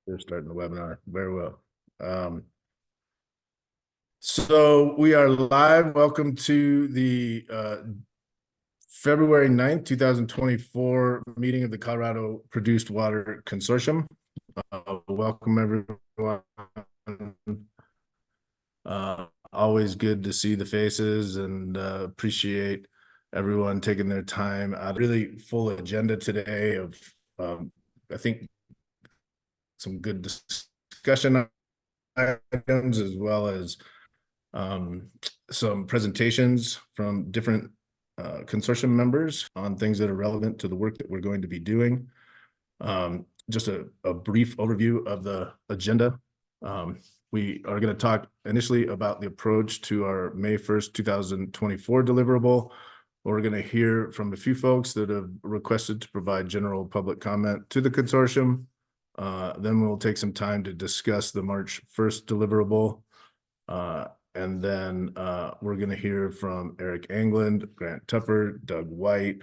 We're starting the webinar. Very well. So we are live. Welcome to the February 9th, 2024 meeting of the Colorado Produced Water Consortium. Welcome everyone. Always good to see the faces and appreciate everyone taking their time. Really full agenda today of I think some good discussion items as well as some presentations from different consortium members on things that are relevant to the work that we're going to be doing. Just a brief overview of the agenda. We are going to talk initially about the approach to our May 1st, 2024 deliverable. We're going to hear from a few folks that have requested to provide general public comment to the consortium. Then we'll take some time to discuss the March 1st deliverable. And then we're going to hear from Eric England, Grant Tupper, Doug White,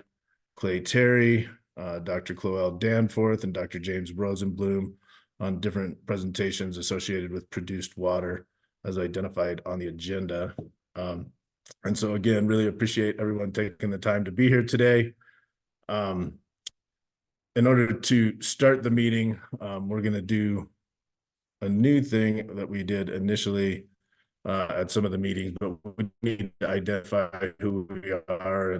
Clay Terry, Dr. Cloel Danforth, and Dr. James Rosenblum on different presentations associated with produced water as identified on the agenda. And so again, really appreciate everyone taking the time to be here today. In order to start the meeting, we're going to do a new thing that we did initially at some of the meetings, but we need to identify who we are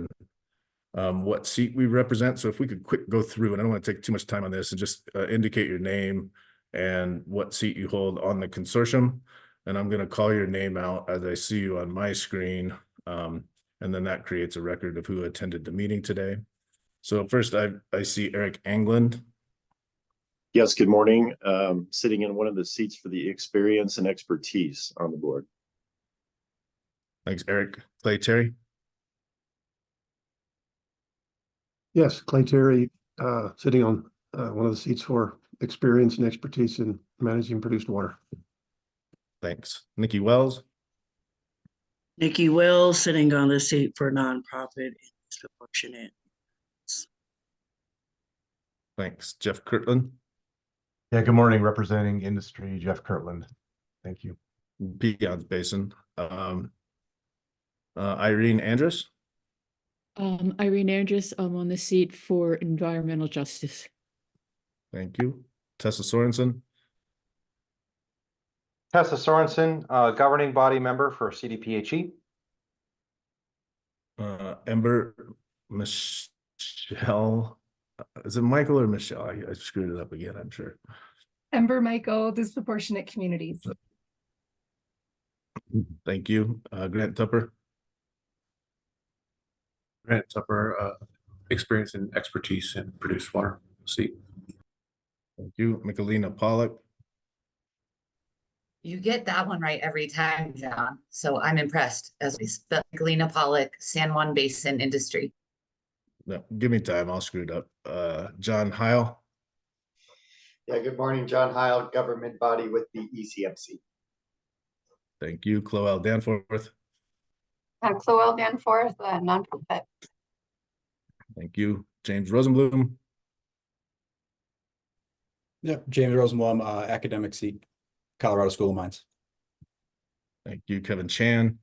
and what seat we represent. So if we could quick go through, and I don't want to take too much time on this, and just indicate your name and what seat you hold on the consortium. And I'm going to call your name out as I see you on my screen. And then that creates a record of who attended the meeting today. So first I see Eric England. Yes, good morning. Sitting in one of the seats for the experience and expertise on the board. Thanks, Eric. Clay Terry. Yes, Clay Terry, sitting on one of the seats for experience and expertise in managing produced water. Thanks. Nikki Wells. Nikki Wells, sitting on the seat for nonprofit and disproportionate. Thanks. Jeff Kirtland. Yeah, good morning. Representing industry, Jeff Kirtland. Thank you. Piceance Basin. Irene Andrus. Irene Andrus, I'm on the seat for environmental justice. Thank you. Tessa Sorensen. Tessa Sorensen, governing body member for CDPHE. Ember Michelle. Is it Michael or Michelle? I screwed it up again, I'm sure. Ember Michael, disproportionate communities. Thank you. Grant Tupper. Grant Tupper, experience and expertise in produced water seat. Thank you. Michelina Pollock. You get that one right every time, John. So I'm impressed. As we spell Michelina Pollock, San Juan Basin Industry. No, give me time. I'll screw it up. John Heil. Yeah, good morning, John Heil, government body with the ECMC. Thank you. Cloel Danforth. Cloel Danforth, nonprofit. Thank you. James Rosenblum. Yep, James Rosenblum, academic seat, Colorado School of Mines. Thank you. Kevin Chan.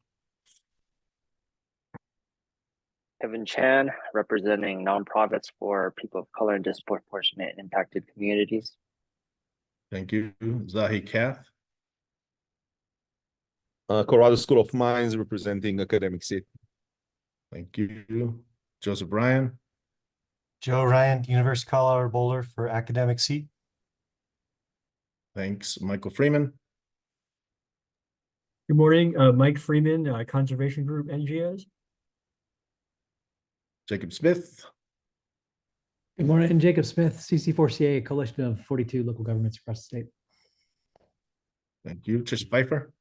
Kevin Chan, representing nonprofits for people of color and disproportionate impacted communities. Thank you. Zahi Kath. Colorado School of Mines, representing academic seat. Thank you. Joseph Ryan. Joe Ryan, University of Colorado Boulder for academic seat. Thanks. Michael Freeman. Good morning, Mike Freeman, Conservation Group NGOs. Jacob Smith. Good morning, Jacob Smith, CC4CA, coalition of 42 local governments across the state. Thank you. Trish Pfeiffer.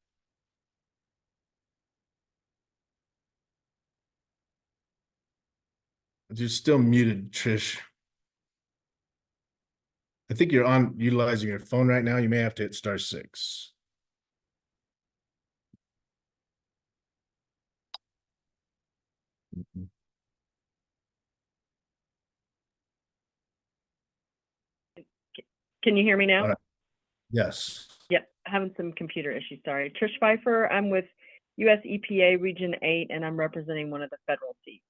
You're still muted, Trish. I think you're on utilizing your phone right now. You may have to hit *6. Can you hear me now? Yes. Yep, having some computer issues, sorry. Trish Pfeiffer, I'm with US EPA Region 8, and I'm representing one of the federal seats.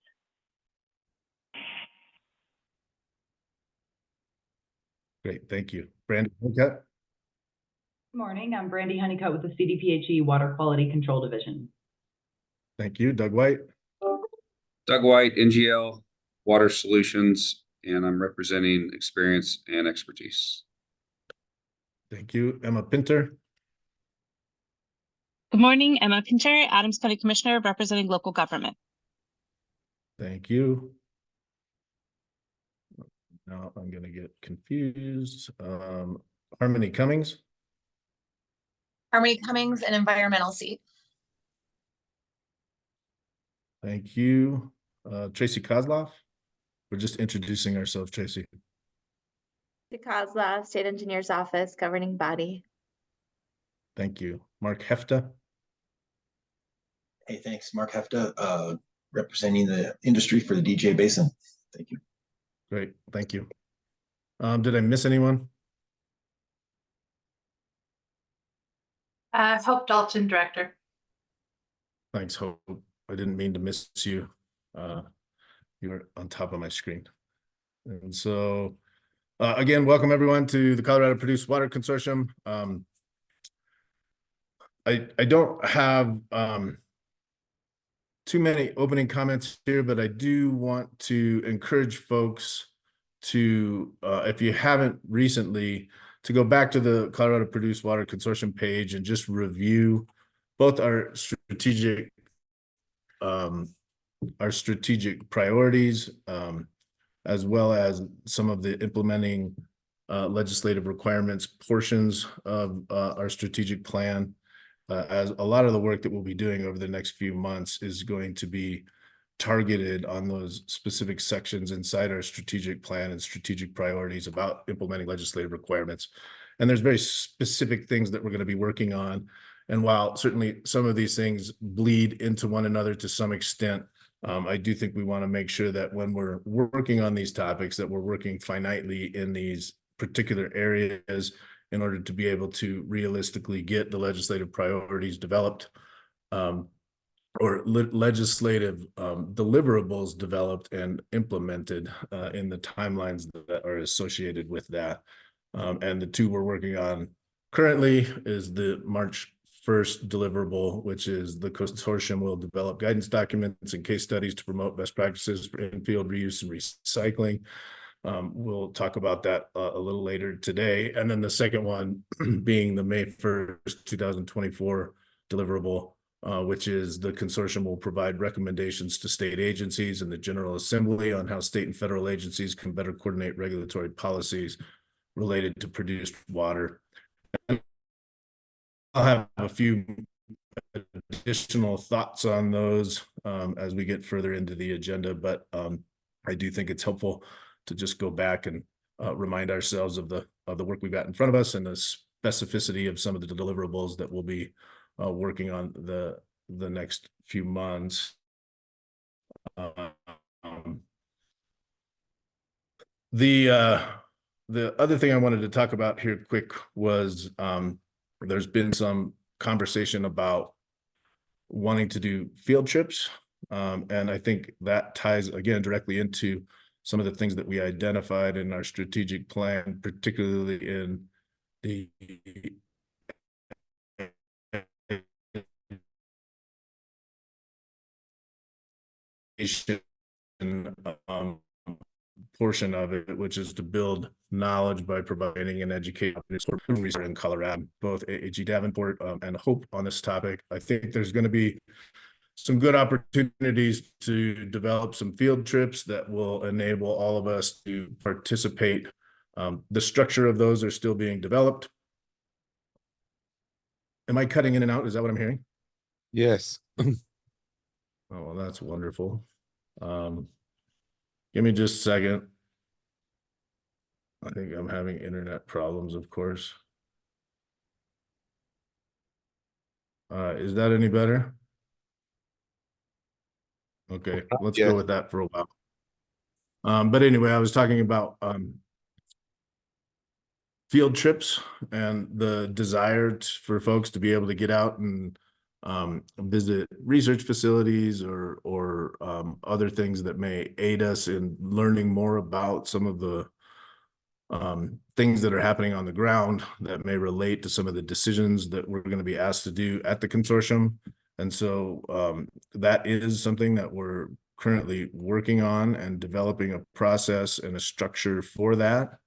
Great, thank you. Brandy, okay. Good morning, I'm Brandy Honeycutt with the CDPHE Water Quality Control Division. Thank you. Doug White. Doug White, NGL Water Solutions, and I'm representing experience and expertise. Thank you. Emma Pinter. Good morning, Emma Pinter, Adams County Commissioner representing local government. Thank you. Now I'm going to get confused. Harmony Cummings. Harmony Cummings, an environmental seat. Thank you. Tracy Kozloff. We're just introducing ourselves, Tracy. Kozlov, State Engineer's Office, governing body. Thank you. Mark Hefta. Hey, thanks. Mark Hefta, representing the industry for the DJ Basin. Thank you. Great, thank you. Did I miss anyone? Hope Dalton, Director. Thanks, Hope. I didn't mean to miss you. You were on top of my screen. And so, again, welcome everyone to the Colorado Produced Water Consortium. I don't have too many opening comments here, but I do want to encourage folks to, if you haven't recently, to go back to the Colorado Produced Water Consortium page and just review both our strategic priorities, as well as some of the implementing legislative requirements portions of our strategic plan. As a lot of the work that we'll be doing over the next few months is going to be targeted on those specific sections inside our strategic plan and strategic priorities about implementing legislative requirements. And there's very specific things that we're going to be working on. And while certainly some of these things bleed into one another to some extent, I do think we want to make sure that when we're working on these topics, that we're working finitely in these particular areas in order to be able to realistically get the legislative priorities developed, or legislative deliverables developed and implemented in the timelines that are associated with that. And the two we're working on currently is the March 1st deliverable, which is the consortium will develop guidance documents and case studies to promote best practices for infield reuse and recycling. We'll talk about that a little later today. And then the second one being the May 1st, 2024 deliverable, which is the consortium will provide recommendations to state agencies and the General Assembly on how state and federal agencies can better coordinate regulatory policies related to produced water. And I'll have a few additional thoughts on those as we get further into the agenda, but I do think it's helpful to just go back and remind ourselves of the work we've got in front of us and the specificity of some of the deliverables that we'll be working on the next few months. The other thing I wanted to talk about here quick was there's been some conversation about wanting to do field trips. And I think that ties again directly into some of the things that we identified in our strategic plan, particularly in the portion of it, which is to build knowledge by providing and educating in Colorado, both AG Davenport and Hope on this topic. I think there's going to be some good opportunities to develop some field trips that will enable all of us to participate. The structure of those are still being developed. Am I cutting in and out? Is that what I'm hearing? Yes. Oh, well, that's wonderful. Give me just a second. I think I'm having internet problems, of course. Is that any better? Okay, let's go with that for a while. But anyway, I was talking about field trips and the desire for folks to be able to get out and visit research facilities or other things that may aid us in learning more about some of the things that are happening on the ground that may relate to some of the decisions that we're going to be asked to do at the consortium. And so that is something that we're currently working on and developing a process and a structure for that.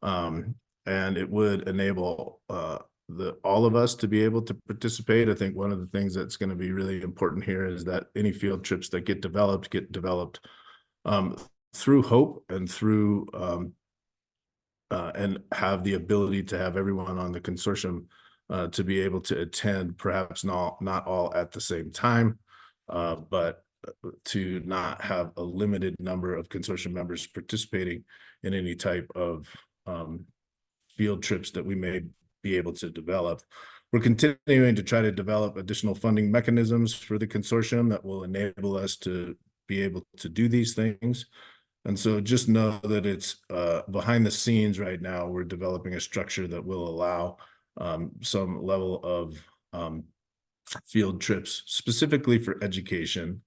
And it would enable all of us to be able to participate. I think one of the things that's going to be really important here is that any field trips that get developed through HOPE and through and have the ability to have everyone on the consortium to be able to attend, perhaps not all at the same time, but to not have a limited number of consortium members participating in any type of field trips that we may be able to develop. We're continuing to try to develop additional funding mechanisms for the consortium that will enable us to be able to do these things. And so just know that it's behind the scenes right now, we're developing a structure that will allow some level of field trips specifically for education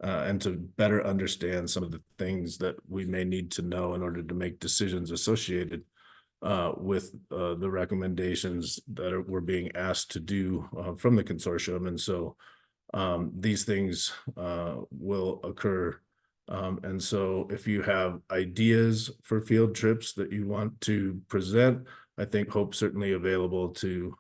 and to better understand some of the things that we may need to know in order to make decisions associated with the recommendations that we're being asked to do from the consortium. And so these things will occur. And so if you have ideas for field trips that you want to present, I think HOPE's certainly available to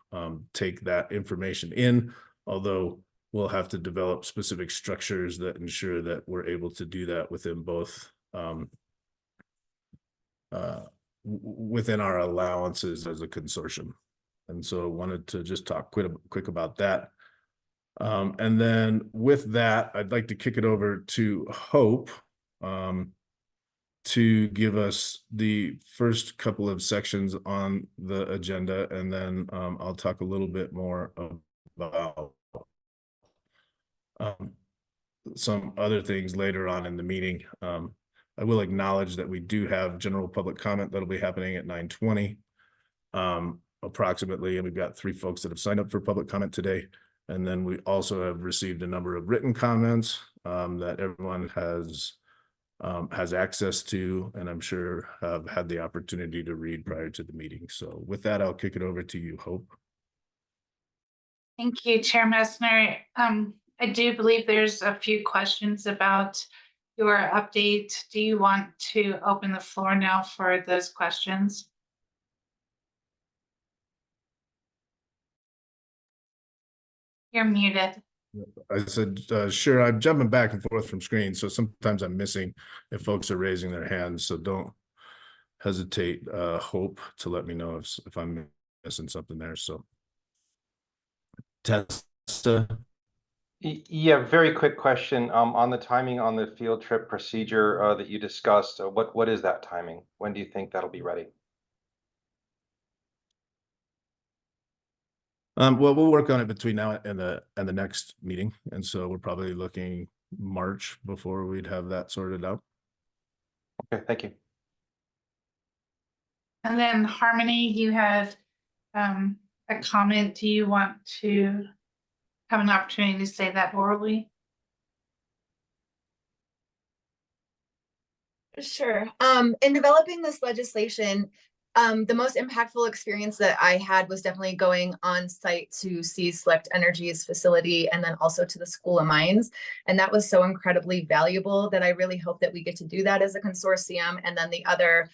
take that information in, although we'll have to develop specific structures that ensure that we're able to do that within both within our allowances as a consortium. And so I wanted to just talk quick about that. And then with that, I'd like to kick it over to HOPE to give us the first couple of sections on the agenda, and then I'll talk a little bit more about some other things later on in the meeting. I will acknowledge that we do have general public comment that'll be happening at 9:20 approximately, and we've got 3 folks that have signed up for public comment today. And then we also have received a number of written comments that everyone has access to, and I'm sure have had the opportunity to read prior to the meeting. So with that, I'll kick it over to you, Hope. Thank you, Chair Messner. I do believe there's a few questions about your update. Do you want to open the floor now for those questions? You're muted. I said, sure, I'm jumping back and forth from screens, so sometimes I'm missing if folks are raising their hands, so don't hesitate, Hope, to let me know if I'm missing something there. So test. Yeah, very quick question on the timing on the field trip procedure that you discussed. What is that timing? When do you think that'll be ready? Well, we'll work on it between now and the next meeting, and so we're probably looking March before we'd have that sorted out. Okay, thank you. And then Harmony, you had a comment. Do you want to have an opportunity to say that orally? Sure. In developing this legislation, the most impactful experience that I had was definitely going on site to see Select Energy's facility and then also to the School of Mines. And that was so incredibly valuable that I really hope that we get to do that as a consortium. And then the other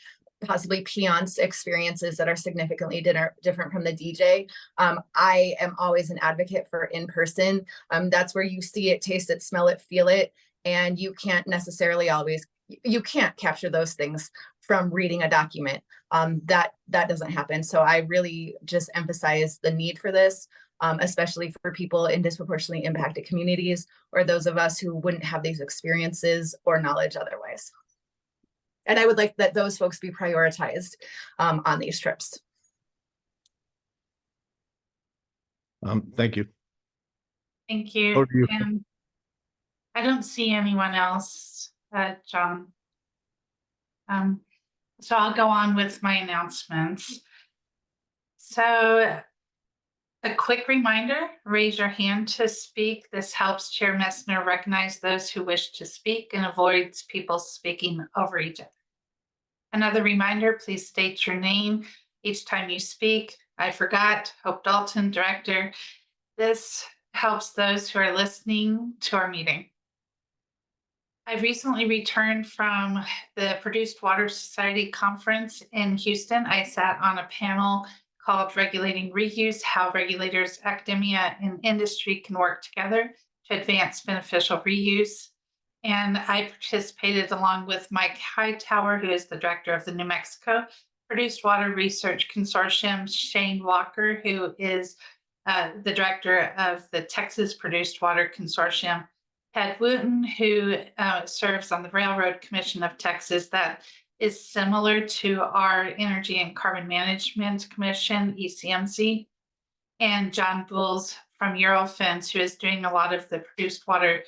possibly Peonce experiences that are significantly different from the DJ. I am always an advocate for in-person. That's where you see it, taste it, smell it, feel it. And you can't necessarily you can't capture those things from reading a document. That doesn't happen. So I really just emphasize the need for this, especially for people in disproportionately impacted communities or those of us who wouldn't have these experiences or knowledge otherwise. And I would like that those folks be prioritized on these trips. Thank you. Thank you. Over to you. And I don't see anyone else, John. So I'll go on with my announcements. So a quick reminder, raise your hand to speak. This helps Chair Messner recognize those who wish to speak and avoids people speaking over each other. Another reminder, please state your name each time you speak. I forgot, Hope Dalton, Director. This helps those who are listening to our meeting. I recently returned from the Produced Water Society conference in Houston. I sat on a panel called Regulating Reuse, How Regulators, Academia, and Industry Can Work Together to Advance Beneficial Reuse. And I participated along with Mike Hightower, who is the director of the New Mexico Produced Water Research Consortium, Shane Walker, who is the director of the Texas Produced Water Consortium, Ted Wooten, who serves on the Railroad Commission of Texas, that is similar to our Energy and Carbon Management Commission, ECMC, and John Bulls from Eurofins, who is doing a lot of the produced water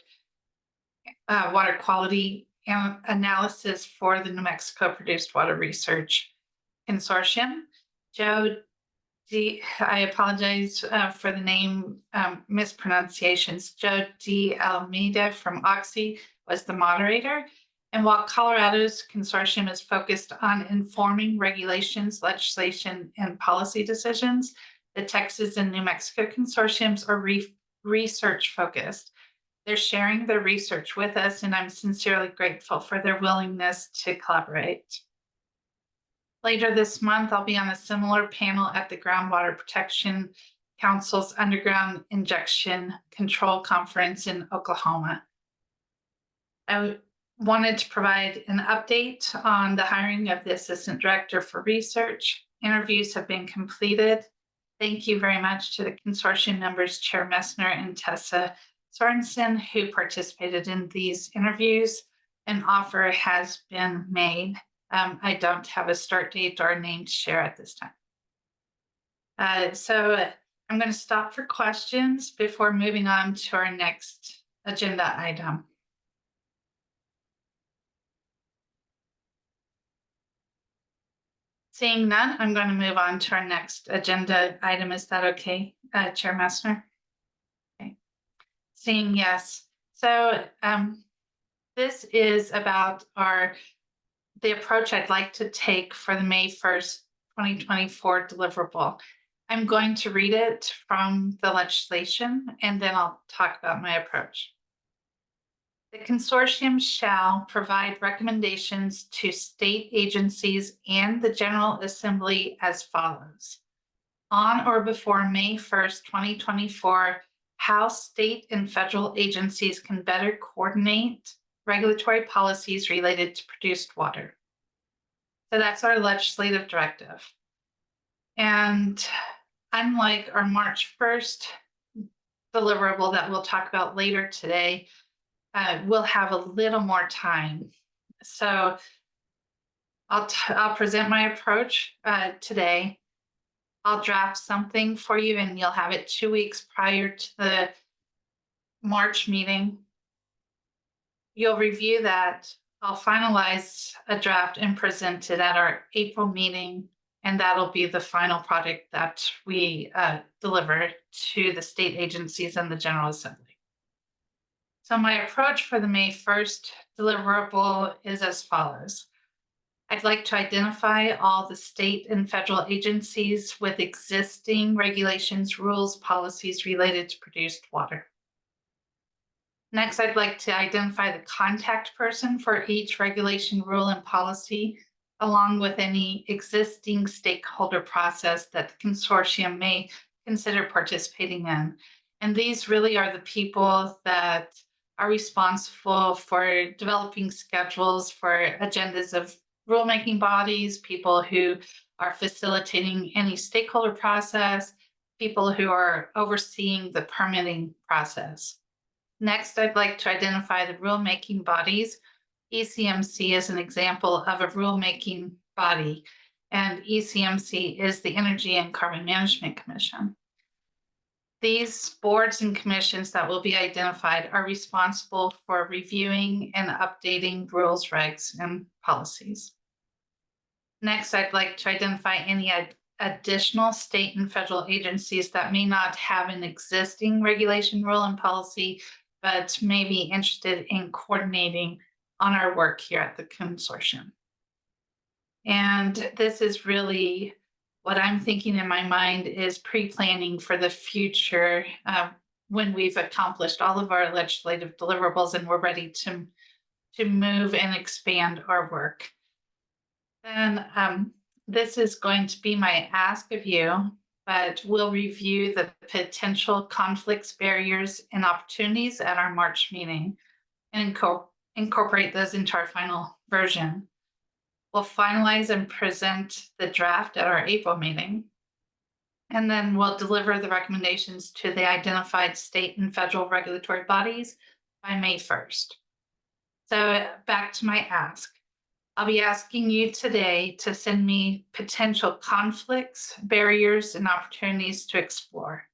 water quality analysis for the New Mexico Produced Water Research Consortium. Joe D, I apologize for the name mispronunciations. Joe D. Almeida from Oxy was the moderator. And while Colorado's consortium is focused on informing regulations, legislation, and policy decisions, the Texas and New Mexico consortiums are research focused. They're sharing their research with us, and I'm sincerely grateful for their willingness to collaborate. Later this month, I'll be on a similar panel at the Groundwater Protection Council's Underground Injection Control Conference in Oklahoma. I wanted to provide an update on the hiring of the Assistant Director for Research. Interviews have been completed. Thank you very much to the consortium members, Chair Messner and Tessa Sorensen, who participated in these interviews. An offer has been made. I don't have a start date or a name to share at this time. So I'm going to stop for questions before moving on to our next agenda item. Seeing none, I'm going to move on to our next agenda item. Is that okay, Chair Messner? Okay. Seeing yes. So this is about the approach I'd like to take for the May 1st, 2024 deliverable. I'm going to read it from the legislation, and then I'll talk about my approach. The consortium shall provide recommendations to state agencies and the General Assembly as follows. On or before May 1st, 2024, how state and federal agencies can better coordinate regulatory policies related to produced water. So that's our legislative directive. And unlike our March 1st deliverable that we'll talk about later today, we'll have a little more time. So I'll present my approach today. I'll draft something for you, and you'll have it 2 weeks prior to the March meeting. You'll review that. I'll finalize a draft and present it at our April meeting, and that'll be the final product that we deliver to the state agencies and the General Assembly. So my approach for the May 1st deliverable is as follows. I'd like to identify all the state and federal agencies with existing regulations, rules, policies related to produced water. Next, I'd like to identify the contact person for each regulation, rule, and policy, along with any existing stakeholder process that the consortium may consider participating in. And these really are the people that are responsible for developing schedules for agendas of rulemaking bodies, people who are facilitating any stakeholder process, people who are overseeing the permitting process. Next, I'd like to identify the rulemaking bodies. ECMC is an example of a rulemaking body, and ECMC is the Energy and Carbon Management Commission. These boards and commissions that will be identified are responsible for reviewing and updating rules, regs, and policies. Next, I'd like to identify any additional state and federal agencies that may not have an existing regulation, rule, and policy, but may be interested in coordinating on our work here at the consortium. And this is really what I'm thinking in my mind is pre-planning for the future when we've accomplished all of our legislative deliverables and we're ready to move and expand our work. Then this is going to be my ask of you, but we'll review the potential conflicts, barriers, and opportunities at our March meeting and incorporate those into our final version. We'll finalize and present the draft at our April meeting. And then we'll deliver the recommendations to the identified state and federal regulatory bodies by May 1st. So back to my ask. I'll be asking you today to send me potential conflicts, barriers, and opportunities to explore.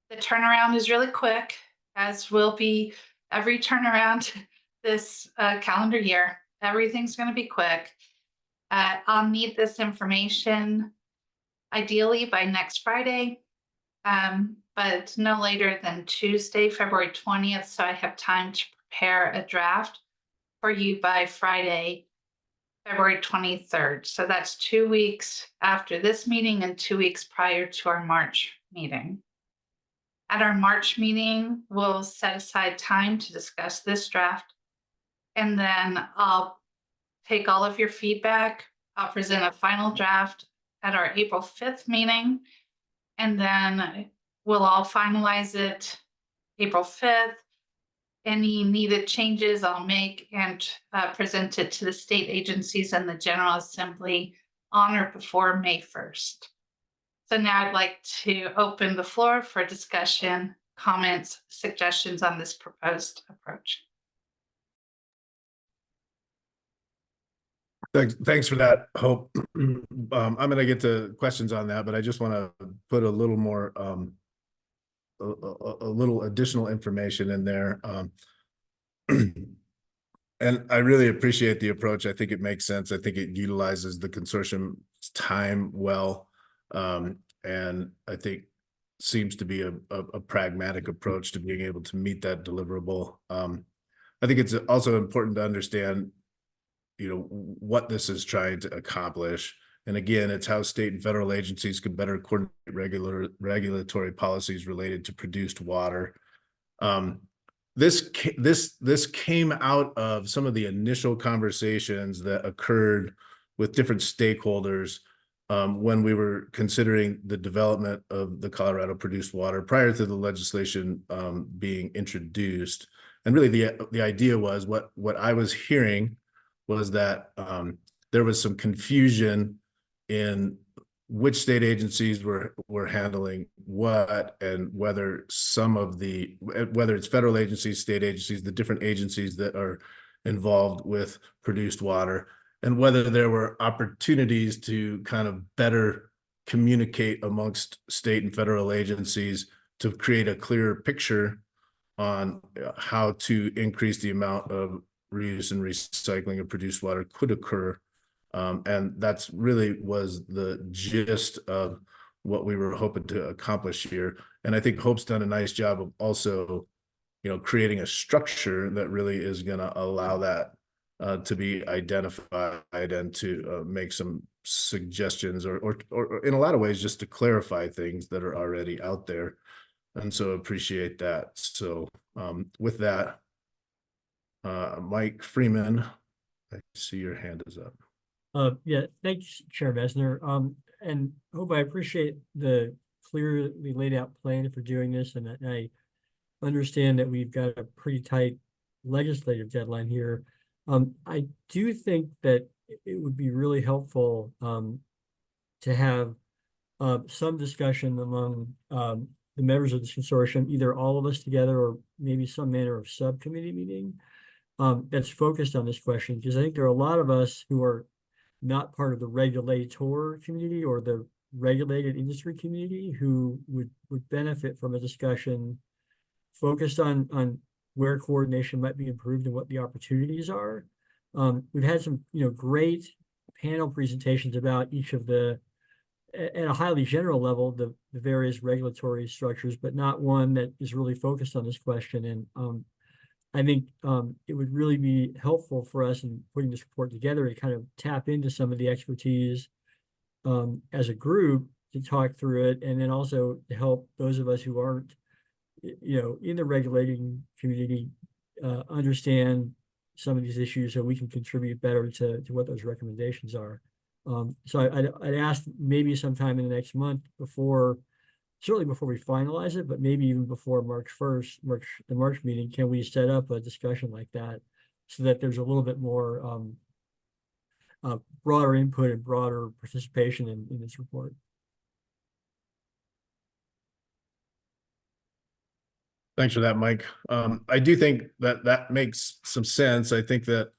The turnaround is really quick, as will be every turnaround this calendar year. Everything's going to be quick. I'll need this information ideally by next Friday, but no later than Tuesday, February 20th, so I have time to prepare a draft for you by Friday, February 23rd. So that's 2 weeks after this meeting and 2 weeks prior to our March meeting. At our March meeting, we'll set aside time to discuss this draft, and then I'll take all of your feedback. I'll present a final draft at our April 5th meeting, and then we'll all finalize it April 5th. Any needed changes I'll make and present it to the state agencies and the General Assembly on or before May 1st. So now I'd like to open the floor for discussion, comments, suggestions on this proposed approach. Thanks for that, Hope. I'm going to get to questions on that, but I just want to put a little more, a little additional information in there. And I really appreciate the approach. I think it makes sense. I think it utilizes the consortium's time well, and I think seems to be a pragmatic approach to being able to meet that deliverable. I think it's also important to understand, you know, what this is trying to accomplish. And again, it's how state and federal agencies can better coordinate regulatory policies related to produced water. This came out of some of the initial conversations that occurred with different stakeholders when we were considering the development of the Colorado Produced Water prior to the legislation being introduced. And really the idea was what I was hearing was that there was some confusion in which state agencies were handling what, and whether whether it's federal agencies, state agencies, the different agencies that are involved with produced water, and whether there were opportunities to kind of better communicate amongst state and federal agencies to create a clearer picture on how to increase the amount of reuse and recycling of produced water could occur. And that's really was the gist of what we were hoping to accomplish here. And I think Hope's done a nice job of also, you know, creating a structure that really is going to allow that to be identified and to make some suggestions or in a lot of ways just to clarify things that are already out there. And so appreciate that. So with that, Mike Freeman, I see your hand is up. Yeah, thanks, Chair Messner. And Hope, I appreciate the clearly laid out plan for doing this, and I understand that we've got a pretty tight legislative deadline here. I do think that it would be really helpful to have some discussion among the members of this consortium, either all of us together or maybe some manner of subcommittee meeting that's focused on this question, because I think there are a lot of us who are not part of the regulator community or the regulated industry community who would benefit from a discussion focused on where coordination might be improved and what the opportunities are. We've had some, great panel presentations about each of the at a highly general level, the various regulatory structures, but not one that is really focused on this question. And I think it would really be helpful for us in putting this report together to kind of tap into some of the expertise as a group to talk through it, and then also to help those of us who aren't, in the regulating community, understand some of these issues so we can contribute better to what those recommendations are. So I'd ask maybe sometime in the next month certainly before we finalize it, but maybe even before March 1st, the March meeting, can we set up a discussion like that so that there's a little bit more broader input and broader participation in this report. Thanks for that, Mike. I do think that makes some sense. I think that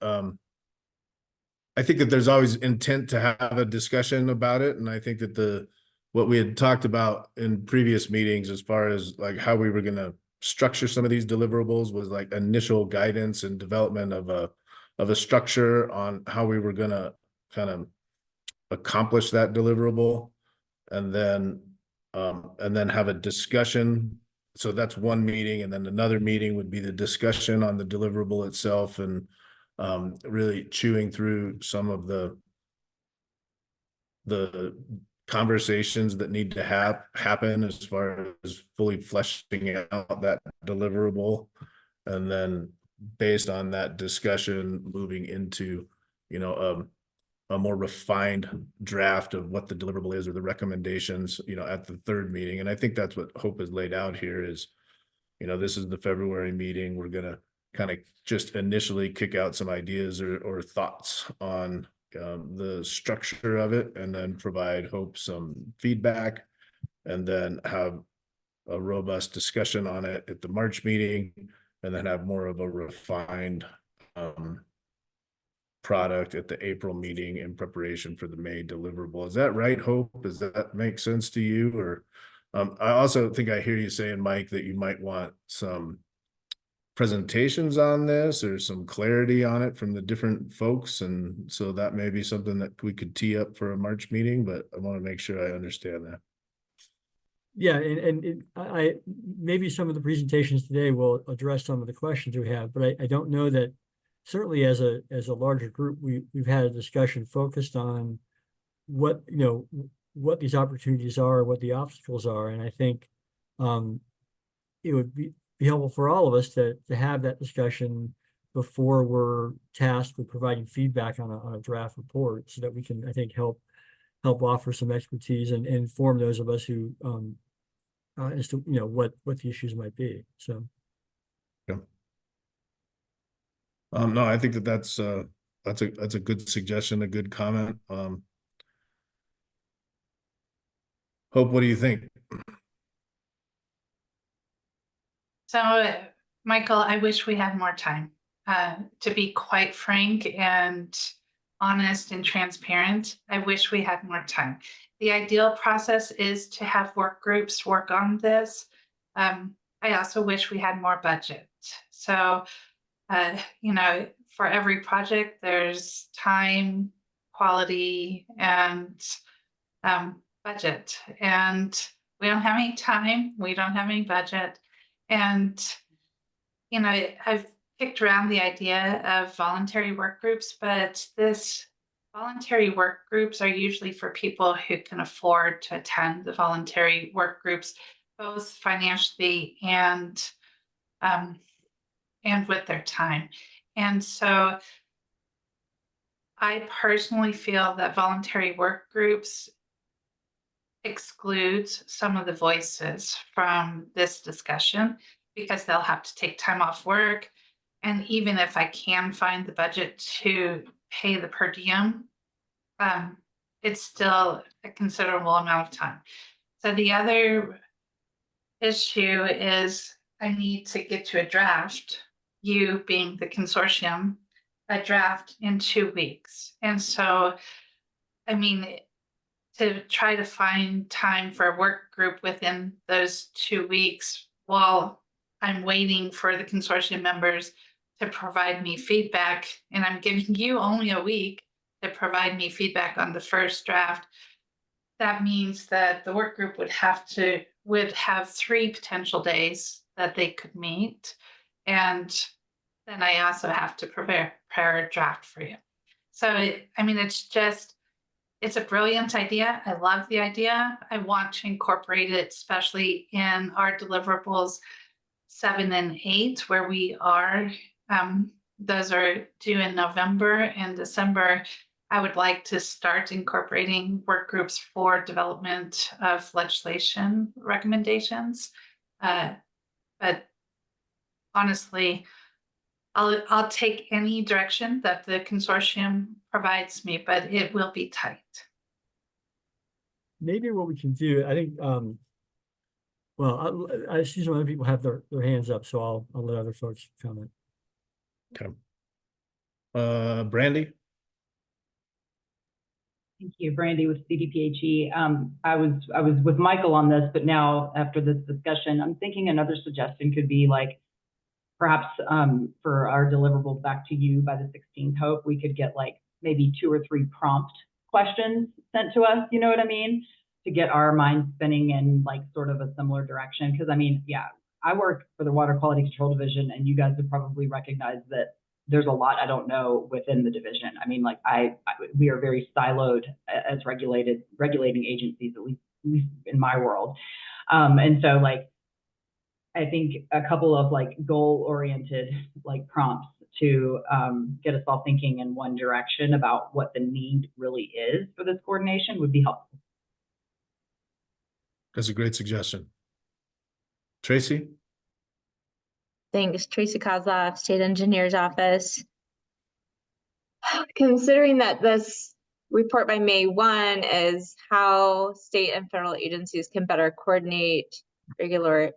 there's always intent to have a discussion about it, and I think that what we had talked about in previous meetings as far as like how we were going to structure some of these deliverables was like initial guidance and development of a structure on how we were going to kind of accomplish that deliverable, and then have a discussion. So that's one meeting, and then another meeting would be the discussion on the deliverable itself, and really chewing through some of the conversations that need to happen as far as fully fleshing out that deliverable, and then based on that discussion moving into a more refined draft of what the deliverable is or the recommendations at the third meeting. And I think that's what Hope has laid out here is this is the February meeting. We're gonna kind of just initially kick out some ideas or thoughts on the structure of it, and then provide Hope some feedback, and then have a robust discussion on it at the March meeting, and then have more of a refined product at the April meeting in preparation for the May deliverable. Is that right, Hope? Does that make sense to you? Or I also think I hear you saying, Mike, that you might want some presentations on this or some clarity on it from the different folks, and so that may be something that we could tee up for a March meeting, but I want to make sure I understand that. Yeah, and I maybe some of the presentations today will address some of the questions we have, but I don't know that certainly as a larger group we've had a discussion focused on what these opportunities are, what the obstacles are, and I think it would be helpful for all of us to have that discussion before we're tasked with providing feedback on a draft report, so that we can, I think, help offer some expertise and inform those of us who as to what the issues might be. So yeah. No, I think that's a good suggestion, a good comment. Hope, what do you think? So, Michael, I wish we had more time. To be quite frank and honest and transparent, I wish we had more time. The ideal process is to have work groups work on this. I also wish we had more budget. So, for every project, there's time, quality, and budget. And we don't have any time. We don't have any budget. And, I've kicked around the idea of voluntary work groups, but voluntary work groups are usually for people who can afford to attend the voluntary work groups, both financially and with their time. And so I personally feel that voluntary work groups excludes some of the voices from this discussion, because they'll have to take time off work. And even if I can find the budget to pay the per diem, it's still a considerable amount of time. So the other issue is I need to get to a draft, you being the consortium, a draft in 2 weeks. And so, to try to find time for a work group within those 2 weeks while I'm waiting for the consortium members to provide me feedback, and I'm giving you only a week to provide me feedback on the first draft, that means that the work group would have 3 potential days that they could meet. And then I also have to prepare a draft for you. So, I mean, it's a brilliant idea. I love the idea. I want to incorporate it, especially in our deliverables 7 and 8, where we are. Those are due in November and December. I would like to start incorporating work groups for development of legislation recommendations. But honestly, I'll take any direction that the consortium provides me, but it will be tight. Maybe what we can do, I think, well, I see some other people have their hands up, so I'll let other folks comment. Okay. Brandy? Thank you, Brandy with CDPHE. I was with Michael on this, but now after this discussion, I'm thinking another suggestion could be like, perhaps for our deliverable back to you by the 16th, hope we could get like maybe 2 or 3 prompt questions sent to us, you know what I mean? To get our minds spinning in like sort of a similar direction. Because I mean, yeah, I work for the Water Quality Control Division, and you guys would probably recognize that there's a lot I don't know within the division. I mean, like we are very siloed as regulating agencies, at least in my world. And so like, I think a couple of like goal-oriented like prompts to get us all thinking in one direction about what the need really is for this coordination would be helpful. That's a great suggestion. Tracy? Thanks, Tracy Kozloff, State Engineer's Office. Considering that this report by May 1 is how state and federal agencies can better coordinate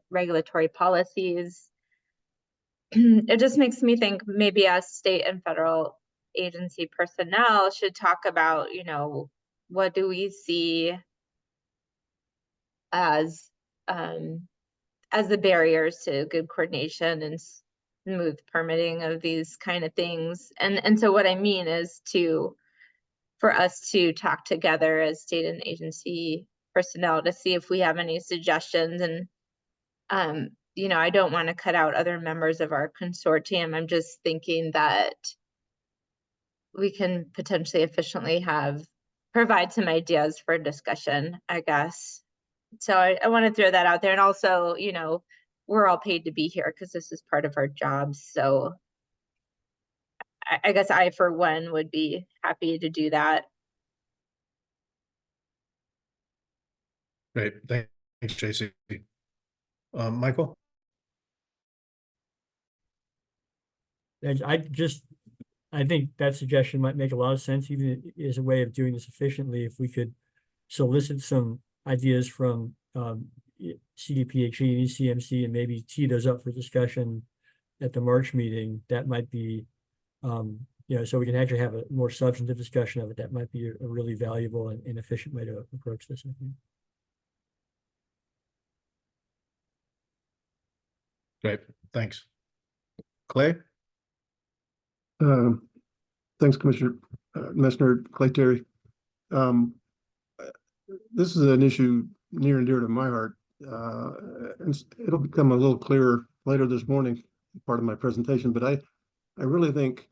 regulatory policies, it just makes me think maybe as state and federal agency personnel should talk about, you know, what do we see as the barriers to good coordination and smooth permitting of these kind of things. And so what I mean is for us to talk together as state and agency personnel to see if we have any suggestions. And you know, I don't want to cut out other members of our consortium. I'm just thinking that we can potentially efficiently provide some ideas for discussion, I guess. So I want to throw that out there. And also, you know, we're all paid to be here because this is part of our jobs. So I guess I, for one, would be happy to do that. Great. Thanks, Tracy. Michael? I think that suggestion might make a lot of sense, even as a way of doing this efficiently. If we could solicit some ideas from CDPHE and ECMC and maybe tee those up for discussion at the March meeting, that might be, you know, so we can actually have a more substantive discussion of it. That might be a really valuable and efficient way to approach this, I think. Great, thanks. Clay? Thanks, Commissioner Messner, Clay Terry. This is an issue near and dear to my heart. And it'll become a little clearer later this morning, part of my presentation, but I really think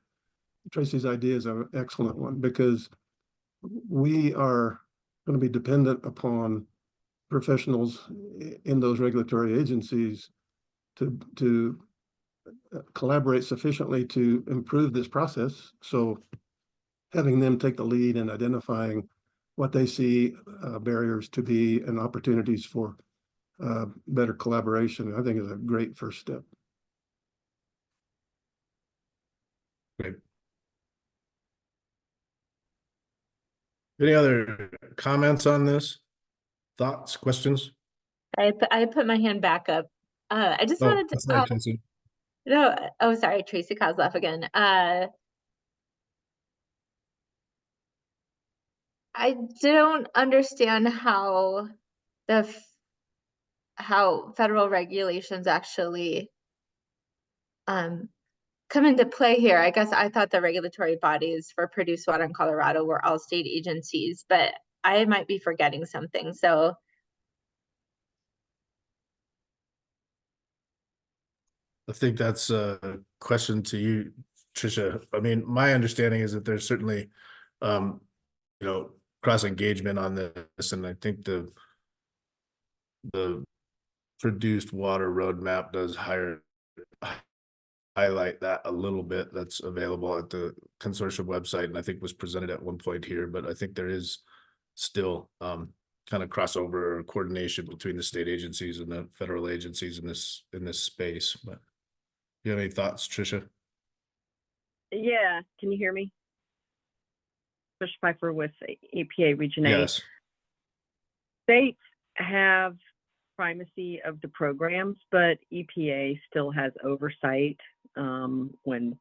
Tracy's idea is an excellent one, because we are going to be dependent upon professionals in those regulatory agencies to collaborate sufficiently to improve this process. So having them take the lead in identifying what they see barriers to be and opportunities for better collaboration, I think is a great first step. Great. Any other comments on this? Thoughts, questions? I put my hand back up. I just wanted to. Sorry, Tracy. No, oh, sorry, Tracy Kozloff again. I don't understand how federal regulations actually come into play here. I guess I thought the regulatory bodies for produced water in Colorado were all state agencies, but I might be forgetting something. So I think that's a question to you, Tricia. I mean, my understanding is that there's certainly, you know, cross engagement on this, and I think the produced water roadmap does highlight that a little bit. That's available at the consortium website, and I think was presented at one point here. But I think there is still kind of crossover or coordination between the state agencies and the federal agencies in this space. But do you have any thoughts, Tricia? Yeah, can you hear me? Trish Pfeiffer with EPA Region 8. Yes. States have primacy of the programs, but EPA still has oversight when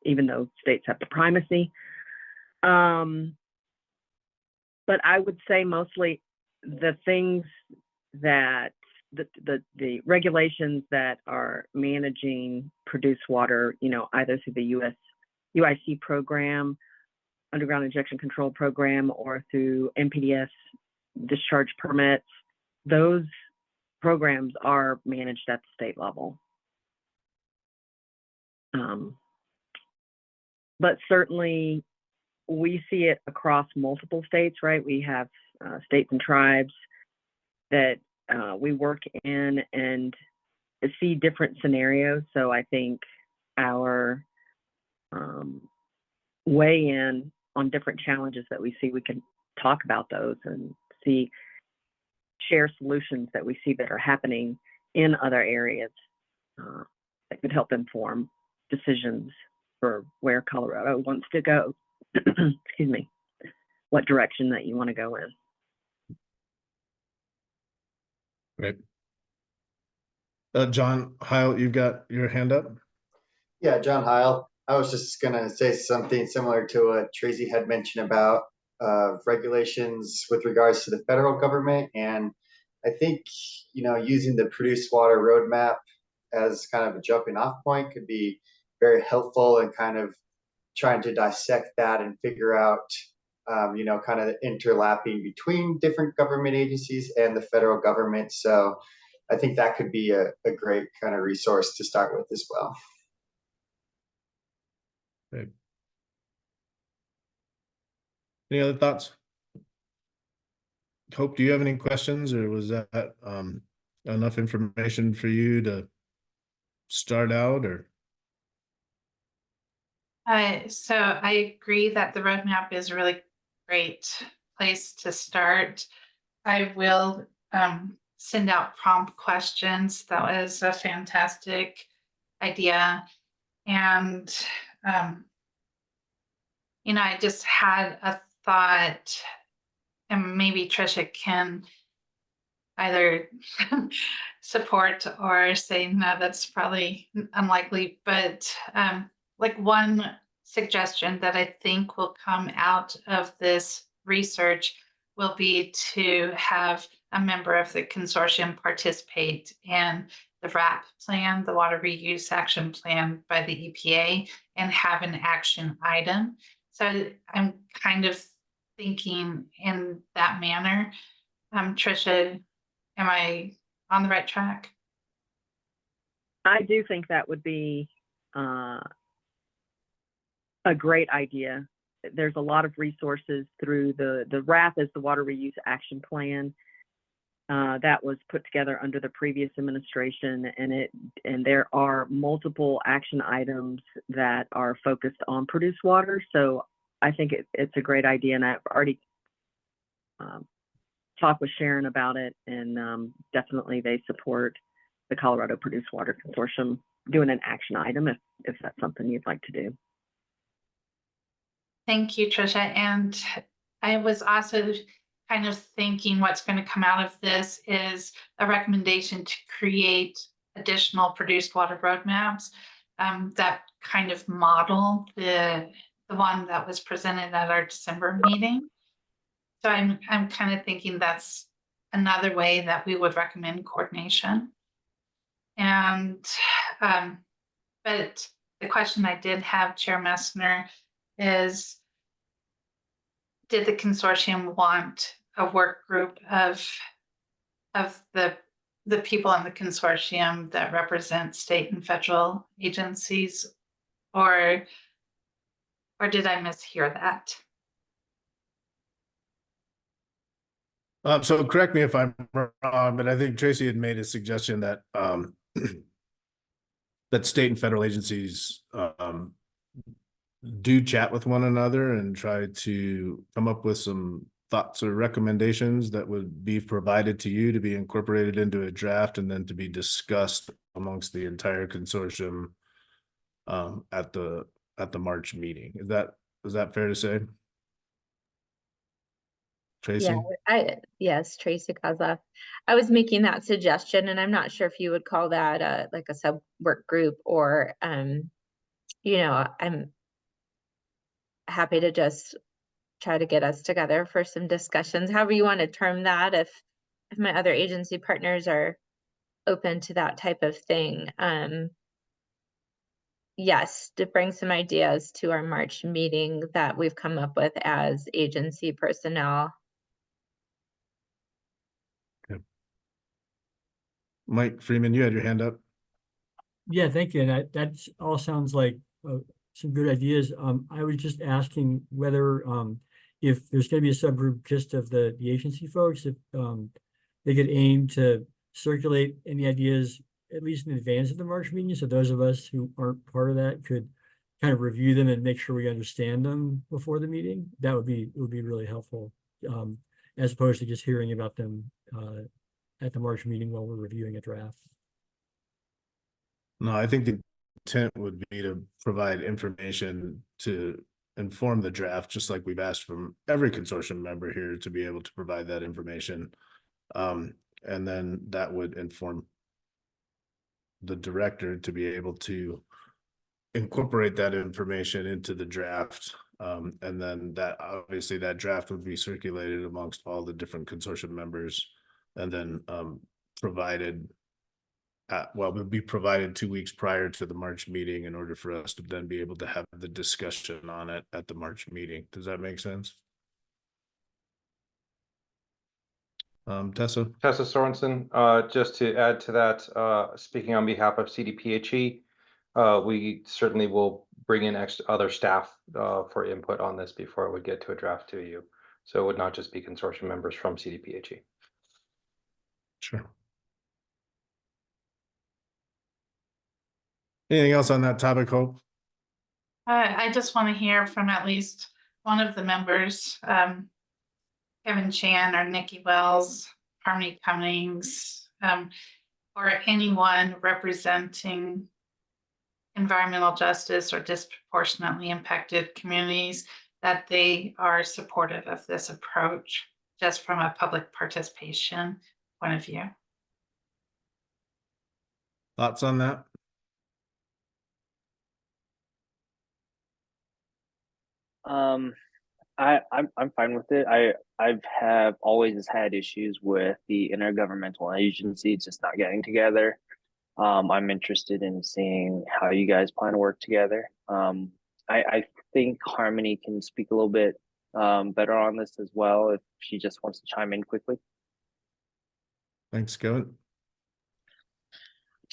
even though states have the primacy. But I would say mostly the things that the regulations that are managing produced water, you know, either through the UIC program, underground injection control program, or through NPDES discharge permits, those programs are managed at the state level. But certainly we see it across multiple states, right? We have states and tribes that we work in and see different scenarios. So I think our weigh in on different challenges that we see, we can talk about those and share solutions that we see that are happening in other areas that could help inform decisions for where Colorado wants to go. Excuse me, what direction that you want to go in. Great. John Heil, you've got your hand up. Yeah, John Heil. I was just gonna say something similar to what Tracy had mentioned about regulations with regards to the federal government. And I think, you know, using the produced water roadmap as kind of a jumping off point could be very helpful in kind of trying to dissect that and figure out, you know, kind of the interlapping between different government agencies and the federal government. So I think that could be a great kind of resource to start with as well. Okay. Any other thoughts? Hope, do you have any questions, or was that enough information for you to start out? Or so I agree that the roadmap is a really great place to start. I will send out prompt questions. That was a fantastic idea. And you know, I just had a thought, and maybe Tricia can either support or say, no, that's probably unlikely. But like one suggestion that I think will come out of this research will be to have a member of the consortium participate in the WRAP plan, the Water Reuse Action Plan by the EPA, and have an action item. So I'm kind of thinking in that manner. Tricia, am I on the right track? I do think that would be a great idea. There's a lot of resources through the WRAP is the Water Reuse Action Plan that was put together under the previous administration, and there are multiple action items that are focused on produced water. So I think it's a great idea, and I've already talked with Sharon about it, and definitely they support the Colorado Produced Water Consortium doing an action item if that's something you'd like to do. Thank you, Tricia. And I was also kind of thinking what's going to come out of this is a recommendation to create additional produced water roadmaps that kind of model the one that was presented at our December meeting. So I'm kind of thinking that's another way that we would recommend coordination. And but the question I did have, Chair Messner, is did the consortium want a work group of the people in the consortium that represent state and federal agencies, or did I mishear that? So correct me if I'm wrong, but I think Tracy had made a suggestion that that state and federal agencies do chat with one another and try to come up with some thoughts or recommendations that would be provided to you to be incorporated into a draft and then to be discussed amongst the entire consortium at the March meeting. Is that fair to say? Tracy? Yeah, yes, Tracy Kozloff. I was making that suggestion, and I'm not sure if you would call that like a sub work group, or you know, I'm happy to just try to get us together for some discussions, however you want to term that, if my other agency partners are open to that type of thing. Yes, to bring some ideas to our March meeting that we've come up with as agency personnel. Mike Freeman, you had your hand up. Yeah, thank you. And that all sounds like some good ideas. I was just asking whether if there's going to be a subgroup just of the agency folks, if they could aim to circulate any ideas at least in advance of the March meeting, so those of us who aren't part of that could kind of review them and make sure we understand them before the meeting. That would be really helpful, as opposed to just hearing about them at the March meeting while we're reviewing a draft. No, I think the intent would be to provide information to inform the draft, just like we've asked from every consortium member here to be able to provide that information. And then that would inform the director to be able to incorporate that information into the draft. And then that obviously that draft would be circulated amongst all the different consortium members and then provided would be provided 2 weeks prior to the March meeting in order for us to then be able to have the discussion on it at the March meeting. Does that make sense? Tessa Sorensen, just to add to that, speaking on behalf of CDPHE, we certainly will bring in other staff for input on this before it would get to a draft to you. So it would not just be consortium members from CDPHE. Sure. Anything else on that topic, Hope? I just want to hear from at least one of the members, Kevin Chan or Nikki Wells, Harmony Cummings, or anyone representing environmental justice or disproportionately impacted communities, that they are supportive of this approach just from a public participation point of view. Thoughts on that? I'm fine with it. I've always had issues with the intergovernmental agencies just not getting together. I'm interested in seeing how you guys plan to work together. I think Harmony can speak a little bit better on this as well if she just wants to chime in quickly. Thanks, Kevin.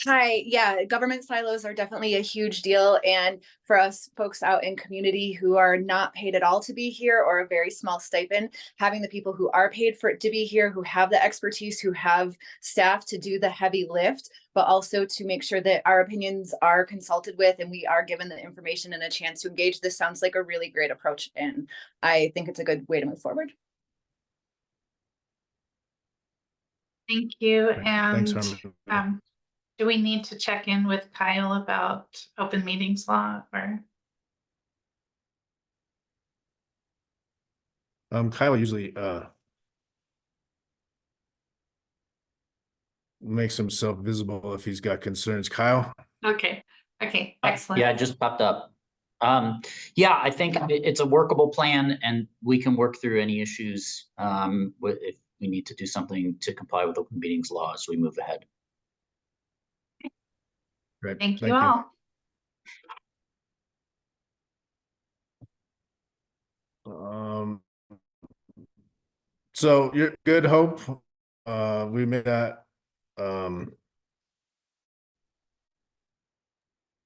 Hi, yeah, government silos are definitely a huge deal. And for us folks out in community who are not paid at all to be here or a very small stipend, having the people who are paid for it to be here, who have the expertise, who have staff to do the heavy lift, but also to make sure that our opinions are consulted with and we are given the information and a chance to engage. This sounds like a really great approach, and I think it's a good way to move forward. Thank you. Thanks, And Harmony. do we need to check in with Kyle about open meetings law, or? Kyle usually makes himself visible if he's got concerns. Kyle? Okay, excellent. Yeah, it just popped up. Yeah, I think it's a workable plan, and we can work through any issues if we need to do something to comply with open meetings law as we move ahead. Great. Thank you all. So you're good, Hope. We made that.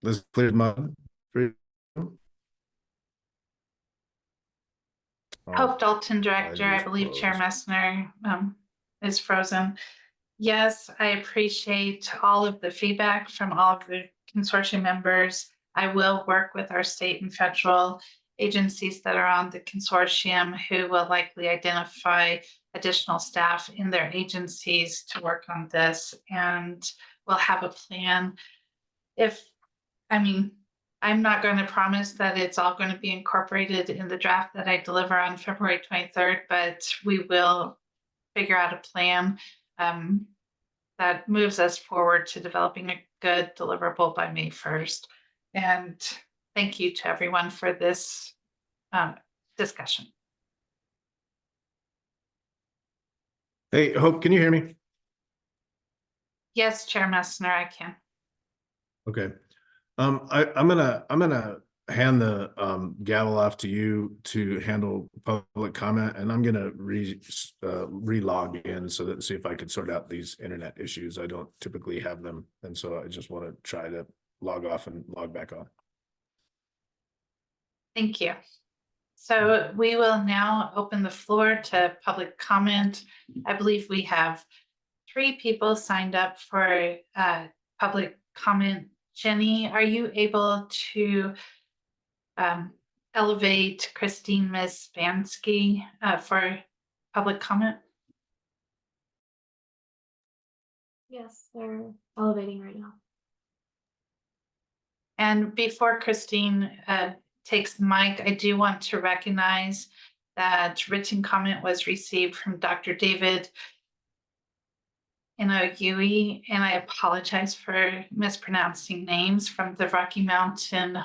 This clears mud for you. Hope Dalton, Director, I just believe Chair closed. Messner is frozen. Yes, I appreciate all of the feedback from all of the consortium members. I will work with our state and federal agencies that are on the consortium who will likely identify additional staff in their agencies to work on this, and we'll have a plan. I'm not going to promise that it's all going to be incorporated in the draft that I deliver on February 23rd, but we will figure out a plan that moves us forward to developing a good deliverable by May 1st. And thank you to everyone for this discussion. Hey, Hope, can you hear me? Yes, Chair Messner, I can. Okay. I'm gonna hand the gavel off to you to handle public comment, and I'm gonna re-log in so that see if I can sort out these internet issues. I don't typically have them, and so I just want to try to log off and log back on. Thank you. So we will now open the floor to public comment. I believe we have 3 people signed up for public comment. Jenny, are you able to elevate Christine Misbansky for public comment? Yes, they're elevating right now. And before Christine takes the mic, I do want to recognize that written comment was received from Dr. David Inoue, and I apologize for mispronouncing names, from the Rocky Mountain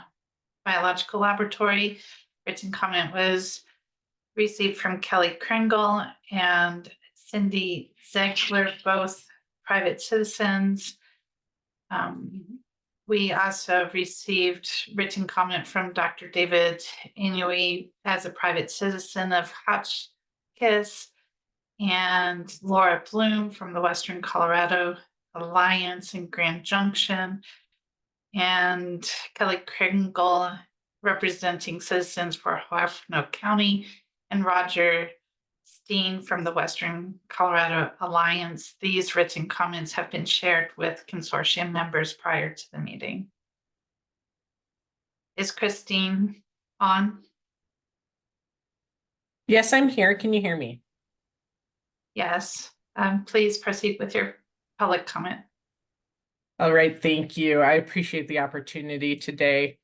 Biological Laboratory. Written comment was received from Kelly Kringle and Cindy Zegler, both private citizens. We also received written comment from Dr. David Inoue as a private citizen of Hotchkiss, and Laura Bloom from the Western Colorado Alliance in Grand Junction, and Kelly Kringle representing citizens for Huerfano County, and Roger Steen from the Western Colorado Alliance. These written comments have been shared with consortium members prior to the meeting. Is Christine on? Yes, I'm here. Can you hear me? Yes. Please proceed with your public comment. All right, thank you. I appreciate the opportunity today.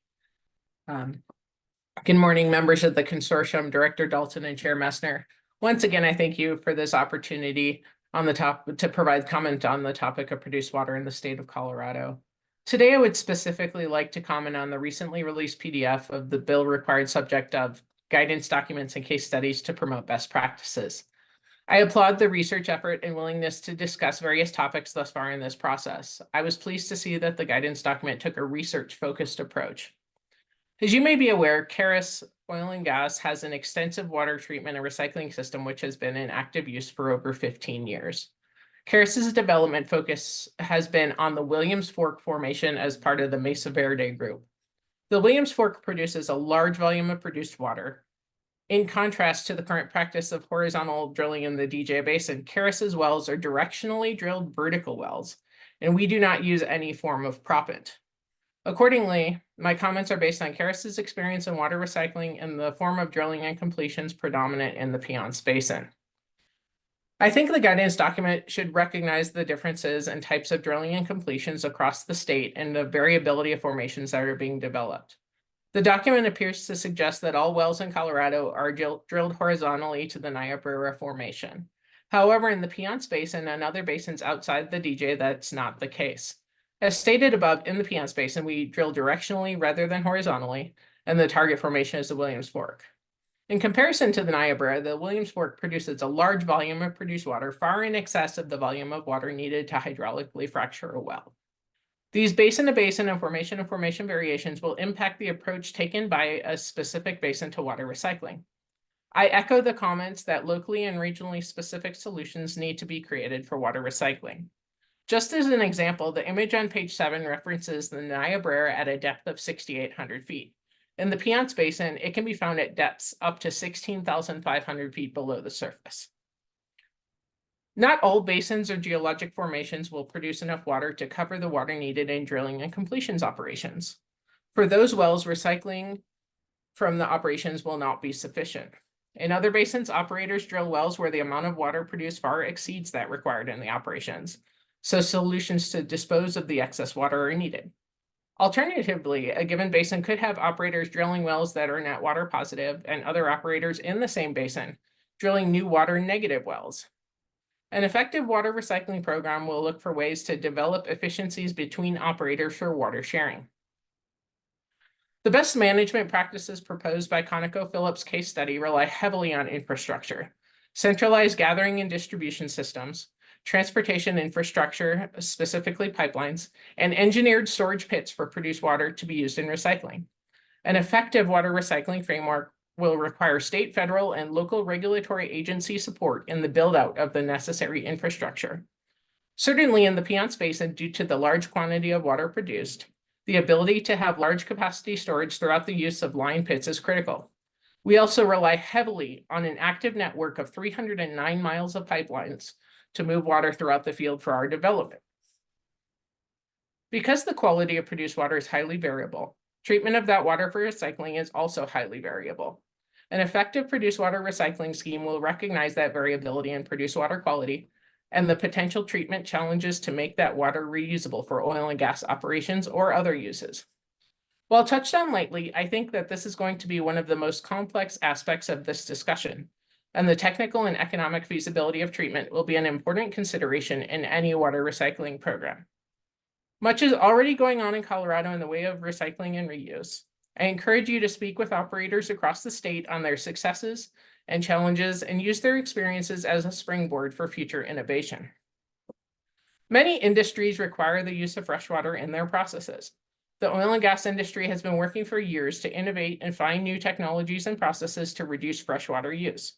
Good morning, members of the consortium, Director Dalton and Chair Messner. Once again, I thank you for this opportunity on the to provide comment on the topic of produced water in the state of Colorado. Today, I would specifically like to comment on the recently released PDF of the bill required subject of guidance documents and case studies to promote best practices. I applaud the research effort and willingness to discuss various topics thus far in this process. I was pleased to see that the guidance document took a research-focused approach. As you may be aware, Caris Oil and Gas has an extensive water treatment and recycling system which has been in active use for over 15 years. Caris's development focus has been on the Williams Fork Formation as part of the Mesa Verde Group. The Williams Fork produces a large volume of produced water. In contrast to the current practice of horizontal drilling in the DJ Basin, Caris's wells are directionally drilled vertical wells, and we do not use any form of proppant. Accordingly, my comments are based on Caris's experience in water recycling and the form of drilling and completions predominant in the Piceance Basin. I think the guidance document should recognize the differences in types of drilling and completions across the state and the variability of formations that are being developed. The document appears to suggest that all wells in Colorado are drilled horizontally to the Niobrara Formation. However, in the Piceance Basin and other basins outside the DJ, that's not the case. As stated above, in the Piceance Basin, we drill directionally rather than horizontally, and the target formation is the Williams Fork. In comparison to the Niobrara, the Williams Fork produces a large volume of produced water, far in excess of the volume of water needed to hydraulically fracture a well. These basin-to-basin and formation variations will impact the approach taken by a specific basin to water recycling. I echo the comments that locally and regionally specific solutions need to be created for water recycling. Just as an example, the image on page 7 references the Niobrara at a depth of 6,800 feet. In the Piceance Basin, it can be found at depths up to 16,500 feet below the surface. Not all basins or geologic formations will produce enough water to cover the water needed in drilling and completions operations. For those wells, recycling from the operations will not be sufficient. In other basins, operators drill wells where the amount of water produced far exceeds that required in the operations, so solutions to dispose of the excess water are needed. Alternatively, a given basin could have operators drilling wells that are net water positive and other operators in the same basin drilling new water negative wells. An effective water recycling program will look for ways to develop efficiencies between operators for water sharing. The best management practices proposed by ConocoPhillips' case study rely heavily on infrastructure, centralized gathering and distribution systems, transportation infrastructure, specifically pipelines, and engineered storage pits for produced water to be used in recycling. An effective water recycling framework will require state, federal, and local regulatory agency support in the build-out of the necessary infrastructure. Certainly in the Piceance Basin, due to the large quantity of water produced, the ability to have large capacity storage throughout the use of line pits is critical. We also rely heavily on an active network of 309 miles of pipelines to move water throughout the field for our development. Because the quality of produced water is highly variable, treatment of that water for recycling is also highly variable. An effective produced water recycling scheme will recognize that variability in produced water quality and the potential treatment challenges to make that water reusable for oil and gas operations or other uses. While touched on lightly, I think that this is going to be one of the most complex aspects of this discussion, and the technical and economic feasibility of treatment will be an important consideration in any water recycling program. Much is already going on in Colorado in the way of recycling and reuse. I encourage you to speak with operators across the state on their successes and challenges and use their experiences as a springboard for future innovation. Many industries require the use of freshwater in their processes. The oil and gas industry has been working for years to innovate and find new technologies and processes to reduce freshwater use.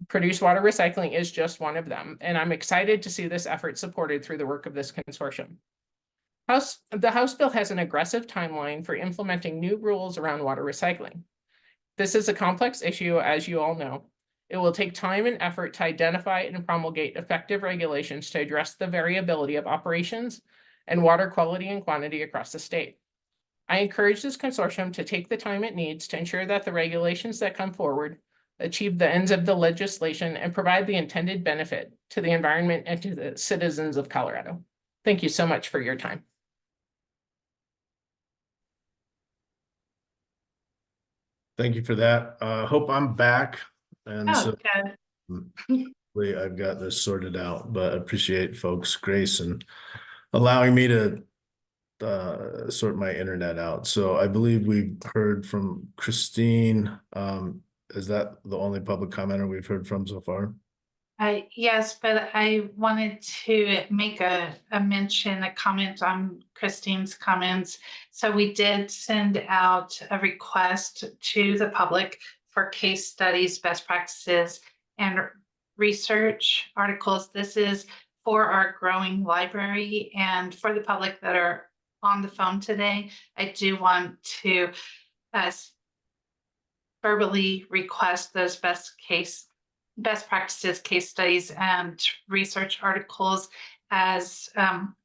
Produced water recycling is just one of them, and I'm excited to see this effort supported through the work of this consortium. The House bill has an aggressive timeline for implementing new rules around water recycling. This is a complex issue, as you all know. It will take time and effort to identify and promulgate effective regulations to address the variability of operations and water quality and quantity across the state. I encourage this consortium to take the time it needs to ensure that the regulations that come forward achieve the ends of the legislation and provide the intended benefit to the environment and to the citizens of Colorado. Thank you so much for your time. Thank you for that. Hope I'm back. And Oh, so good. hopefully I've got this sorted out, but I appreciate folks' grace and allowing me to sort my internet out. So I believe we've heard from Christine. Is that the only public commenter we've heard from so far? Yes, but I wanted to make a comment on Christine's comments. So we did send out a request to the public for case studies, best practices, and research articles. This is for our growing library, and for the public that are on the phone today, I do want to verbally request those best practices, case studies, and research articles, as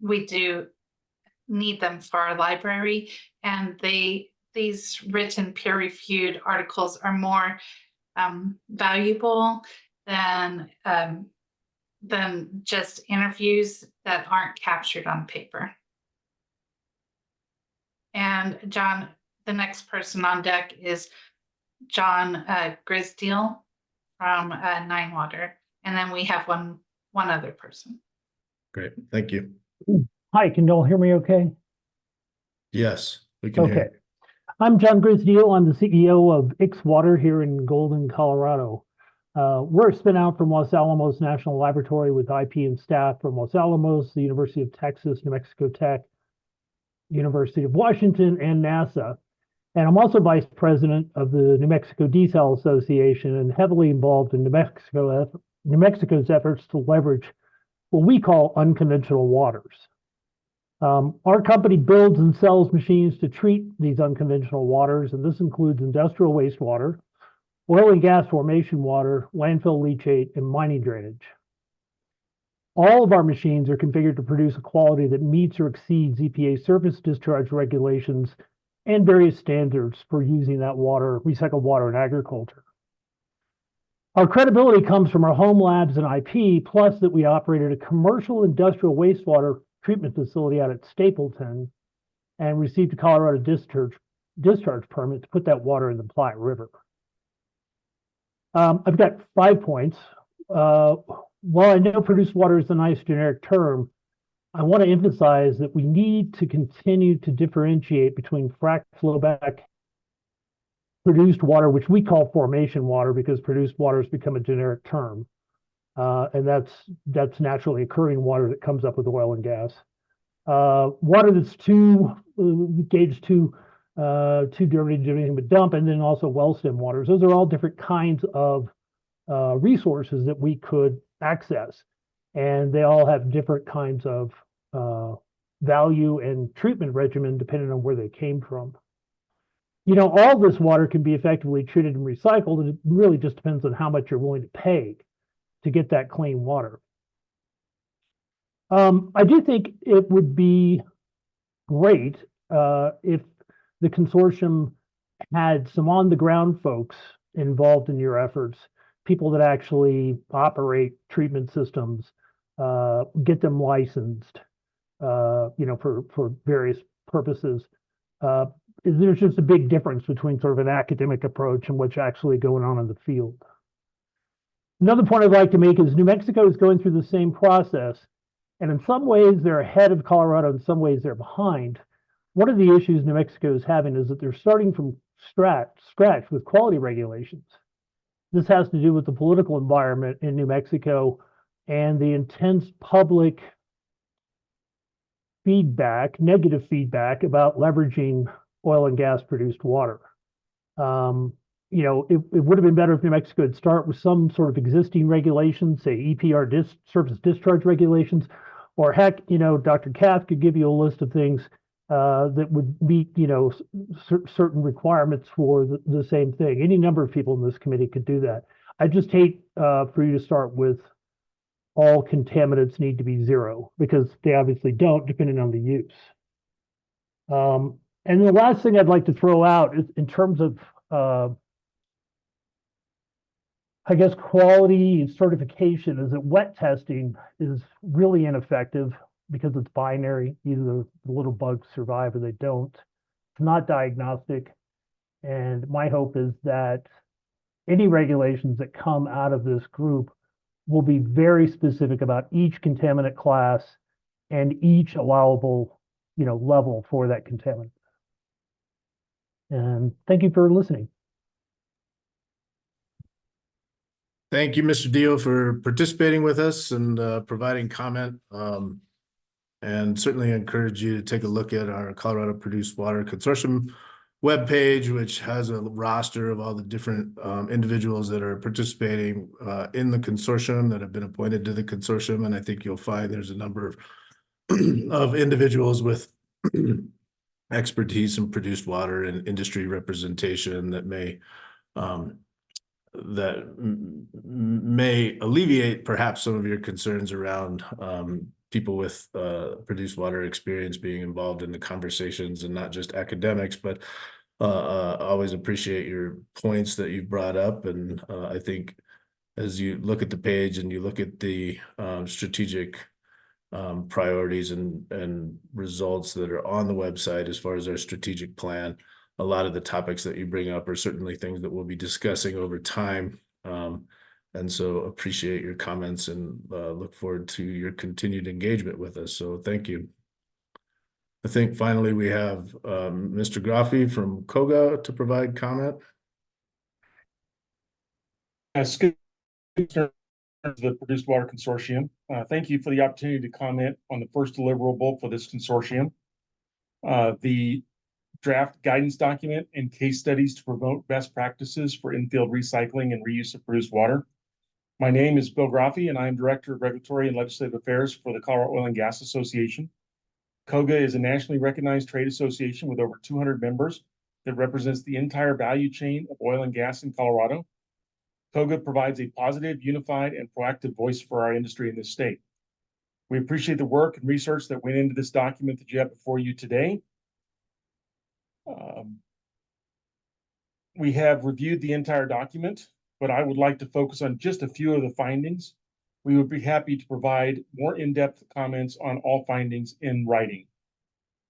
we do need them for our library. And these written peer-reviewed articles are more valuable than just interviews that aren't captured on paper. And John, the next person on deck is John Grisdale from Nine Water, and then we have one other person. Great, thank you. Hi, can you all hear me okay? Yes, we can hear you. I'm John Grisdale. I'm the CEO of X Water here in Golden, Colorado. We're a spin out from Los Alamos National Laboratory with IP and staff from Los Alamos, the University of Texas, New Mexico Tech, University of Washington, and NASA. And I'm also vice president of the New Mexico Desal Association and heavily involved in New Mexico's efforts to leverage what we call unconventional waters. Our company builds and sells machines to treat these unconventional waters, and this includes industrial wastewater, oil and gas formation water, landfill leachate, and mining drainage. All of our machines are configured to produce a quality that meets or exceeds EPA surface discharge regulations and various standards for using that water, recycled water in agriculture. Our credibility comes from our home labs and IP, plus that we operated a commercial industrial wastewater treatment facility out at Stapleton and received a Colorado discharge permit to put that water in the Platte River. I've got 5 points. While I know produced water is a nice generic term, I want to emphasize that we need to continue to differentiate between frac flowback produced water, which we call formation water because produced water has become a generic term. And that's naturally occurring water that comes up with oil and gas. Water that's too dirty to do anything but dump, and then also well stem waters. Those are all different kinds of resources that we could access. And they all have different kinds of value and treatment regimen depending on where they came from. You know, all this water can be effectively treated and recycled, and it really just depends on how much you're willing to pay to get that clean water. I do think it would be great if the consortium had some on-the-ground folks involved in your efforts, people that actually operate treatment systems, get them licensed, you know, for various purposes. There's just a big difference between sort of an academic approach and what's actually going on in the field. Another point I'd like to make is New Mexico is going through the same process, and in some ways they're ahead of Colorado, in some ways they're behind. One of the issues New Mexico is having is that they're starting from scratch with quality regulations. This has to do with the political environment in New Mexico and the intense public feedback, negative feedback about leveraging oil and gas produced water. You know, it would have been better if New Mexico would start with some sort of existing regulations, say EPR surface discharge regulations, or heck, you know, Dr. Kath could give you a list of things that would meet, you know, certain requirements for the same thing. Any number of people in this committee could do that. I just hate for you to start with all contaminants need to be zero, because they obviously don't, depending on the use. And the last thing I'd like to throw out is in terms of I guess quality and certification is that wet testing is really ineffective because it's binary. Either the little bugs survive or they don't. It's not diagnostic. And my hope is that any regulations that come out of this group will be very specific about each contaminant class and each allowable, you know, level for that contaminant. And thank you for listening. Thank you, Mr. Dio, for participating with us and providing comment. And certainly encourage you to take a look at our Colorado Produced Water Consortium webpage, which has a roster of all the different individuals that are participating in the consortium that have been appointed to the consortium. And I think you'll find there's a number of individuals with expertise in produced water and industry representation that may alleviate perhaps some of your concerns around people with produced water experience being involved in the conversations, and not just academics, but always appreciate your points that you've brought up. And I think as you look at the page and you look at the strategic priorities and results that are on the website as far as our strategic plan, a lot of the topics that you bring up are certainly things that we'll be discussing over time. And so appreciate your comments and look forward to your continued engagement with us. So thank you. I think finally we have Mr. Graffi from COGA to provide comment. Yes, good. The Produced Water Consortium. Thank you for the opportunity to comment on the first deliverable for this consortium. The draft guidance document and case studies to promote best practices for infield recycling and reuse of produced water. My name is Bill Graffi, and I am Director of Regulatory and Legislative Affairs for the Colorado Oil and Gas Association. COGA is a nationally recognized trade association with over 200 members that represents the entire value chain of oil and gas in Colorado. COGA provides a positive, unified, and proactive voice for our industry in this state. We appreciate the work and research that went into this document that you have before you today. We have reviewed the entire document, but I would like to focus on just a few of the findings. We would be happy to provide more in-depth comments on all findings in writing.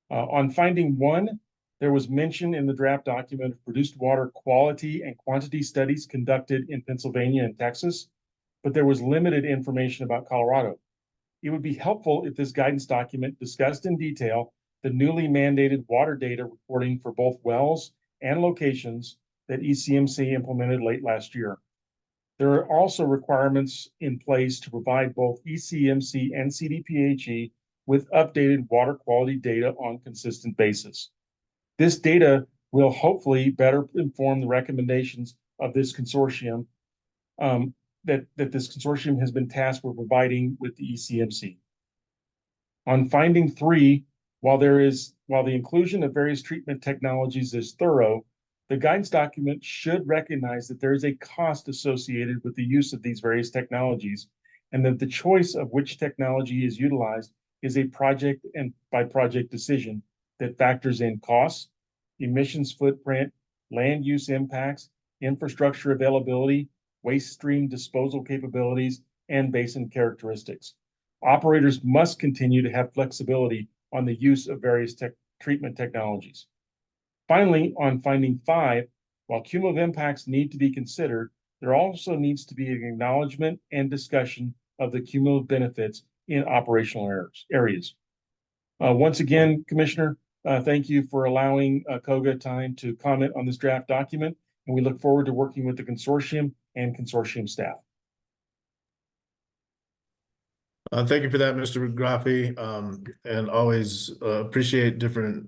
On finding 1, there was mention in the draft document of produced water quality and quantity studies conducted in Pennsylvania and Texas, but there was limited information about Colorado. It would be helpful if this guidance document discussed in detail the newly mandated water data reporting for both wells and locations that ECMC implemented late last year. There are also requirements in place to provide both ECMC and CDPHE with updated water quality data on a consistent basis. This data will hopefully better inform the recommendations of this consortium that this consortium has been tasked with providing with the ECMC. On finding 3, while the inclusion of various treatment technologies is thorough, the guidance document should recognize that there is a cost associated with the use of these various technologies, and that the choice of which technology is utilized is a project and by project decision that factors in costs, emissions footprint, land use impacts, infrastructure availability, waste stream disposal capabilities, and basin characteristics. Operators must continue to have flexibility on the use of various treatment technologies. Finally, on finding 5, while cumulative impacts need to be considered, there also needs to be an acknowledgement and discussion of the cumulative benefits in operational areas. Once again, Commissioner, thank you for allowing COGA time to comment on this draft document, and we look forward to working with the consortium and consortium staff. Thank you for that, Mr. Graffi, and always appreciate different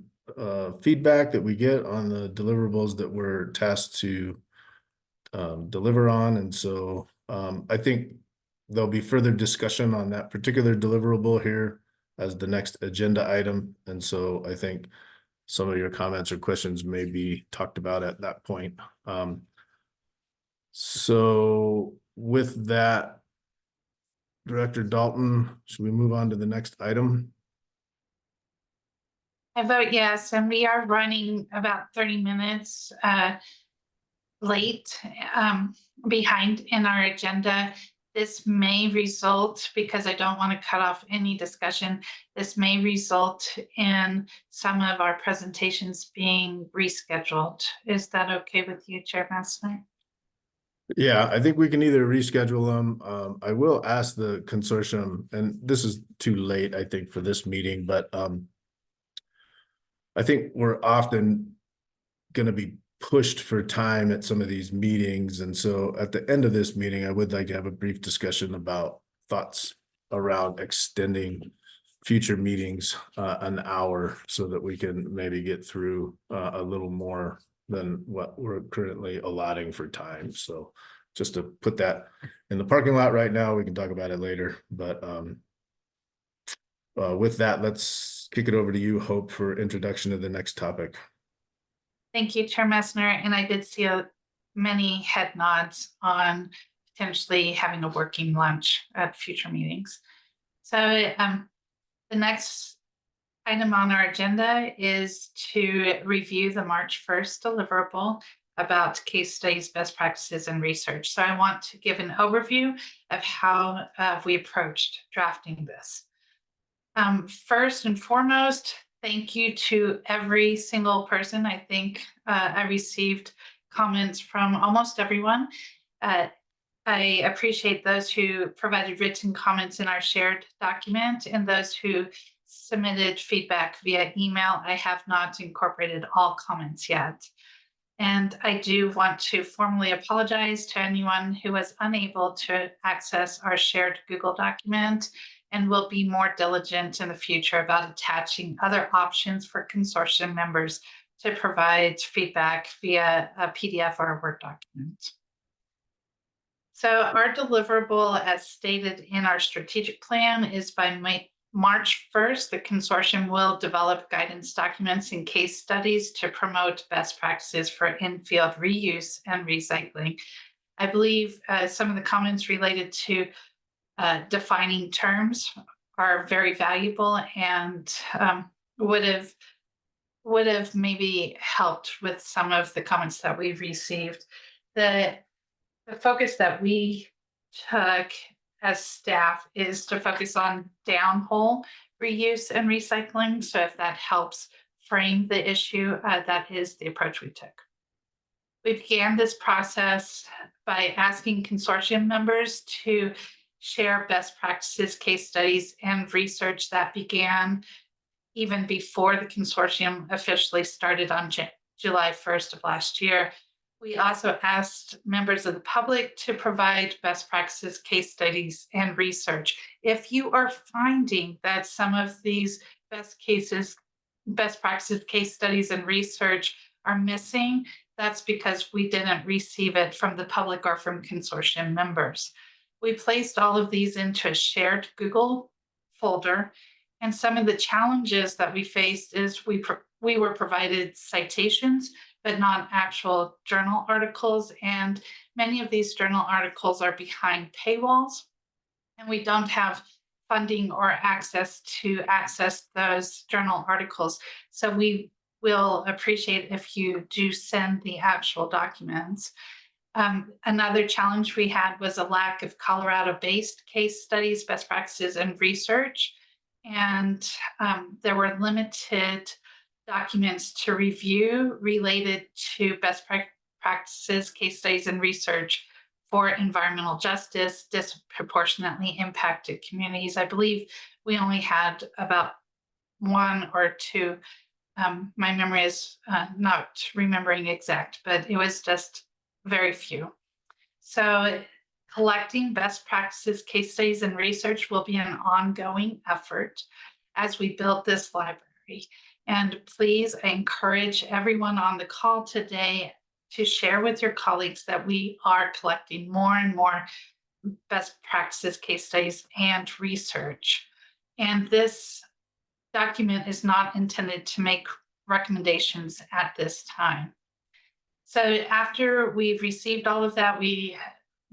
feedback that we get on the deliverables that we're tasked to deliver on. And so I think there'll be further discussion on that particular deliverable here as the next agenda item. And so I think some of your comments or questions may be talked about at that point. So with that, Director Dalton, should we move on to the next item? I vote yes, and we are running about 30 minutes late behind in our agenda. This may result, because I don't want to cut off any discussion, this may result in some of our presentations being rescheduled. Is that okay with you, Chair Massner? Yeah, I think we can either reschedule them. I will ask the consortium, and this is too late, I think, for this meeting, but I think we're often going to be pushed for time at some of these meetings. And so at the end of this meeting, I would like to have a brief discussion about thoughts around extending future meetings an hour so that we can maybe get through a little more than what we're currently allotting for time. So just to put that in the parking lot right now, we can talk about it later. But with that, let's kick it over to you, Hope, for introduction to the next topic. Thank you, Chair Messner. And I did see many head nods on potentially having a working lunch at future meetings. So the next item on our agenda is to review the March 1st deliverable about case studies, best practices, and research. So I want to give an overview of how we approached drafting this. First and foremost, thank you to every single person. I think I received comments from almost everyone. I appreciate those who provided written comments in our shared document and those who submitted feedback via email. I have not incorporated all comments yet. And I do want to formally apologize to anyone who was unable to access our shared Google document, and will be more diligent in the future about attaching other options for consortium members to provide feedback via a PDF or a Word document. So our deliverable, as stated in our strategic plan, is by March 1st, the consortium will develop guidance documents and case studies to promote best practices for infield reuse and recycling. I believe some of the comments related to defining terms are very valuable and would have maybe helped with some of the comments that we've received. The focus that we took as staff is to focus on downhole reuse and recycling. So if that helps frame the issue, that is the approach we took. We began this process by asking consortium members to share best practices, case studies, and research that began even before the consortium officially started on July 1st of last year. We also asked members of the public to provide best practices, case studies, and research. If you are finding that some of these best practices, case studies, and research are missing, that's because we didn't receive it from the public or from consortium members. We placed all of these into a shared Google folder, and some of the challenges that we faced is we were provided citations, but not actual journal articles. And many of these journal articles are behind paywalls, and we don't have funding or access to access those journal articles. So we will appreciate if you do send the actual documents. Another challenge we had was a lack of Colorado-based case studies, best practices, and research. And there were limited documents to review related to best practices, case studies, and research for environmental justice, disproportionately impacted communities. I believe we only had about one or two. My memory is not remembering exact, but it was just very few. So collecting best practices, case studies, and research will be an ongoing effort as we build this library. And please, I encourage everyone on the call today to share with your colleagues that we are collecting more and more best practices, case studies, and research. And this document is not intended to make recommendations at this time. So after we've received all of that, we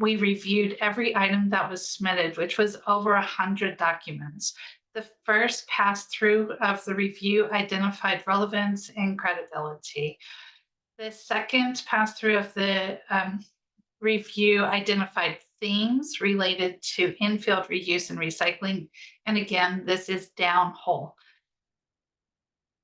reviewed every item that was submitted, which was over 100 documents. The first pass through of the review identified relevance and credibility. The second pass through of the review identified themes related to infield reuse and recycling. And again, this is downhole.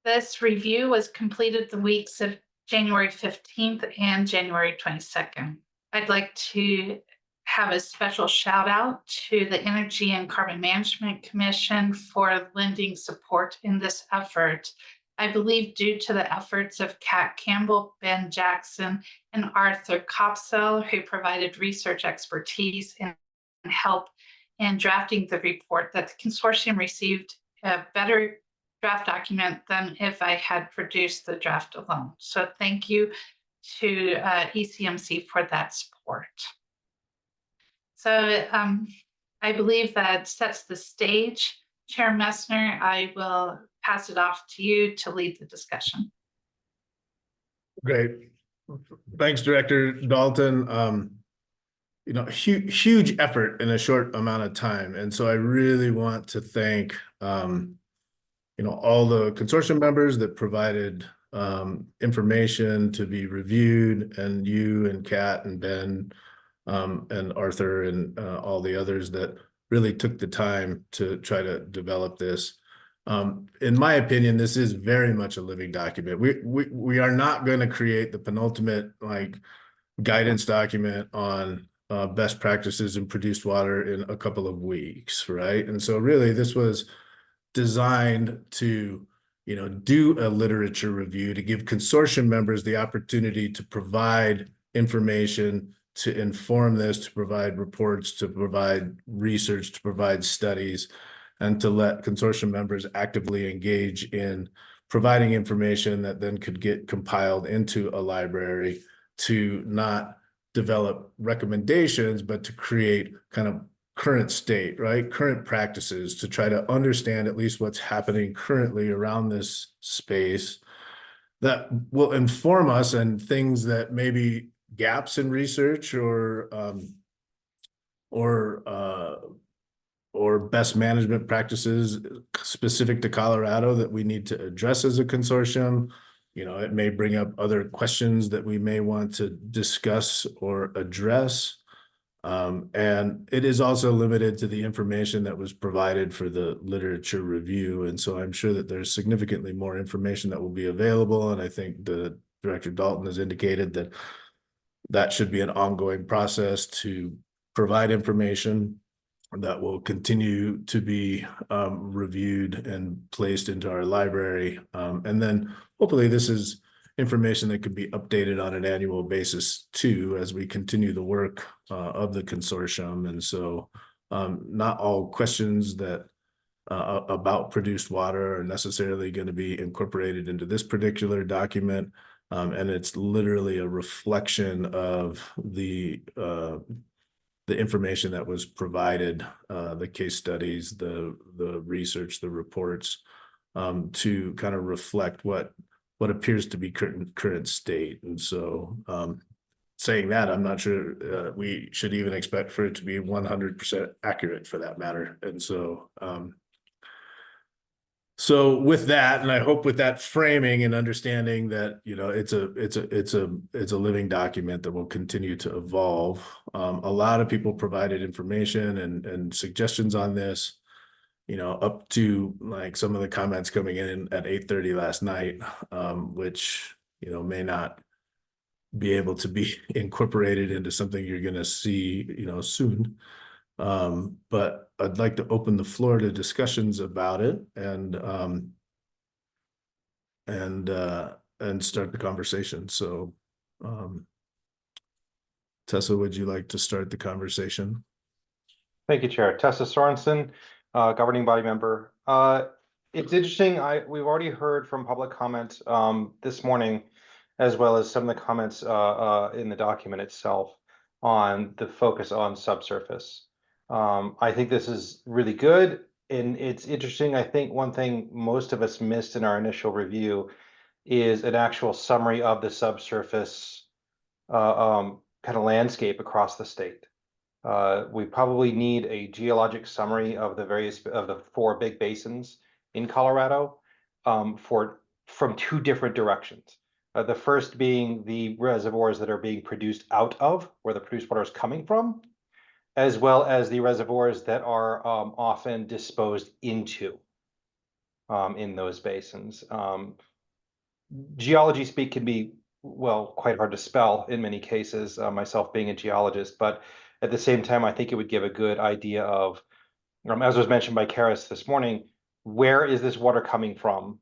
This review was completed the weeks of January 15th and January 22nd. I'd like to have a special shout out to the Energy and Carbon Management Commission for lending support in this effort. I believe due to the efforts of Kat Campbell, Ben Jackson, and Arthur Kopsell, who provided research expertise and help in drafting the report, that the consortium received a better draft document than if I had produced the draft alone. So thank you to ECMC for that support. So I believe that sets the stage. Chair Messner, I will pass it off to you to lead the discussion. Great. Thanks, Director Dalton. You know, huge effort in a short amount of time. And so I really want to thank, you know, all the consortium members that provided information to be reviewed, and you and Kat and Ben and Arthur and all the others that really took the time to try to develop this. In my opinion, this is very much a living document. We are not going to create the penultimate guidance document on best practices in produced water in a couple of weeks, right? And so really this was designed to, you know, do a literature review to give consortium members the opportunity to provide information, to inform this, to provide reports, to provide research, to provide studies, and to let consortium members actively engage in providing information that then could get compiled into a library to not develop recommendations, but to create kind of current state, right? Current practices to try to understand at least what's happening currently around this space that will inform us and things that maybe gaps in research or best management practices specific to Colorado that we need to address as a consortium. You know, it may bring up other questions that we may want to discuss or address. And it is also limited to the information that was provided for the literature review. And so I'm sure that there's significantly more information that will be available. And I think the Director Dalton has indicated that that should be an ongoing process to provide information that will continue to be reviewed and placed into our library. And then hopefully this is information that could be updated on an annual basis too, as we continue the work of the consortium. And so not all questions that about produced water are necessarily going to be incorporated into this particular document. And it's literally a reflection of the information that was provided, the case studies, the research, the reports, to kind of reflect what appears to be current state. And so saying that, I'm not sure we should even expect for it to be 100% accurate for that matter. And so so with that, and I hope with that framing and understanding that, you know, it's a living document that will continue to evolve. A lot of people provided information and suggestions on this, you know, up to like some of the comments coming in at 8:30 last night, which, you know, may not be able to be incorporated into something you're going to see, you know, soon. But I'd like to open the floor to discussions about it and start the conversation. So, Tessa, would you like to start the conversation? Thank you, Chair. Tessa Sorensen, governing body member. It's interesting. We've already heard from public comment this morning, as well as some of the comments in the document itself on the focus on subsurface. I think this is really good, and it's interesting. I think one thing most of us missed in our initial review is an actual summary of the subsurface kind of landscape across the state. We probably need a geologic summary of the 4 big basins in Colorado from 2 different directions. The first being the reservoirs that are being produced out of, where the produced water is coming from, as well as the reservoirs that are often disposed into in those basins. Geology speak can be, well, quite hard to spell in many cases, myself being a geologist, but at the same time, I think it would give a good idea of, as was mentioned by Karis this morning, where is this water coming from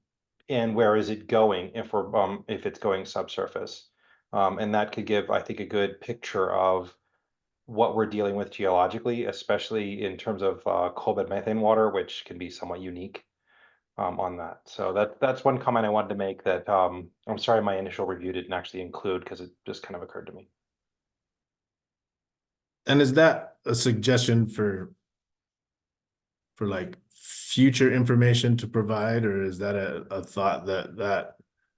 and where is it going if it's going subsurface? And that could give, I think, a good picture of what we're dealing with geologically, especially in terms of coal bed methane water, which can be somewhat unique on that. So that's one comment I wanted to make that I'm sorry my initial review didn't actually include, because it just kind of occurred to me. And is that a suggestion for like future information to provide, or is that a thought that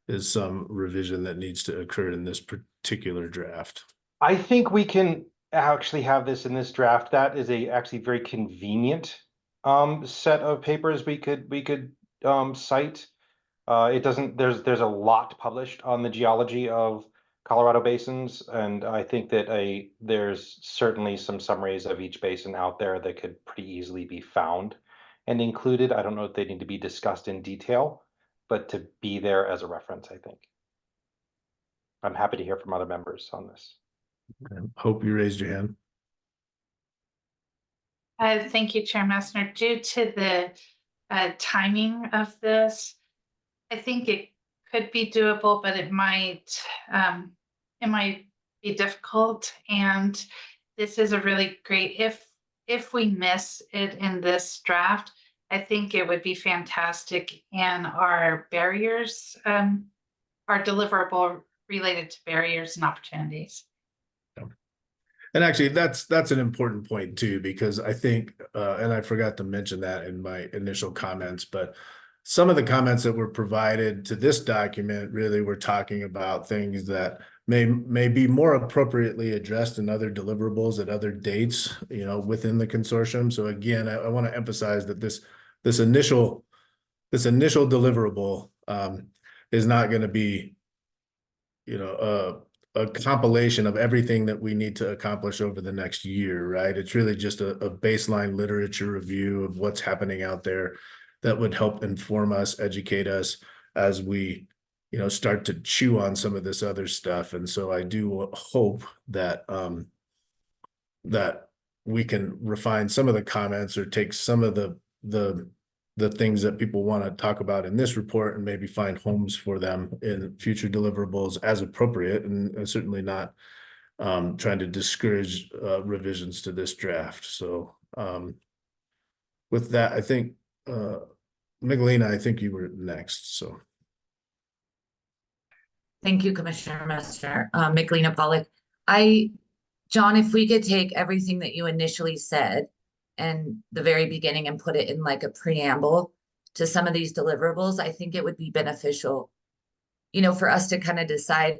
is some revision that needs to occur in this particular draft? I think we can actually have this in this draft. That is actually very convenient set of papers we could cite. It doesn't. There's a lot published on the geology of Colorado basins, and I think that there's certainly some summaries of each basin out there that could pretty easily be found and included. I don't know if they need to be discussed in detail, but to be there as a reference, I think. I'm happy to hear from other members on this. Hope you raised your hand. Thank you, Chair Messner. Due to the timing of this, I think it could be doable, but it might be difficult. And this is a really great, if we miss it in this draft, I think it would be fantastic, and our barriers, our deliverable related to barriers and opportunities. And actually, that's an important point too, because I think, and I forgot to mention that in my initial comments, but some of the comments that were provided to this document really were talking about things that may be more appropriately addressed in other deliverables at other dates, within the consortium. So again, I want to emphasize that this initial deliverable is not going to be, a compilation of everything that we need to accomplish over the next year, right? It's really just a baseline literature review of what's happening out there that would help inform us, educate us as we, start to chew on some of this other stuff. And so I do hope that that we can refine some of the comments or take some of the things that people want to talk about in this report and maybe find homes for them in future deliverables as appropriate, and certainly not trying to discourage revisions to this draft. So with that, I think Miguelina, I think you were next. So thank you, Commissioner Messner. Miguelina Pollock. John, if we could take everything that you initially said and the very beginning and put it in like a preamble to some of these deliverables, I think it would be beneficial, for us to kind of decide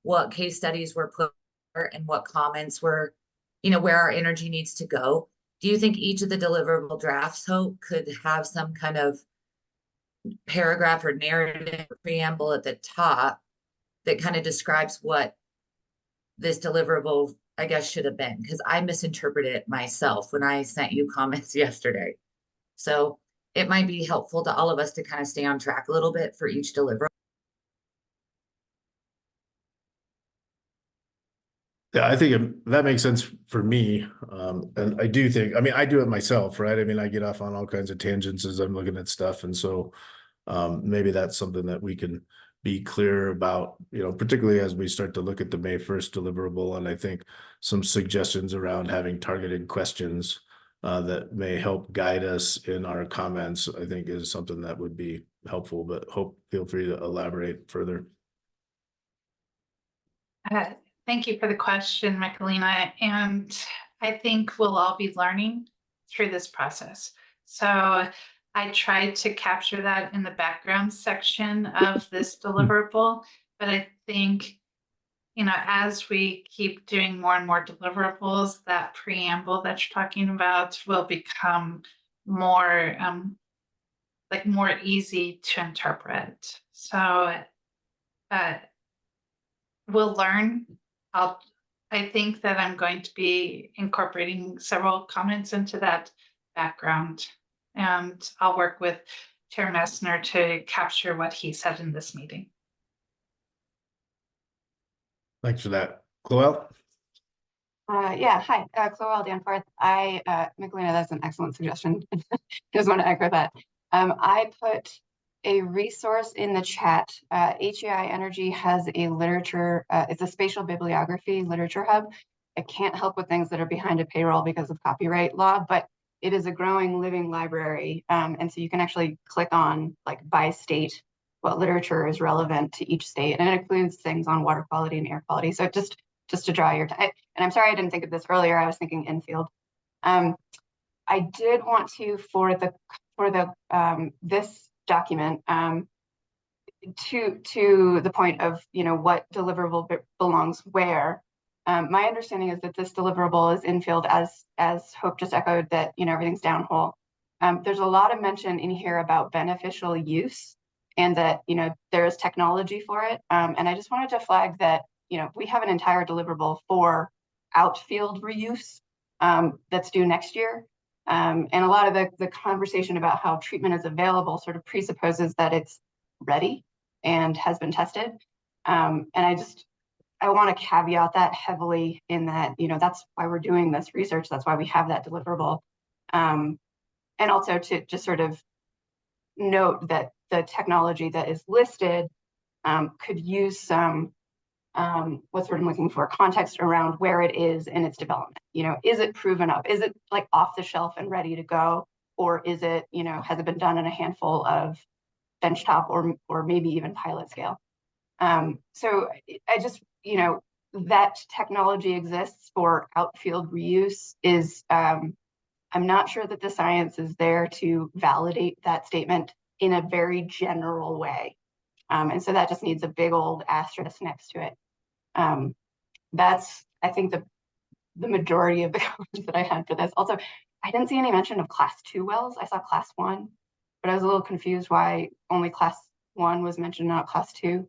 what case studies were put and what comments were, where our energy needs to go. Do you think each of the deliverable drafts, Hope, could have some kind of paragraph or narrative preamble at the top that kind of describes what this deliverable, I guess, should have been? Because I misinterpreted it myself when I sent you comments yesterday. So it might be helpful to all of us to kind of stay on track a little bit for each deliverable. yeah, I think that makes sense for me. And I do think, I do it myself, right? I get off on all kinds of tangents as I'm looking at stuff. And so maybe that's something that we can be clear about, particularly as we start to look at the May 1st deliverable. And I think some suggestions around having targeted questions that may help guide us in our comments, I think is something that would be helpful, but Hope, feel free to elaborate further. Thank you for the question, Miguelina. And I think we'll all be learning through this process. So I tried to capture that in the background section of this deliverable, but I think, as we keep doing more and more deliverables, that preamble that you're talking about will become more, more easy to interpret. So we'll learn. I think that I'm going to be incorporating several comments into that background, and I'll work with Chair Messner to capture what he said in this meeting. Thanks for that. Chloe? Yeah, hi, Chloe Danforth. Miguelina, that's an excellent suggestion. Just want to echo that. I put a resource in the chat. HEI Energy has a literature, it's a spatial bibliography literature hub. I can't help with things that are behind a paywall because of copyright law, but it is a growing living library. And so you can actually click on, like, by state, what literature is relevant to each state. And it includes things on water quality and air quality. So just to draw your time, and I'm sorry I didn't think of this earlier, I was thinking infield. I did want to, for this document, to the point of, what deliverable belongs where. My understanding is that this deliverable is infield, as Hope just echoed, that everything's downhole. There's a lot of mention in here about beneficial use, and that there is technology for it. And I just wanted to flag that we have an entire deliverable for outfield reuse that's due next year. And a lot of the conversation about how treatment is available sort of presupposes that it's ready and has been tested. And I want to caveat that heavily in that, that's why we're doing this research. That's why we have that deliverable. And also to just sort of note that the technology that is listed could use some, what's what I'm looking for, context around where it is in its development. Is it proven up? Is it like off the shelf and ready to go? or is it, has it been done in a handful of benchtop or maybe even pilot scale? So I just, that technology exists for outfield reuse is, I'm not sure that the science is there to validate that statement in a very general way. And so that just needs a big old asterisk next to it. That's, I think, the majority of the comments that I had for this. Also, I didn't see any mention of class 2 wells. I saw class 1, but I was a little confused why only class 1 was mentioned, not class 2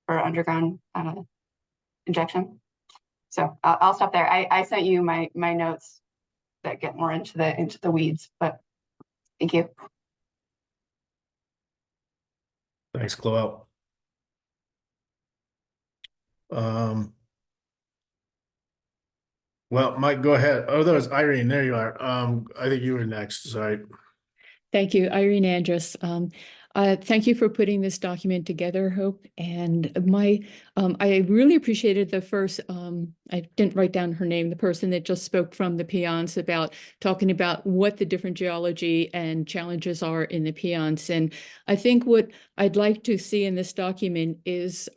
for underground injection. So I'll stop there. I sent you my notes that get more into the weeds, but thank you. Thanks, Chloe. Well, Mike, go ahead. Oh, that was Irene. There you are. I think you were next. Sorry. Thank you, Irene Andrus. Thank you for putting this document together, Hope. And I really appreciated the first, I didn't write down her name, the person that just spoke from the peons about talking about what the different geology and challenges are in the peons. And I think what I'd like to see in this document is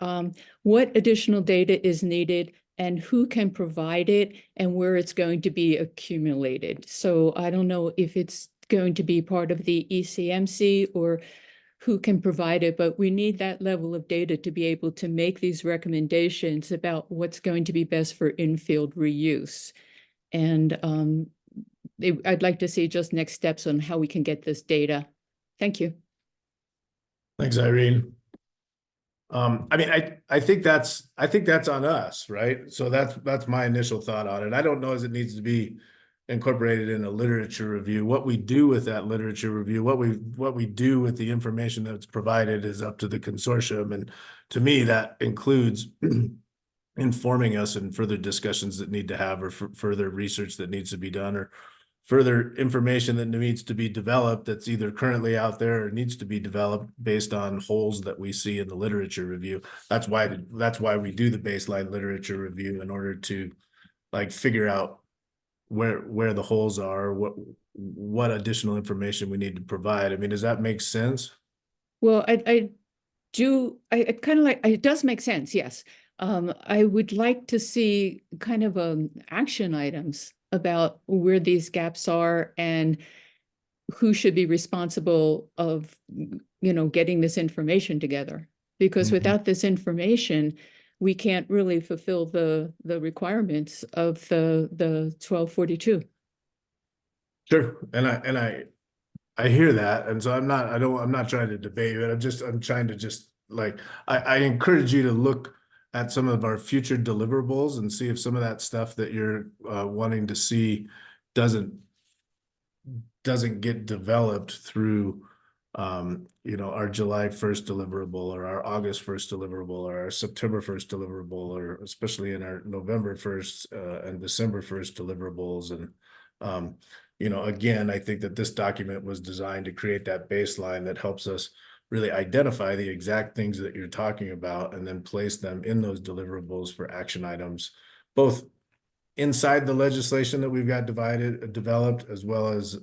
what additional data is needed and who can provide it and where it's going to be accumulated. So I don't know if it's going to be part of the ECMC or who can provide it, but we need that level of data to be able to make these recommendations about what's going to be best for infield reuse. And I'd like to see just next steps on how we can get this data. Thank you. Thanks, Irene. I mean, I think that's on us, right? So that's my initial thought on it. I don't know as it needs to be incorporated in a literature review. What we do with that literature review, what we do with the information that's provided is up to the consortium. And to me, that includes informing us in further discussions that need to have, or further research that needs to be done, or further information that needs to be developed that's either currently out there or needs to be developed based on holes that we see in the literature review. That's why we do the baseline literature review, in order to figure out where the holes are, what additional information we need to provide. I mean, does that make sense? Well, I kind of like, it does make sense, yes. I would like to see kind of action items about where these gaps are and who should be responsible of, getting this information together. Because without this information, we can't really fulfill the requirements of the 1242. Sure, and I hear that, and so I'm not trying to debate it. I'm trying to just I encourage you to look at some of our future deliverables and see if some of that stuff that you're wanting to see doesn't get developed through our July 1st deliverable, or our August 1st deliverable, or our September 1st deliverable, or especially in our November 1st and December 1st deliverables. And again, I think that this document was designed to create that baseline that helps us really identify the exact things that you're talking about, and then place them in those deliverables for action items, both inside the legislation that we've got developed, as well as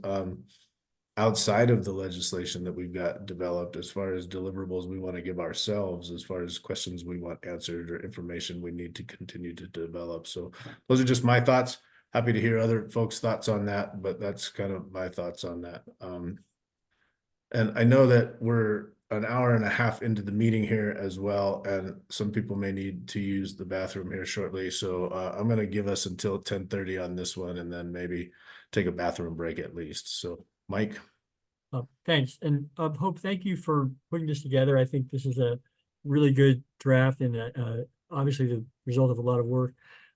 outside of the legislation that we've got developed, as far as deliverables we want to give ourselves, as far as questions we want answered, or information we need to continue to develop. So those are just my thoughts. Happy to hear other folks' thoughts on that, but that's kind of my thoughts on that. And I know that we're an hour and a half into the meeting here as well, and some people may need to use the bathroom here shortly. So I'm going to give us until 10:30 on this one, and then maybe take a bathroom break at least. So Mike. Thanks. And Hope, thank you for putting this together. I think this is a really good draft, and obviously the result of a lot of work.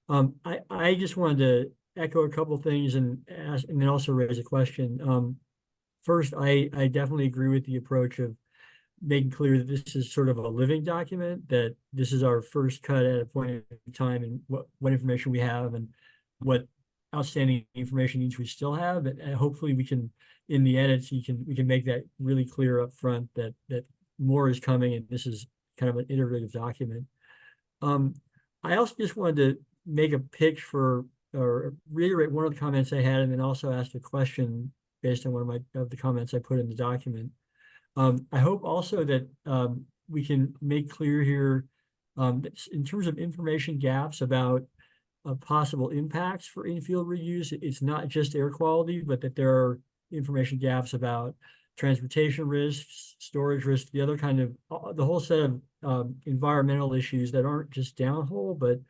I just wanted to echo a couple things and ask, and then also raise a question. First, I definitely agree with the approach of making clear that this is sort of a living document, that this is our first cut at a point in time, and what information we have and what outstanding information needs we still have. And hopefully we can, in the edits, we can make that really clear up front that more is coming, and this is kind of an iterative document. I also just wanted to make a pitch for, or reiterate one of the comments I had, and then also ask a question based on one of the comments I put in the document. I hope also that we can make clear here that in terms of information gaps about possible impacts for infield reuse, it's not just air quality, but that there are information gaps about transportation risks, storage risks, the other kind of the whole set of environmental issues that aren't just downhole, but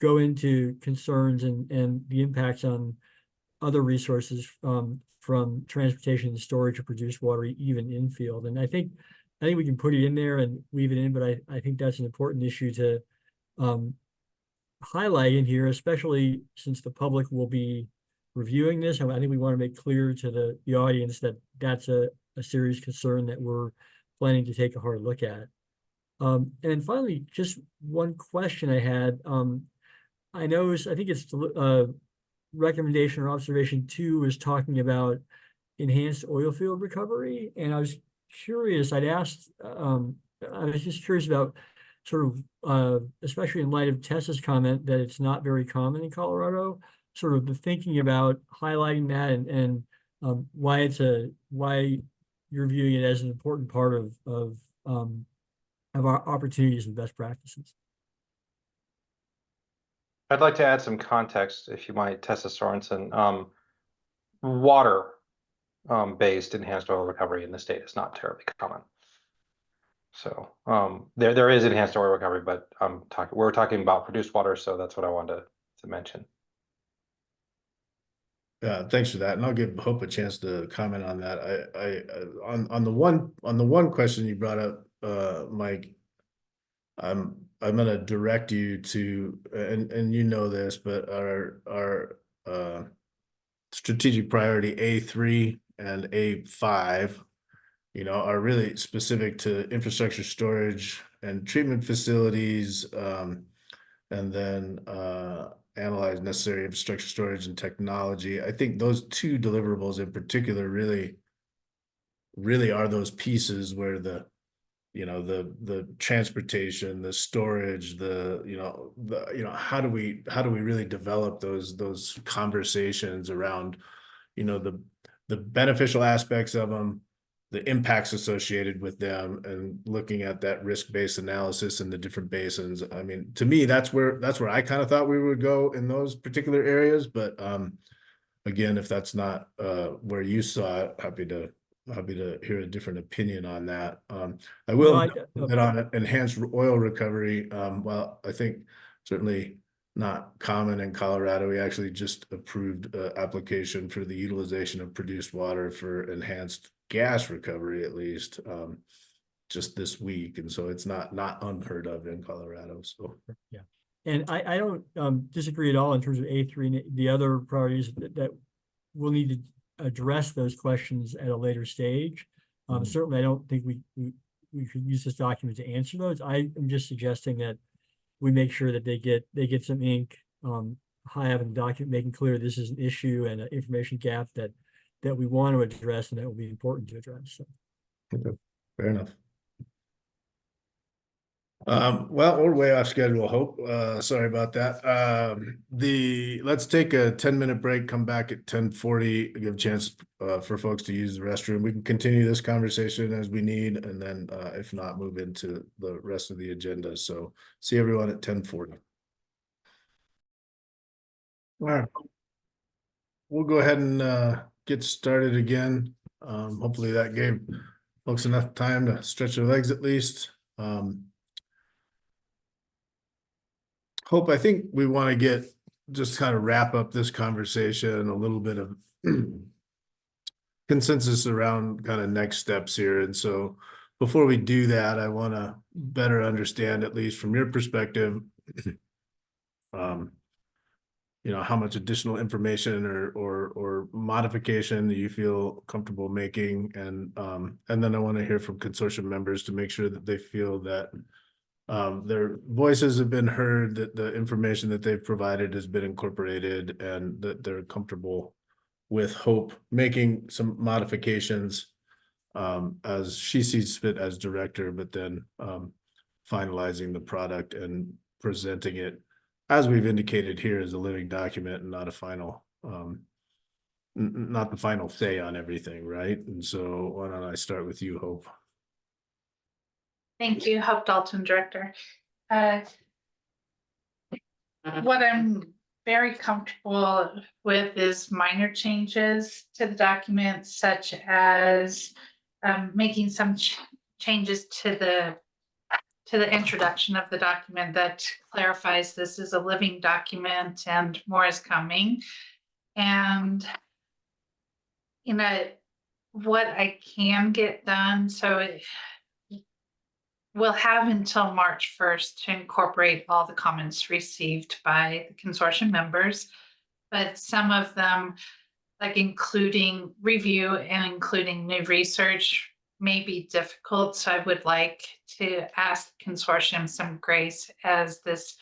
go into concerns and the impacts on other resources from transportation and storage of produced water, even infield. And I think we can put it in there and weave it in, but I think that's an important issue to highlight in here, especially since the public will be reviewing this. I think we want to make clear to the audience that that's a serious concern that we're planning to take a hard look at. And finally, just one question I had. I think it's recommendation or observation 2 is talking about enhanced oil field recovery. And I was curious, I was just curious about sort of, especially in light of Tessa's comment that it's not very common in Colorado, sort of the thinking about highlighting that and why you're viewing it as an important part of our opportunities and best practices. I'd like to add some context, if you might, Tessa Sorensen. Water based enhanced oil recovery in the state is not terribly common. So there is enhanced oil recovery, but we're talking about produced water, so that's what I wanted to mention. Thanks for that, and I'll give Hope a chance to comment on that. On the one question you brought up, Mike, I'm gonna direct you to, and you know this, but our strategic priority A3 and A5, are really specific to infrastructure, storage, and treatment facilities, and then analyze necessary infrastructure, storage, and technology. I think those 2 deliverables in particular really are those pieces where the transportation, the storage, how do we really develop those conversations around, the beneficial aspects of them, the impacts associated with them, and looking at that risk-based analysis in the different basins. I mean, to me, that's where I kind of thought we would go in those particular areas. But again, if that's not where you saw it, happy to hear a different opinion on that. I will note on enhanced oil recovery. Well, I think certainly not common in Colorado. We actually just approved an application for the utilization of produced water for enhanced gas recovery, at least just this week, and so it's not unheard of in Colorado. So yeah, and I don't disagree at all in terms of A3 and the other priorities that we'll need to address those questions at a later stage. Certainly, I don't think we could use this document to answer those. I am just suggesting that we make sure that they get some ink high up in the document, making clear this is an issue and an information gap that we want to address and that will be important to address. So. Okay, fair enough. Well, we're way off schedule, Hope. Sorry about that. Let's take a 10-minute break, come back at 10:40, give a chance for folks to use the restroom. We can continue this conversation as we need, and then if not, move into the rest of the agenda. So see everyone at 10:40. All right. We'll go ahead and get started again. Hopefully that gave folks enough time to stretch their legs at least. Hope, I think we want to just kind of wrap up this conversation, a little bit of consensus around kind of next steps here. And so before we do that, I want to better understand, at least from your perspective, how much additional information or modification you feel comfortable making. And then I want to hear from consortium members to make sure that they feel that their voices have been heard, that the information that they've provided has been incorporated, and that they're comfortable with Hope making some modifications as she sees fit as director, but then finalizing the product and presenting it, as we've indicated here, as a living document and not a final not the final say on everything, right? And so why don't I start with you, Hope? Thank you, Hope Dalton, Director. What I'm very comfortable with is minor changes to the document, such as making some changes to the introduction of the document that clarifies this is a living document and more is coming. And what I can get done, so we'll have until March 1st to incorporate all the comments received by the consortium members, but some of them, like including review and including new research, may be difficult. So I would like to ask the consortium some grace, as this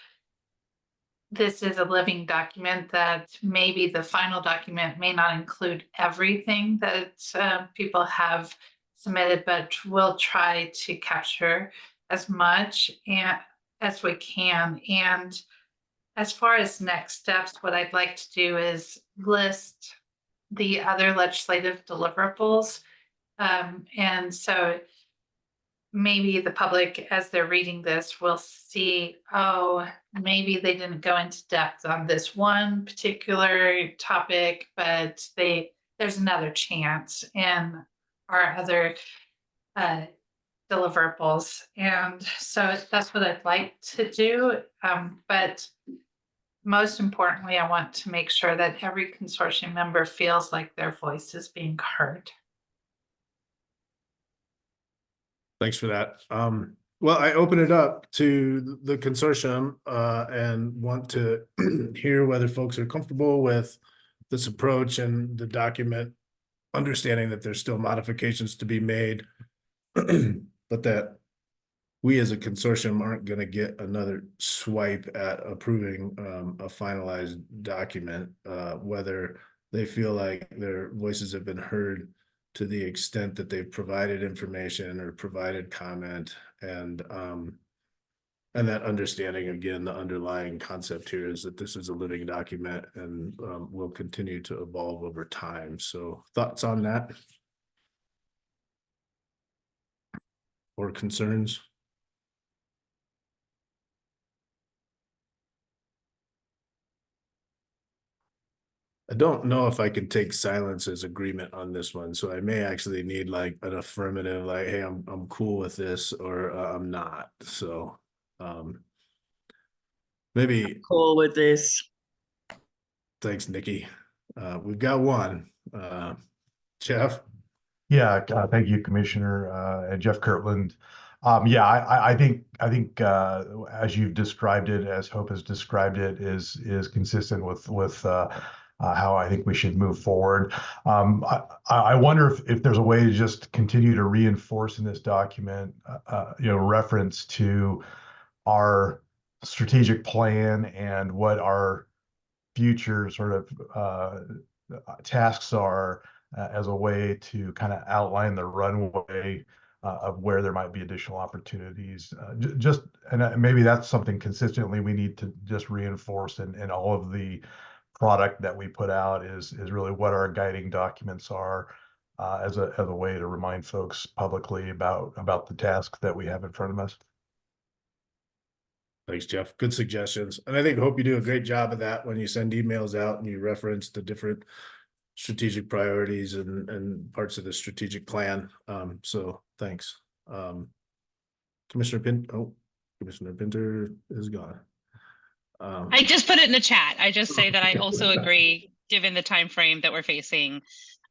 is a living document, that maybe the final document may not include everything that people have submitted, but we'll try to capture as much as we can. And as far as next steps, what I'd like to do is list the other legislative deliverables. And so maybe the public, as they're reading this, will see, oh, maybe they didn't go into depth on this one particular topic, but there's another chance in our other deliverables. And so that's what I'd like to do. But most importantly, I want to make sure that every consortium member feels like their voice is being heard. Thanks for that. Well, I open it up to the consortium and want to hear whether folks are comfortable with this approach and the document, understanding that there's still modifications to be made, but that we as a consortium aren't going to get another swipe at approving a finalized document, whether they feel like their voices have been heard to the extent that they've provided information or provided comment, and that understanding, again, the underlying concept here is that this is a living document and will continue to evolve over time. So thoughts on that? Or concerns? I don't know if I can take silence as agreement on this one, so I may actually need like an affirmative, like, hey, I'm cool with this, or I'm not. So maybe cool with this. Thanks, Nikki. We've got one. Jeff? Yeah, thank you, Commissioner, and Jeff Kirtland. Yeah, I think as you've described it, as Hope has described it, is consistent with how I think we should move forward. I wonder if there's a way to just continue to reinforce in this document, reference to our strategic plan and what our future sort of tasks are, as a way to kind of outline the runway of where there might be additional opportunities. And maybe that's something consistently we need to just reinforce in all of the product that we put out, is really what our guiding documents are, as a way to remind folks publicly about the task that we have in front of us. Thanks, Jeff. Good suggestions. And I hope you do a great job of that when you send emails out and you reference the different strategic priorities and parts of the strategic plan. So thanks. Commissioner Pinter is gone. I just put it in the chat. I just say that I also agree, given the time frame that we're facing,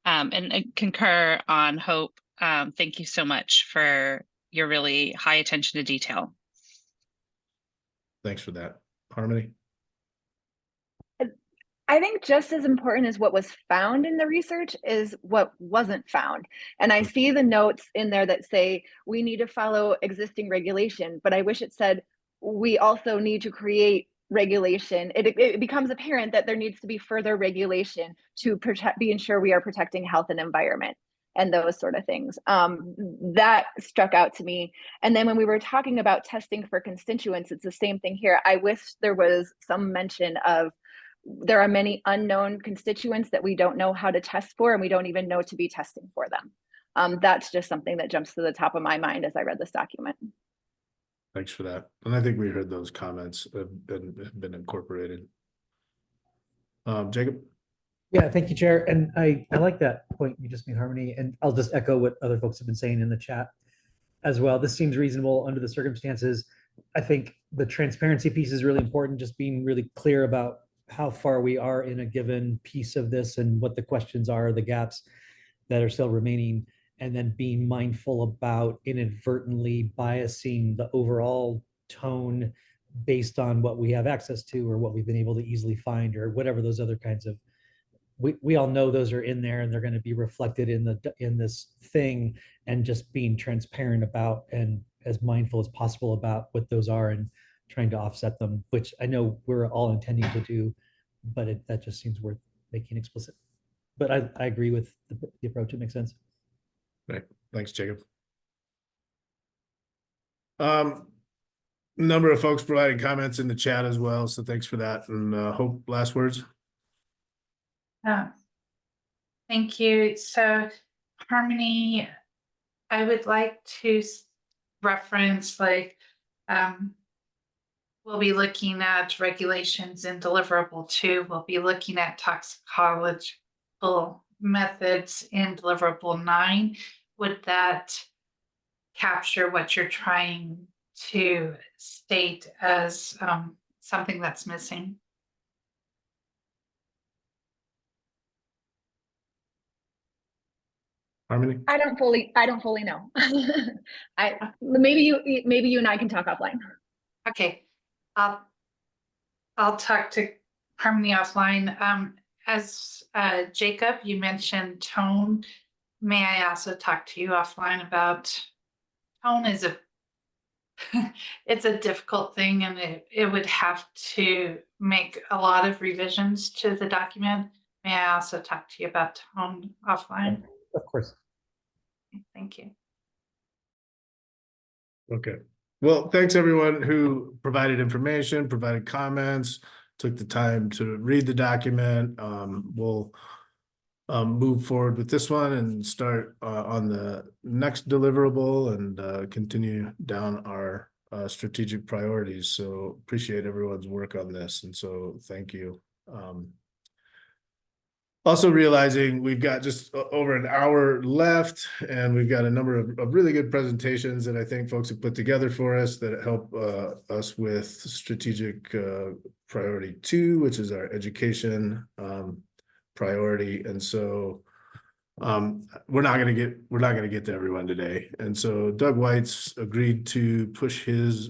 and I concur on Hope. Thank you so much for your really high attention to detail. Thanks for that. Harmony? I think just as important as what was found in the research is what wasn't found. And I see the notes in there that say we need to follow existing regulation, but I wish it said we also need to create regulation. It becomes apparent that there needs to be further regulation to ensure we are protecting health and environment and those sort of things. That struck out to me. And then when we were talking about testing for constituents, it's the same thing here. I wish there was some mention of there are many unknown constituents that we don't know how to test for, and we don't even know to be testing for them. That's just something that jumps to the top of my mind as I read this document. Thanks for that. And I think we heard those comments have been incorporated. Jacob? Yeah, thank you, Chair. And I like that point you just made, Harmony, and I'll just echo what other folks have been saying in the chat as well. This seems reasonable under the circumstances. I think the transparency piece is really important, just being really clear about how far we are in a given piece of this and what the questions are, the gaps that are still remaining, and then being mindful about inadvertently biasing the overall tone based on what we have access to or what we've been able to easily find or whatever those other kinds of, we all know those are in there and they're going to be reflected in this thing, and just being transparent about and as mindful as possible about what those are and trying to offset them, which I know we're all intending to do, but that just seems worth making explicit. But I agree with the approach. It makes sense. Right. Thanks, Jacob. Number of folks providing comments in the chat as well, so thanks for that. And Hope, last words. Thank you. So, Harmony, I would like to reference like we'll be looking at regulations in deliverable 2. We'll be looking at toxicological methods in deliverable 9. Would that capture what you're trying to state as something that's missing? Harmony? I don't fully know. Maybe you and I can talk offline. Okay. I'll talk to Harmony offline. As Jacob, you mentioned tone. May I also talk to you offline about tone? It's a difficult thing, and it would have to make a lot of revisions to the document. May I also talk to you about tone offline? Of course. Thank you. Okay. Well, thanks everyone who provided information, provided comments, took the time to read the document. We'll move forward with this one and start on the next deliverable and continue down our strategic priorities. So appreciate everyone's work on this. And so thank you. Also realizing we've got just over an hour left, and we've got a number of really good presentations that I think folks have put together for us that help us with strategic priority 2, which is our education priority. And so we're not going to get to everyone today. And so Doug White's agreed to push his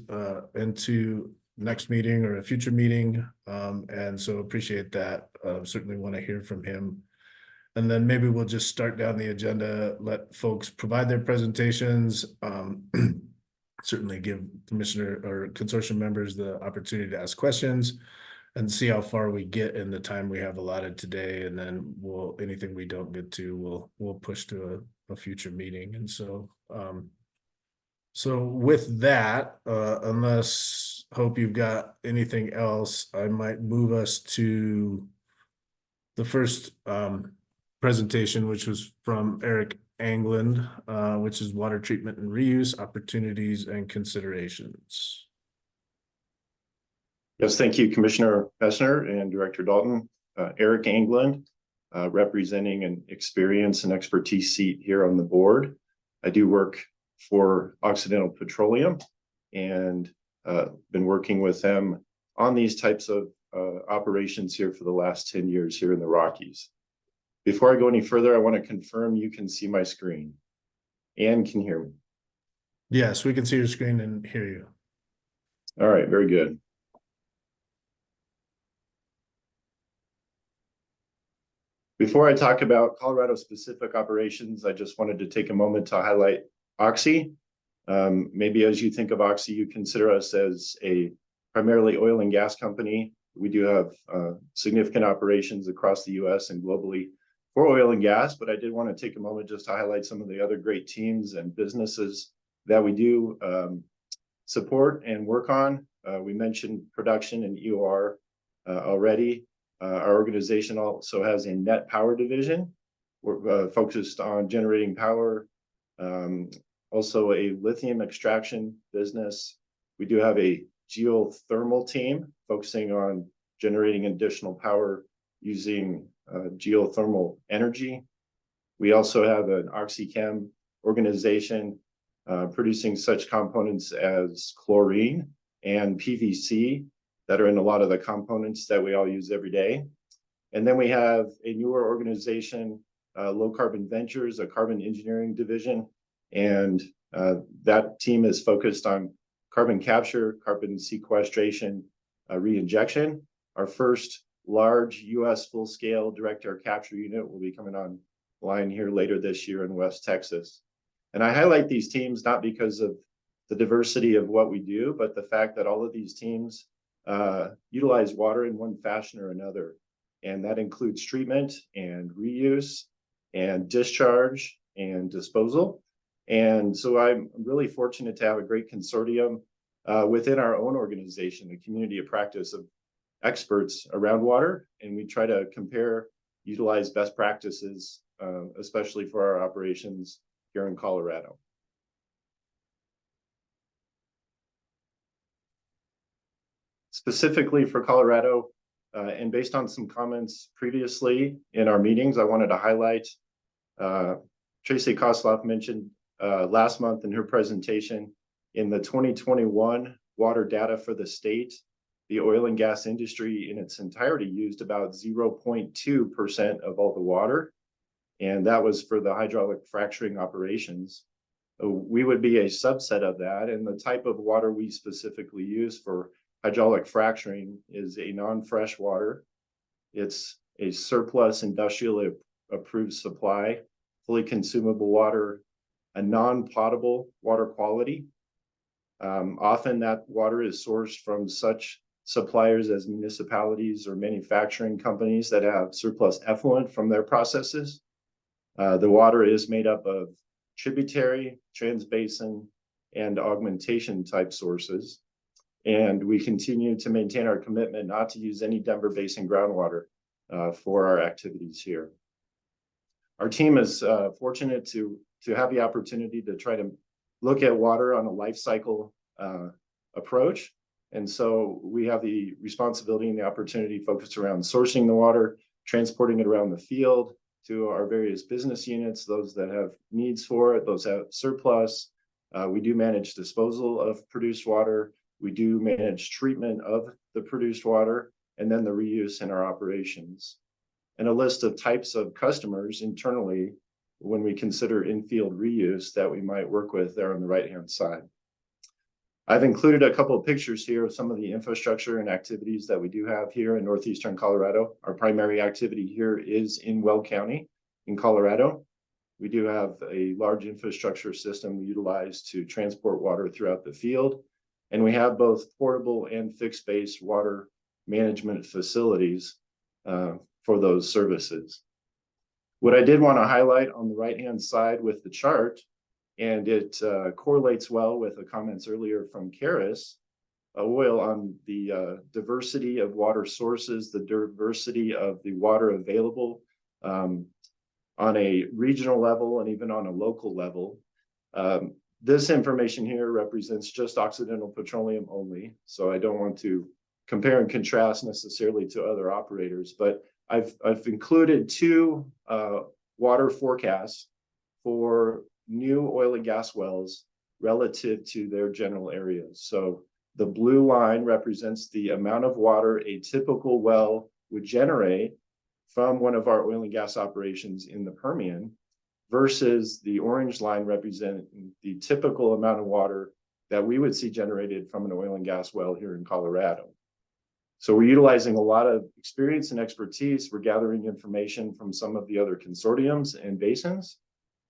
into next meeting or a future meeting. And so appreciate that. Certainly want to hear from him. And then maybe we'll just start down the agenda, let folks provide their presentations. Certainly give commissioner or consortium members the opportunity to ask questions and see how far we get in the time we have allotted today. And then anything we don't get to, we'll push to a future meeting. And so, so with that, unless Hope you've got anything else, I might move us to the first presentation, which was from Eric Angland, which is water treatment and reuse opportunities and considerations. Yes, thank you, Commissioner Messner and Director Dalton. Eric Angland, representing an experience and expertise seat here on the board. I do work for Occidental Petroleum and been working with them on these types of operations here for the last 10 years here in the Rockies. Before I go any further, I want to confirm you can see my screen and can hear me. Yes, we can see your screen and hear you. All right, very good. Before I talk about Colorado specific operations, I just wanted to take a moment to highlight Oxy. Maybe as you think of Oxy, you consider us as a primarily oil and gas company. We do have significant operations across the US and globally for oil and gas, but I did want to take a moment just to highlight some of the other great teams and businesses that we do support and work on. We mentioned production and EOR already. Our organization also has a net power division. We're focused on generating power. Also a lithium extraction business. We do have a geothermal team focusing on generating additional power using geothermal energy. We also have an OxyChem organization producing such components as chlorine and PVC that are in a lot of the components that we all use every day. And then we have a newer organization, Low Carbon Ventures, a carbon engineering division. And that team is focused on carbon capture, carbon sequestration, reinjection. Our first large US full-scale direct air capture unit will be coming online here later this year in West Texas. And I highlight these teams not because of the diversity of what we do, but the fact that all of these teams utilize water in one fashion or another. And that includes treatment and reuse and discharge and disposal. And so I'm really fortunate to have a great consortium within our own organization, a community of practice of experts around water. And we try to compare, utilize best practices, especially for our operations here in Colorado. Specifically for Colorado, and based on some comments previously in our meetings, I wanted to highlight, Tracy Kosloff mentioned last month in her presentation, in the 2021 water data for the state, the oil and gas industry in its entirety used about 0.2% of all the water. And that was for the hydraulic fracturing operations. We would be a subset of that. And the type of water we specifically use for hydraulic fracturing is a non-fresh water. It's a surplus industrially approved supply, fully consumable water, a non-potable water quality. Often that water is sourced from such suppliers as municipalities or manufacturing companies that have surplus effluent from their processes. The water is made up of tributary, transbasin, and augmentation type sources. And we continue to maintain our commitment not to use any Denver Basin groundwater for our activities here. Our team is fortunate to have the opportunity to try to look at water on a life cycle approach. And so we have the responsibility and the opportunity focused around sourcing the water, transporting it around the field to our various business units, those that have needs for it, those that have surplus. We do manage disposal of produced water. We do manage treatment of the produced water, and then the reuse in our operations. And a list of types of customers internally when we consider infield reuse that we might work with there on the right-hand side. I've included a couple of pictures here of some of the infrastructure and activities that we do have here in northeastern Colorado. Our primary activity here is in Weld County in Colorado. We do have a large infrastructure system we utilize to transport water throughout the field. And we have both portable and fixed-base water management facilities for those services. What I did want to highlight on the right-hand side with the chart, and it correlates well with the comments earlier from Karis, Will, on the diversity of water sources, the diversity of the water available on a regional level and even on a local level. This information here represents just Occidental Petroleum only, so I don't want to compare and contrast necessarily to other operators, but I've included two water forecasts for new oil and gas wells relative to their general areas. So the blue line represents the amount of water a typical well would generate from one of our oil and gas operations in the Permian, versus the orange line representing the typical amount of water that we would see generated from an oil and gas well here in Colorado. So we're utilizing a lot of experience and expertise. We're gathering information from some of the other consortiums and basins,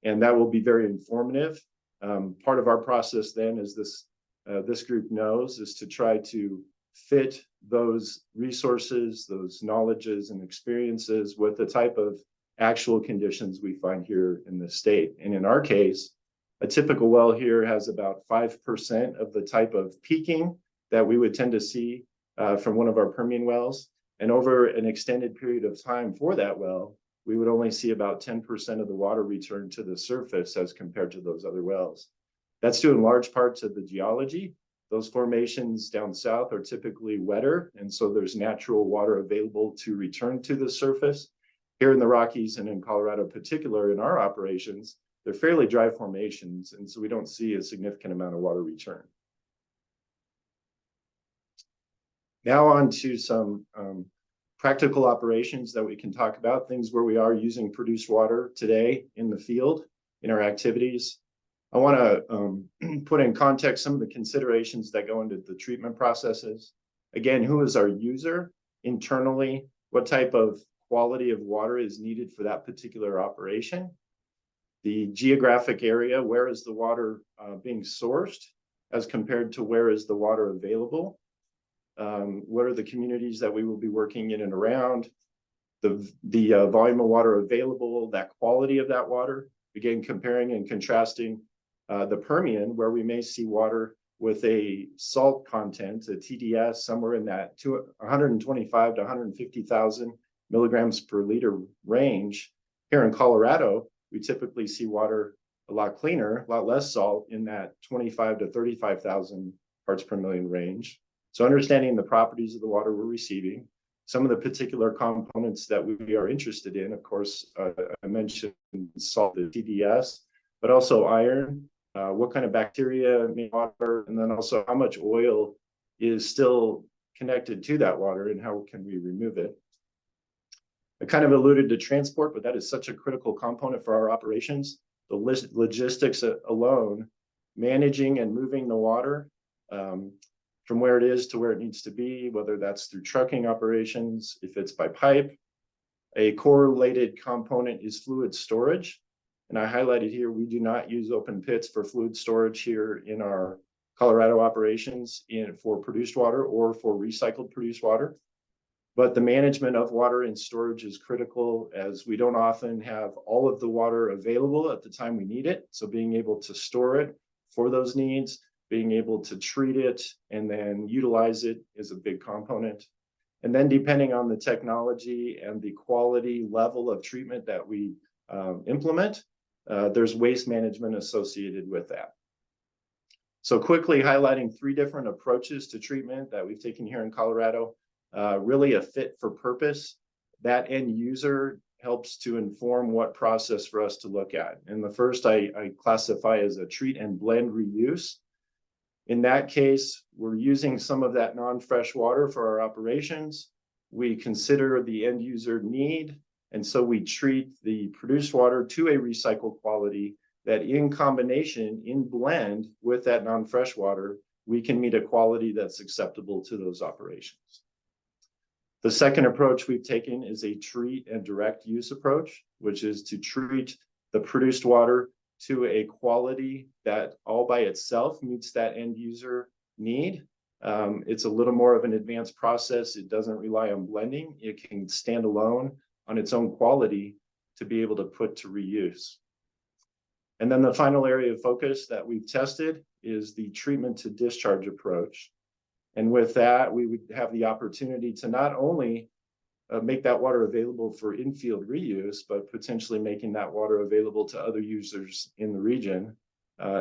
and that will be very informative. Part of our process then, as this group knows, is to try to fit those resources, those knowledges and experiences with the type of actual conditions we find here in the state. And in our case, a typical well here has about 5% of the type of peaking that we would tend to see from one of our Permian wells. And over an extended period of time for that well, we would only see about 10% of the water return to the surface as compared to those other wells. That's due in large part to the geology. Those formations down south are typically wetter, and so there's natural water available to return to the surface. Here in the Rockies and in Colorado in particular, in our operations, they're fairly dry formations, and so we don't see a significant amount of water return. Now on to some practical operations that we can talk about, things where we are using produced water today in the field, in our activities. I want to put in context some of the considerations that go into the treatment processes. Again, who is our user internally? What type of quality of water is needed for that particular operation? The geographic area, where is the water being sourced as compared to where is the water available? What are the communities that we will be working in and around? The volume of water available, that quality of that water. Again, comparing and contrasting the Permian, where we may see water with a salt content, a TDS, somewhere in that 125 to 150,000 milligrams per liter range. Here in Colorado, we typically see water a lot cleaner, a lot less salt in that 25 to 35,000 parts per million range. So understanding the properties of the water we're receiving, some of the particular components that we are interested in, of course, I mentioned salt, the TDS, but also iron, what kind of bacteria in water, and then also how much oil is still connected to that water and how can we remove it. I kind of alluded to transport, but that is such a critical component for our operations. The logistics alone, managing and moving the water from where it is to where it needs to be, whether that's through trucking operations, if it's by pipe. A correlated component is fluid storage. And I highlighted here, we do not use open pits for fluid storage here in our Colorado operations for produced water or for recycled produced water. But the management of water and storage is critical, as we don't often have all of the water available at the time we need it. So being able to store it for those needs, being able to treat it and then utilize it is a big component. And then depending on the technology and the quality level of treatment that we implement, there's waste management associated with that. So quickly highlighting 3 different approaches to treatment that we've taken here in Colorado. Really a fit for purpose. That end user helps to inform what process for us to look at. And the first I classify as a treat and blend reuse. In that case, we're using some of that non-fresh water for our operations. We consider the end user need, and so we treat the produced water to a recycled quality that in combination, in blend with that non-fresh water, we can meet a quality that's acceptable to those operations. The second approach we've taken is a treat and direct use approach, which is to treat the produced water to a quality that all by itself meets that end user need. It's a little more of an advanced process. It doesn't rely on blending. It can stand alone on its own quality to be able to put to reuse. And then the final area of focus that we've tested is the treatment to discharge approach. And with that, we would have the opportunity to not only make that water available for infield reuse, but potentially making that water available to other users in the region,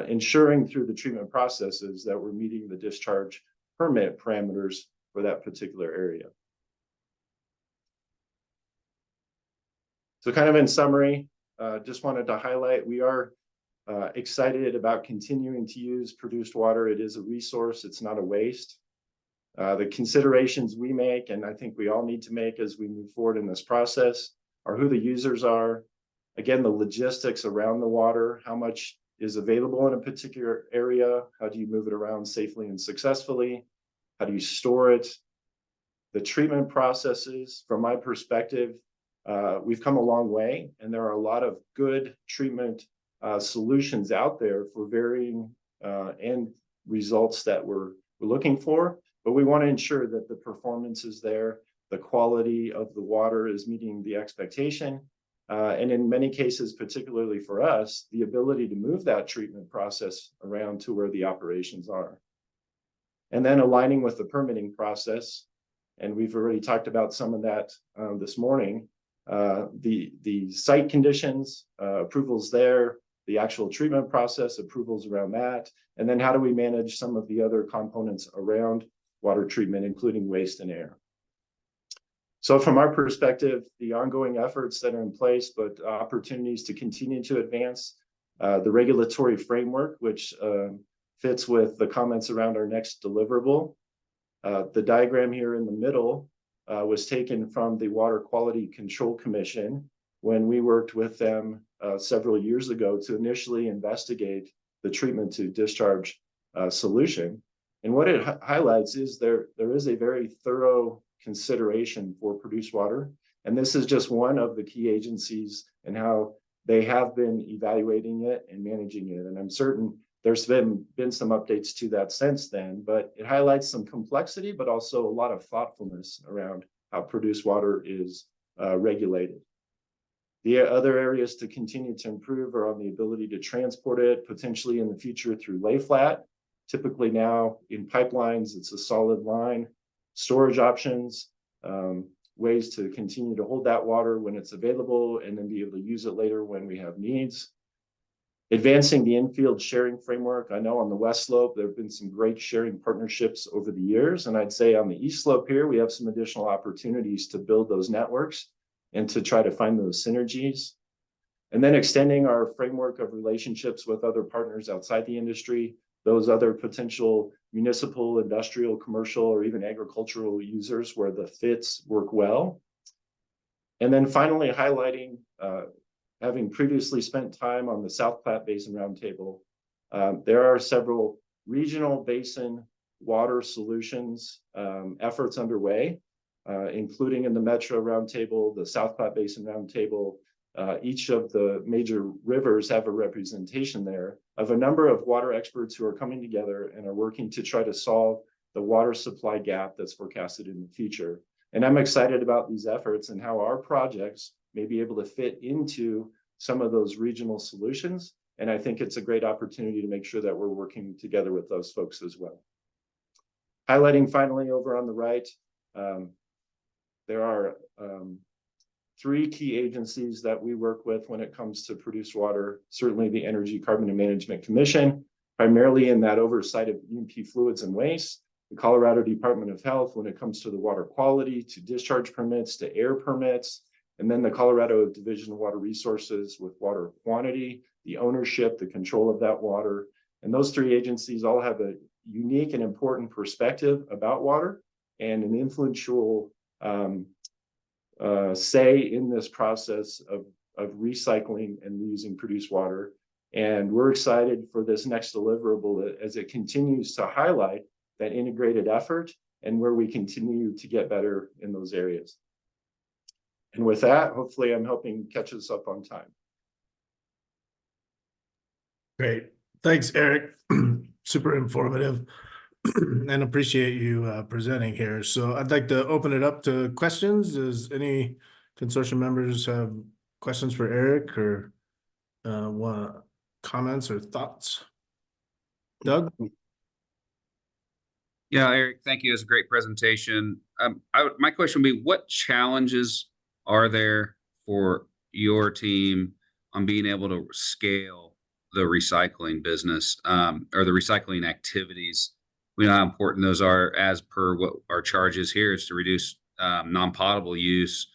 ensuring through the treatment processes that we're meeting the discharge permit parameters for that particular area. So kind of in summary, just wanted to highlight, we are excited about continuing to use produced water. It is a resource, it's not a waste. The considerations we make, and I think we all need to make as we move forward in this process, are who the users are. Again, the logistics around the water, how much is available in a particular area, how do you move it around safely and successfully, how do you store it, the treatment processes. From my perspective, we've come a long way, and there are a lot of good treatment solutions out there for varying end results that we're looking for. But we want to ensure that the performance is there, the quality of the water is meeting the expectation, and in many cases, particularly for us, the ability to move that treatment process around to where the operations are. And then aligning with the permitting process, and we've already talked about some of that this morning. The site conditions, approvals there, the actual treatment process, approvals around that, and then how do we manage some of the other components around water treatment, including waste and air. So from our perspective, the ongoing efforts that are in place, but opportunities to continue to advance the regulatory framework, which fits with the comments around our next deliverable. The diagram here in the middle was taken from the Water Quality Control Commission when we worked with them several years ago to initially investigate the treatment to discharge solution. And what it highlights is there is a very thorough consideration for produced water. And this is just one of the key agencies and how they have been evaluating it and managing it. And I'm certain there's been some updates to that since then, but it highlights some complexity, but also a lot of thoughtfulness around how produced water is regulated. The other areas to continue to improve are on the ability to transport it, potentially in the future through lay flat. Typically now in pipelines, it's a solid line, storage options, ways to continue to hold that water when it's available and then be able to use it later when we have needs. Advancing the infield sharing framework. I know on the west slope, there have been some great sharing partnerships over the years. And I'd say on the east slope here, we have some additional opportunities to build those networks and to try to find those synergies. And then extending our framework of relationships with other partners outside the industry, those other potential municipal, industrial, commercial, or even agricultural users where the fits work well. And then finally highlighting, having previously spent time on the South Platte Basin Roundtable, there are several regional basin water solutions efforts underway, including in the Metro Roundtable, the South Platte Basin Roundtable. Each of the major rivers have a representation there of a number of water experts who are coming together and are working to try to solve the water supply gap that's forecasted in the future. And I'm excited about these efforts and how our projects may be able to fit into some of those regional solutions. And I think it's a great opportunity to make sure that we're working together with those folks as well. Highlighting finally over on the right, there are 3 key agencies that we work with when it comes to produced water. Certainly the Energy Carbon and Management Commission, primarily in that oversight of E&P fluids and waste. The Colorado Department of Health when it comes to the water quality, to discharge permits, to air permits. And then the Colorado Division of Water Resources with water quantity, the ownership, the control of that water. And those 3 agencies all have a unique and important perspective about water and an influential say in this process of recycling and reusing produced water. And we're excited for this next deliverable as it continues to highlight that integrated effort and where we continue to get better in those areas. And with that, hopefully I'm helping catch us up on time. Great. Thanks, Eric. Super informative and appreciate you presenting here. So I'd like to open it up to questions. Does any consortium members have questions for Eric or want comments or thoughts? Doug? Yeah, Eric, thank you. It was a great presentation. My question would be, what challenges are there for your team on being able to scale the recycling business or the recycling activities? We know how important those are as per what our charge is here is to reduce non-potable use.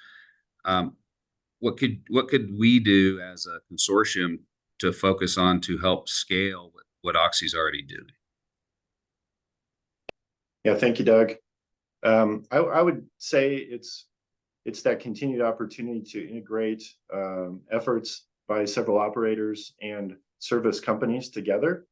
What could we do as a consortium to focus on to help scale what Oxy's already doing? Yeah, thank you, Doug. I would say it's that continued opportunity to integrate efforts by several operators and service companies together.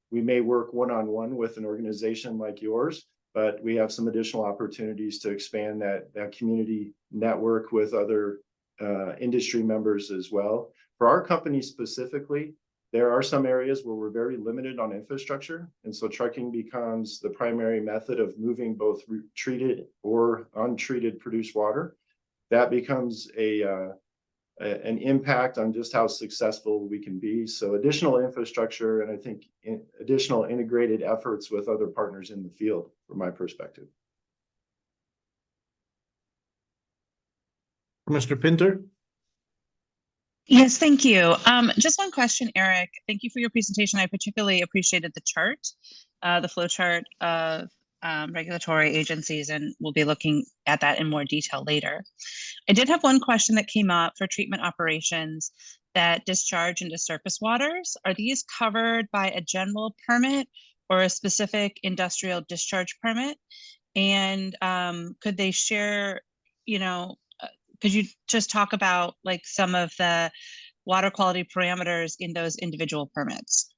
We may work one-on-one with an organization like yours, but we have some additional opportunities to expand that community network with other industry members as well. For our company specifically, there are some areas where we're very limited on infrastructure. And so trucking becomes the primary method of moving both treated or untreated produced water. That becomes an impact on just how successful we can be. So additional infrastructure and I think additional integrated efforts with other partners in the field, from my perspective. Commissioner Pinter? Yes, thank you. Just one question, Eric. Thank you for your presentation. I particularly appreciated the chart, the flow chart of regulatory agencies, and we'll be looking at that in more detail later. I did have one question that came up for treatment operations that discharge into surface waters. Are these covered by a general permit or a specific industrial discharge permit? And could they share, could you just talk about like some of the water quality parameters in those individual permits?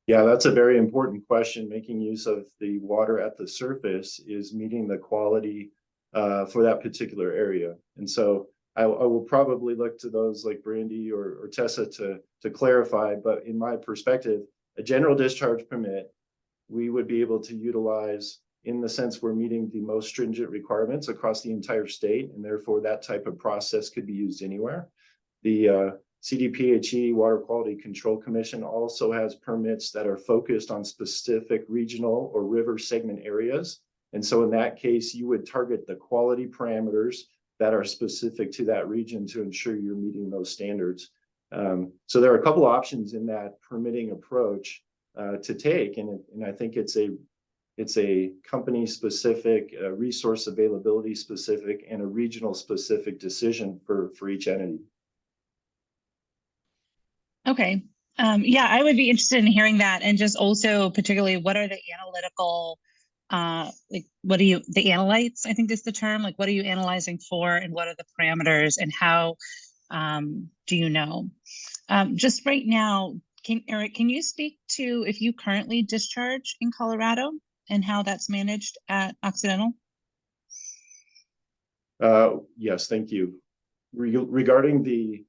Yeah, that's a very important question. Making use of the water at the surface is meeting the quality for that particular area. And so I will probably look to those like Brandy or Tessa to clarify, but in my perspective, a general discharge permit, we would be able to utilize in the sense we're meeting the most stringent requirements across the entire state, and therefore that type of process could be used anywhere. The CDPHE Water Quality Control Commission also has permits that are focused on specific regional or river segment areas. And so in that case, you would target the quality parameters that are specific to that region to ensure you're meeting those standards. So there are a couple options in that permitting approach to take, and I think it's a company specific, resource availability specific, and a regional specific decision for each entity. Okay. Yeah, I would be interested in hearing that, and just also particularly what are the analytical, like what are the analytes, I think is the term, like what are you analyzing for and what are the parameters and how do you know? Just right now, Eric, can you speak to if you currently discharge in Colorado and how that's managed at Occidental? Yes, thank you. Regarding the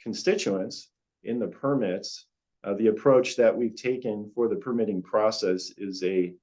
constituents in the permits, the approach that we've taken for the permitting process is a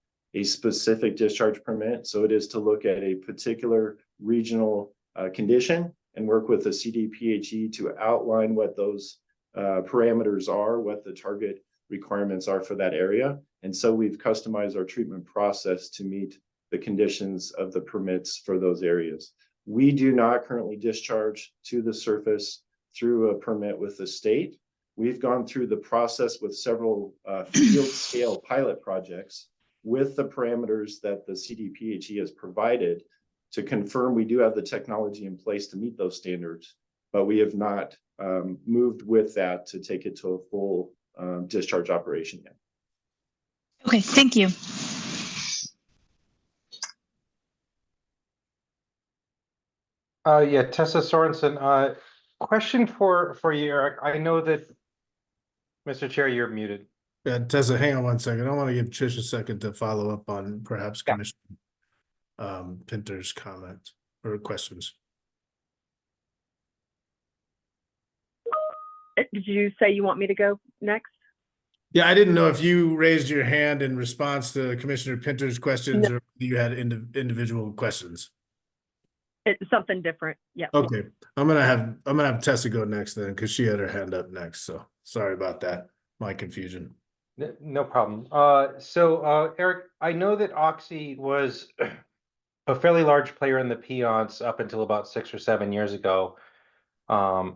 specific discharge permit. So it is to look at a particular regional condition and work with the CDPHE to outline what those parameters are, what the target requirements are for that area. And so we've customized our treatment process to meet the conditions of the permits for those areas. We do not currently discharge to the surface through a permit with the state. We've gone through the process with several field scale pilot projects with the parameters that the CDPHE has provided to confirm we do have the technology in place to meet those standards, but we have not moved with that to take it to a full discharge operation yet. Okay, thank you. Yeah, Tessa Sorensen, question for you, Eric. I know that, Mr. Chair, you're muted. Yeah, Tessa, hang on one second. I want to give Trish a second to follow up on perhaps Commissioner Pinter's comments or questions. Did you say you want me to go next? Yeah, I didn't know if you raised your hand in response to Commissioner Pinter's questions or you had individual questions. It's something different. Yeah. Okay, I'm gonna have Tessa go next then because she had her hand up next. So sorry about that, my confusion. No problem. Eric, I know that Oxy was a fairly large player in the Piceance up until about 6 or 7 years ago. I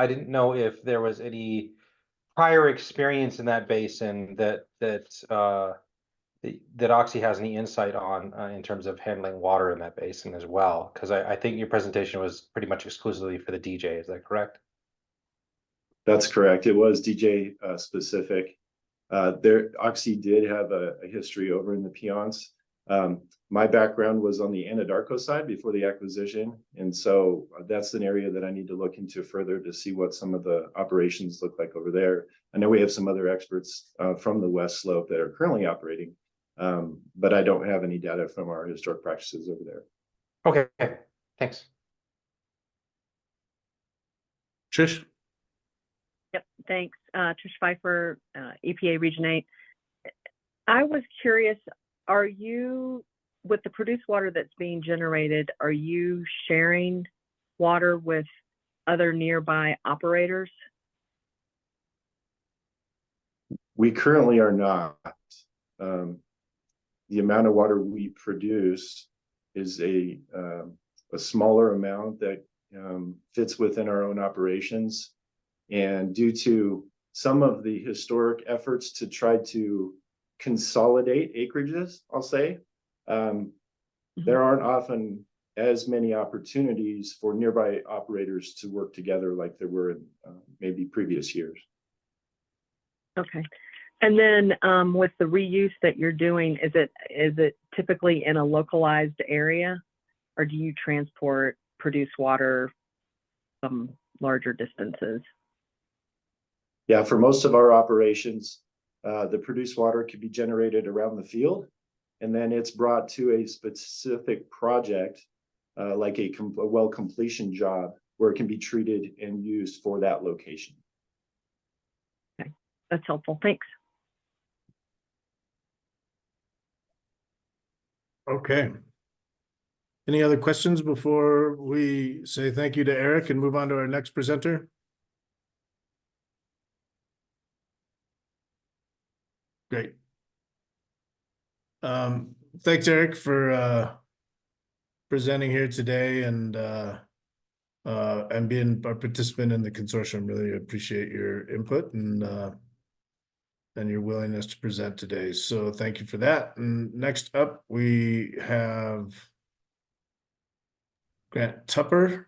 didn't know if there was any prior experience in that basin that Oxy has any insight on in terms of handling water in that basin as well, because I think your presentation was pretty much exclusively for the DJ. Is that correct? That's correct. It was DJ specific. Oxy did have a history over in the Piceance. My background was on the Anadarko side before the acquisition, and so that's an area that I need to look into further to see what some of the operations look like over there. I know we have some other experts from the West Slope that are currently operating, but I don't have any data from our historic practices over there. Okay, thanks. Trish? Yep, thanks. Trish Pfeiffer, EPA Region 8. I was curious, are you, with the produced water that's being generated, are you sharing water with other nearby operators? We currently are not. The amount of water we produce is a a smaller amount that fits within our own operations. And due to some of the historic efforts to try to consolidate acreages, I'll say, there aren't often as many opportunities for nearby operators to work together like there were in maybe previous years. Okay. And then with the reuse that you're doing, is it typically in a localized area, or do you transport produced water from larger distances? Yeah, for most of our operations, the produced water can be generated around the field, and then it's brought to a specific project, like a well completion job, where it can be treated and used for that location. Okay, that's helpful. Thanks. Okay. Any other questions before we say thank you to Eric and move on to our next presenter? Great. Thanks, Eric, for presenting here today and being a participant in the consortium. Really appreciate your input and your willingness to present today. So thank you for that. And next up, we have Grant Tupper,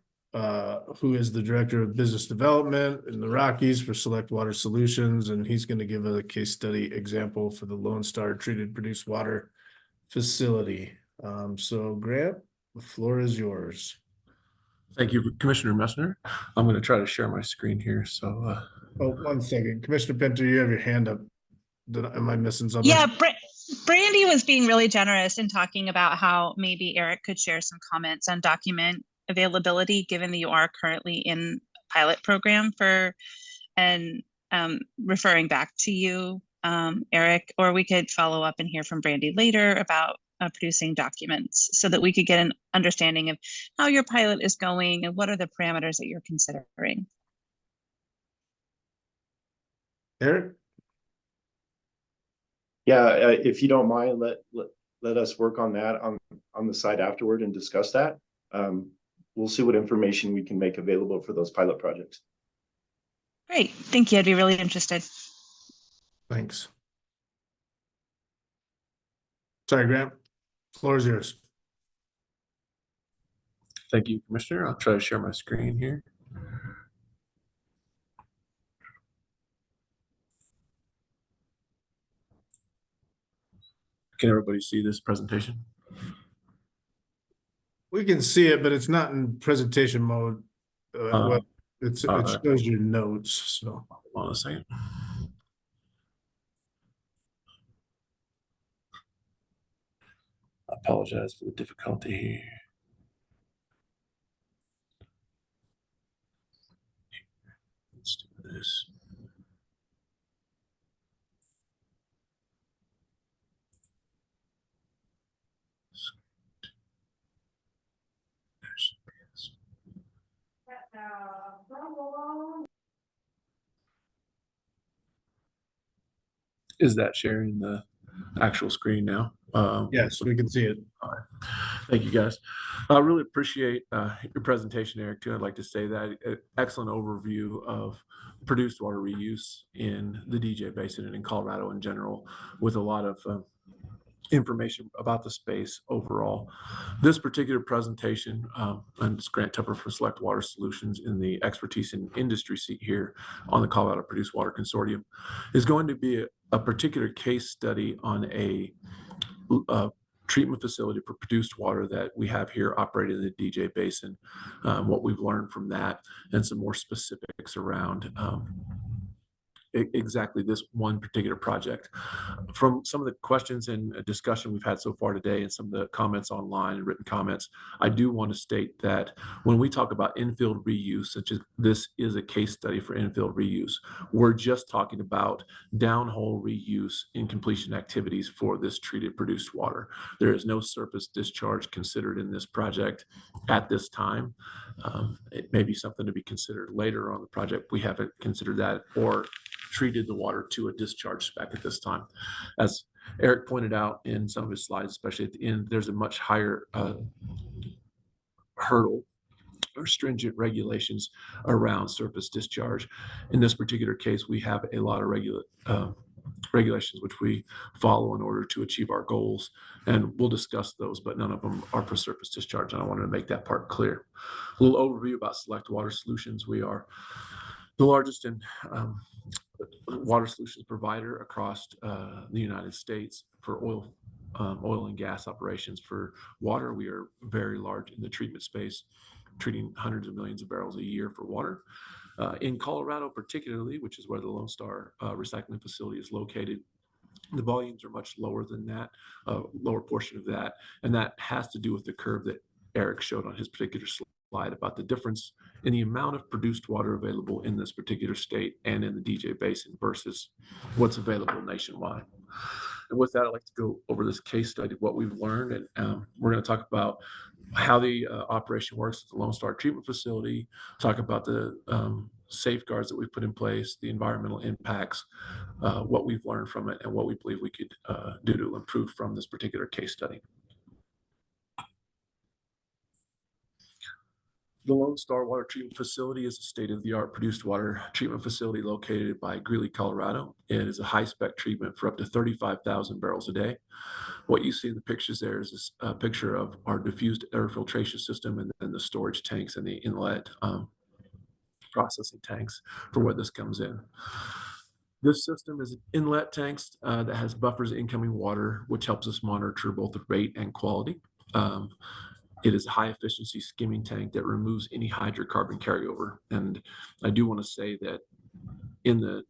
who is the Director of Business Development in the Rockies for Select Water Solutions, and he's going to give a case study example for the Lone Star Treated Produced Water Facility. So Grant, the floor is yours. Thank you, Commissioner Messner. I'm going to try to share my screen here. So, oh, 1 second, Commissioner Pinter, you have your hand up. Am I missing something? Yeah, Brandy was being really generous in talking about how maybe Eric could share some comments on document availability, given that you are currently in pilot program for, and referring back to you, Eric, or we could follow up and hear from Brandy later about producing documents so that we could get an understanding of how your pilot is going and what are the parameters that you're considering. Eric? Yeah, if you don't mind, let us work on that on the side afterward and discuss that. We'll see what information we can make available for those pilot projects. Great, thank you. I'd be really interested. Thanks. Sorry, Grant. Floor is yours. thank you, Commissioner. I'll try to share my screen here. Can everybody see this presentation? We can see it, but it's not in presentation mode. Well, it shows your notes. So hold on a second. I apologize for the difficulty here. Let's do this. Is that sharing the actual screen now? Yes, we can see it. All right. Thank you, guys. I really appreciate your presentation, Eric, too. I'd like to say that excellent overview of produced water reuse in the DJ Basin and in Colorado in general, with a lot of information about the space overall. This particular presentation, and it's Grant Tupper for Select Water Solutions in the expertise in industry seat here on the Colorado Produced Water Consortium, is going to be a particular case study on a treatment facility for produced water that we have here operating in the DJ Basin, what we've learned from that, and some more specifics around exactly this one particular project. From some of the questions and discussion we've had so far today and some of the comments online and written comments, I do want to state that when we talk about infield reuse, such as this is a case study for infield reuse, we're just talking about downhole reuse in completion activities for this treated produced water. There is no surface discharge considered in this project at this time. It may be something to be considered later on the project. We haven't considered that or treated the water to a discharge spec at this time. As Eric pointed out in some of his slides, especially at the end, there's a much higher hurdle or stringent regulations around surface discharge. In this particular case, we have a lot of regulations which we follow in order to achieve our goals, and we'll discuss those, but none of them are for surface discharge, and I wanted to make that part clear. A little overview about Select Water Solutions. We are the largest water solutions provider across the United States for oil and gas operations. For water, we are very large in the treatment space, treating hundreds of millions of barrels a year for water. In Colorado particularly, which is where the Lone Star recycling facility is located, the volumes are much lower than that, lower portion of that, and that has to do with the curve that Eric showed on his particular slide about the difference in the amount of produced water available in this particular state and in the DJ Basin versus what's available nationwide. And with that, I'd like to go over this case study, what we've learned, and we're going to talk about how the operation works at the Lone Star Treatment Facility, talk about the safeguards that we've put in place, the environmental impacts, what we've learned from it, and what we believe we could do to improve from this particular case study. The Lone Star Water Treatment Facility is a state-of-the-art produced water treatment facility located by Greeley, Colorado. It is a high-spec treatment for up to 35,000 barrels a day. What you see in the pictures there is a picture of our diffused air filtration system and then the storage tanks and the inlet processing tanks for where this comes in. This system is inlet tanks that has buffers incoming water, which helps us monitor both the rate and quality. It is a high efficiency skimming tank that removes any hydrocarbon carryover. And I do want to say that in the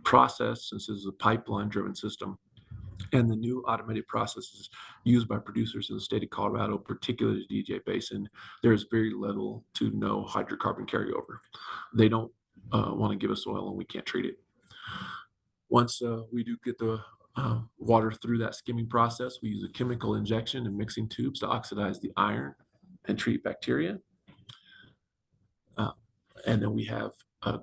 process, since this is a pipeline driven system, and the new automated processes used by producers in the state of Colorado, particularly the DJ Basin, there is very little to no hydrocarbon carryover. They don't want to give us oil and we can't treat it. Once we do get the water through that skimming process, we use a chemical injection and mixing tubes to oxidize the iron and treat bacteria. And then we have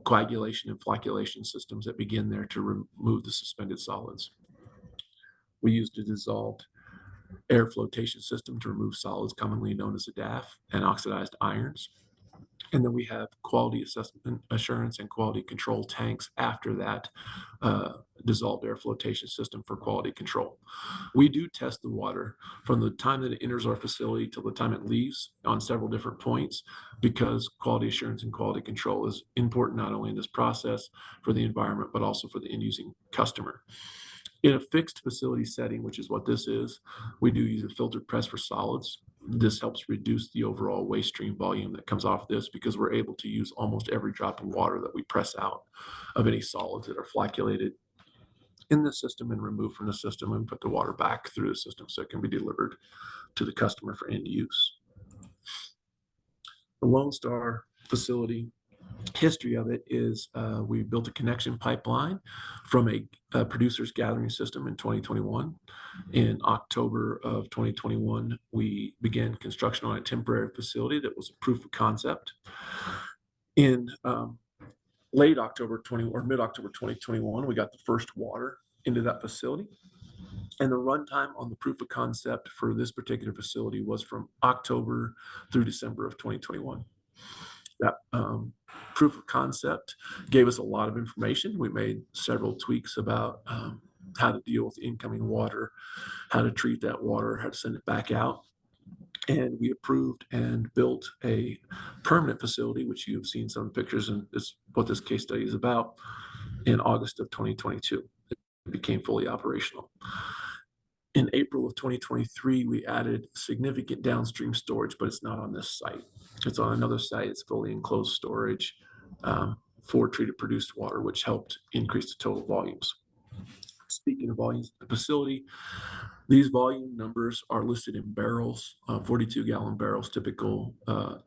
coagulation and flocculation systems that begin there to remove the suspended solids. We used a dissolved air flotation system to remove solids commonly known as a DAF and oxidized irons. And then we have quality assessment assurance and quality control tanks after that dissolved air flotation system for quality control. We do test the water from the time that it enters our facility till the time it leaves on several different points, because quality assurance and quality control is important not only in this process for the environment, but also for the end using customer. In a fixed facility setting, which is what this is, we do use a filtered press for solids. This helps reduce the overall waste stream volume that comes off this, because we're able to use almost every drop of water that we press out of any solids that are flocculated in the system and removed from the system and put the water back through the system so it can be delivered to the customer for end use. The Lone Star facility, history of it is we built a connection pipeline from a producer's gathering system in 2021. In October of 2021, we began construction on a temporary facility that was a proof of concept. In late October or mid-October 2021, we got the first water into that facility. And the runtime on the proof of concept for this particular facility was from October through December of 2021. That proof of concept gave us a lot of information. We made several tweaks about how to deal with incoming water, how to treat that water, how to send it back out. And we approved and built a permanent facility, which you have seen some pictures, and this is what this case study is about, in August of 2022. It became fully operational. In April of 2023, we added significant downstream storage, but it's not on this site. It's on another site. It's fully enclosed storage for treated produced water, which helped increase the total volumes. Speaking of volumes, the facility, these volume numbers are listed in barrels, 42-gallon barrels, typical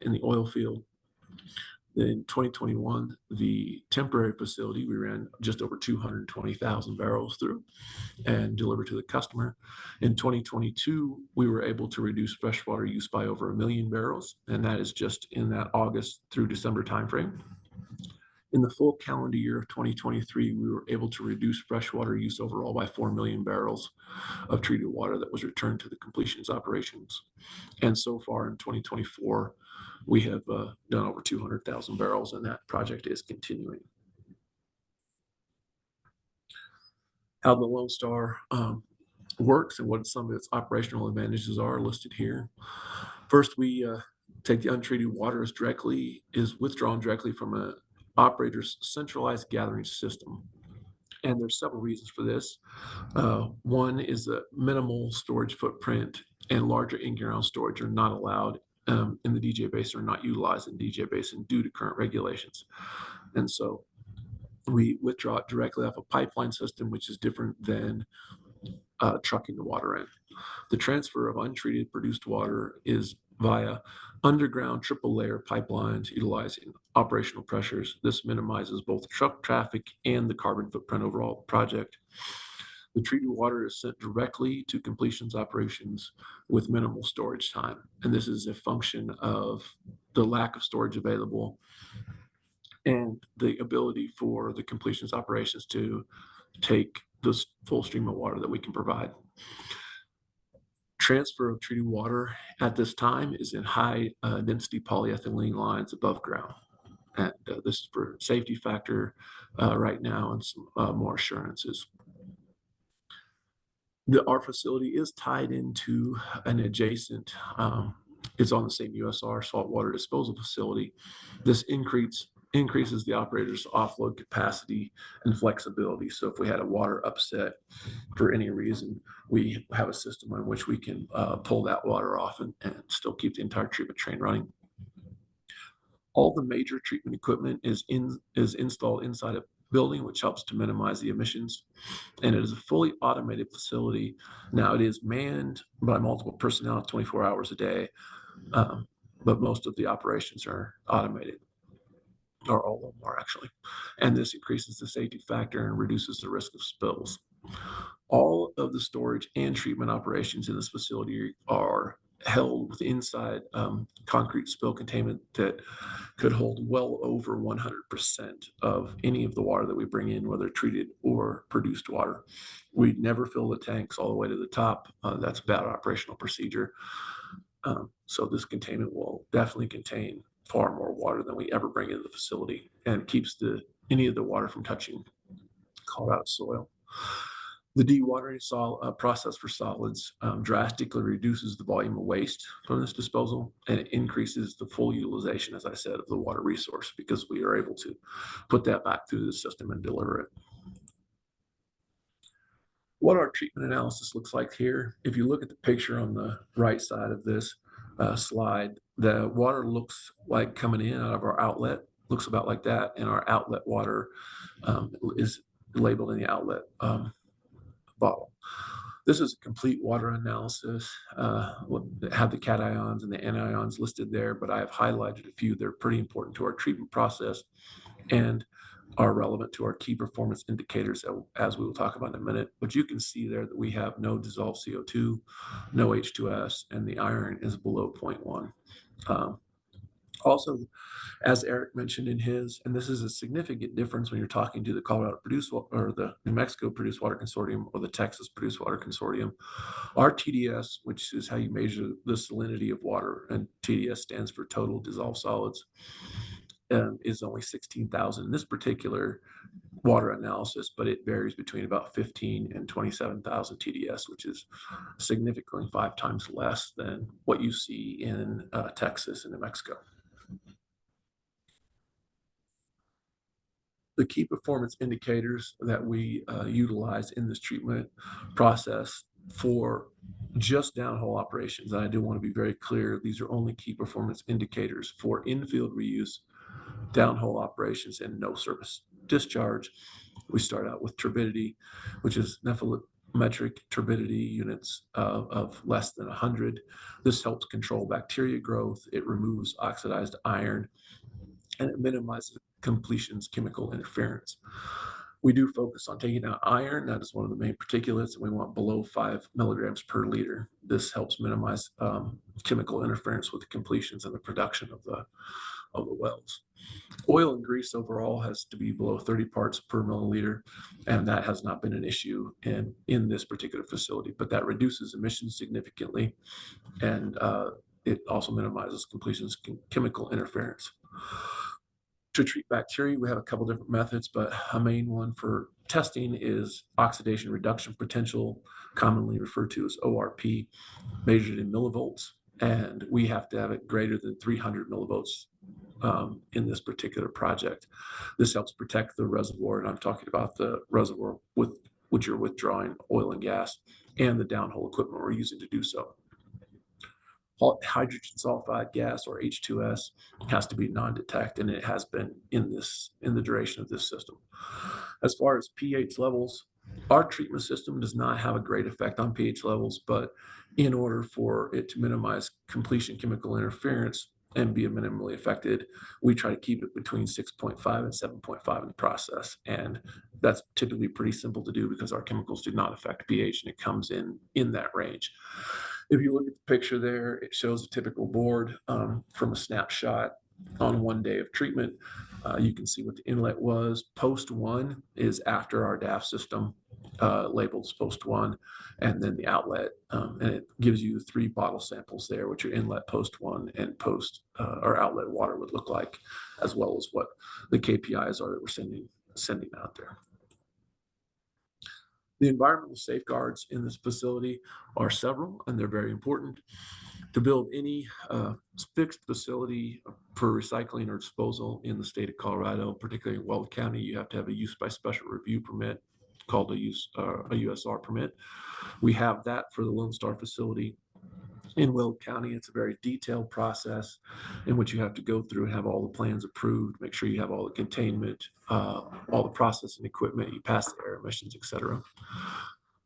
in the oil field. In 2021, the temporary facility, we ran just over 220,000 barrels through and delivered to the customer. In 2022, we were able to reduce freshwater use by over 1 million barrels, and that is just in that August through December timeframe. In the full calendar year of 2023, we were able to reduce freshwater use overall by 4 million barrels of treated water that was returned to the completions operations. And so far in 2024, we have done over 200,000 barrels, and that project is continuing. How the Lone Star works and what some of its operational advantages are listed here. First, we take the untreated water is withdrawn directly from an operator's centralized gathering system. And there's several reasons for this. One is that minimal storage footprint and larger in-ground storage are not allowed in the DJ Basin, or not utilized in DJ Basin due to current regulations. And so we withdraw it directly off a pipeline system, which is different than trucking the water in. The transfer of untreated produced water is via underground triple layer pipelines utilizing operational pressures. This minimizes both truck traffic and the carbon footprint overall of the project. The treated water is sent directly to completions operations with minimal storage time. And this is a function of the lack of storage available and the ability for the completions operations to take this full stream of water that we can provide. Transfer of treated water at this time is in high density polyethylene lines above ground. And this is for safety factor right now and some more assurances. Our facility is tied into an adjacent, it's on the same USR saltwater disposal facility. This increases the operator's offload capacity and flexibility. So if we had a water upset for any reason, we have a system in which we can pull that water off and still keep the entire treatment train running. All the major treatment equipment is installed inside a building, which helps to minimize the emissions. And it is a fully automated facility. Now it is manned by multiple personnel 24 hours a day, but most of the operations are automated, or all of them are actually. And this increases the safety factor and reduces the risk of spills. All of the storage and treatment operations in this facility are held with inside concrete spill containment that could hold well over 100% of any of the water that we bring in, whether treated or produced water. We never fill the tanks all the way to the top. That's bad operational procedure. So this containment will definitely contain far more water than we ever bring into the facility, and keeps any of the water from touching Colorado soil. The dewatering process for solids drastically reduces the volume of waste from this disposal, and it increases the full utilization, as I said, of the water resource, because we are able to put that back through the system and deliver it. What our treatment analysis looks like here, if you look at the picture on the right side of this slide, the water looks like coming in out of our outlet, looks about like that, and our outlet water is labeled in the outlet bottle. This is a complete water analysis. Have the cations and the anions listed there, but I have highlighted a few that are pretty important to our treatment process and are relevant to our key performance indicators, as we will talk about in a minute. But you can see there that we have no dissolved CO2, no H2S, and the iron is below 0.1. Also, as Eric mentioned in his, and this is a significant difference when you're talking to the Colorado Produced Water, or the New Mexico Produced Water Consortium, or the Texas Produced Water Consortium. Our TDS, which is how you measure the salinity of water, and TDS stands for total dissolved solids, is only 16,000 in this particular water analysis, but it varies between about 15 and 27,000 TDS, which is significantly 5 times less than what you see in Texas and New Mexico. The key performance indicators that we utilize in this treatment process for just downhole operations, and I do want to be very clear, these are only key performance indicators for infield reuse, downhole operations, and no surface discharge. We start out with turbidity, which is nephelometric turbidity units of less than 100. This helps control bacteria growth. It removes oxidized iron, and it minimizes completion's chemical interference. We do focus on taking out iron. That is one of the main particulates, and we want below 5 milligrams per liter. This helps minimize chemical interference with the completions and the production of the wells. Oil and grease overall has to be below 30 parts per milliliter, and that has not been an issue in this particular facility, but that reduces emissions significantly and it also minimizes completions chemical interference. To treat bacteria, we have a couple different methods, but a main one for testing is oxidation reduction potential, commonly referred to as ORP, measured in millivolts. And we have to have it greater than 300 millivolts in this particular project. This helps protect the reservoir, and I'm talking about the reservoir with which you're withdrawing oil and gas and the downhole equipment we're using to do so. Hydrogen sulfide gas, or H2S, has to be non-detect, and it has been in the duration of this system. As far as pH levels, our treatment system does not have a great effect on pH levels, but in order for it to minimize completion chemical interference and be minimally affected, we try to keep it between 6.5 and 7.5 in the process. And that's typically pretty simple to do because our chemicals do not affect pH, and it comes in that range. If you look at the picture there, it shows a typical board from a snapshot on one day of treatment. You can see what the inlet was. Post 1 is after our DAF system, labeled as post 1, and then the outlet. And it gives you 3 bottle samples there, which are inlet post 1 and post or outlet water would look like, as well as what the KPIs are that we're sending out there. The environmental safeguards in this facility are several, and they're very important. To build any fixed facility for recycling or disposal in the state of Colorado, particularly in Weld County, you have to have a use by special review permit called a USR permit. We have that for the Lone Star facility in Weld County. It's a very detailed process in which you have to go through and have all the plans approved, make sure you have all the containment, all the processing equipment, you pass the air emissions, etc.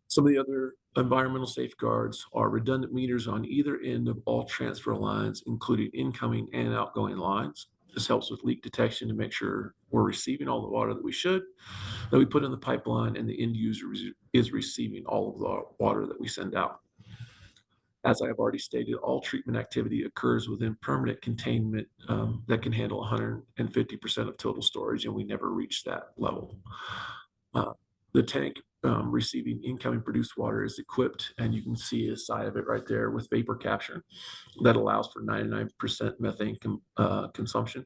Some of the other environmental safeguards are redundant meters on either end of all transfer lines, including incoming and outgoing lines. This helps with leak detection to make sure we're receiving all the water that we should, that we put in the pipeline, and the end user is receiving all of the water that we send out. As I have already stated, all treatment activity occurs within permanent containment that can handle 150% of total storage, and we never reach that level. The tank receiving incoming produced water is equipped, and you can see a side of it right there with vapor capture that allows for 99% methane consumption.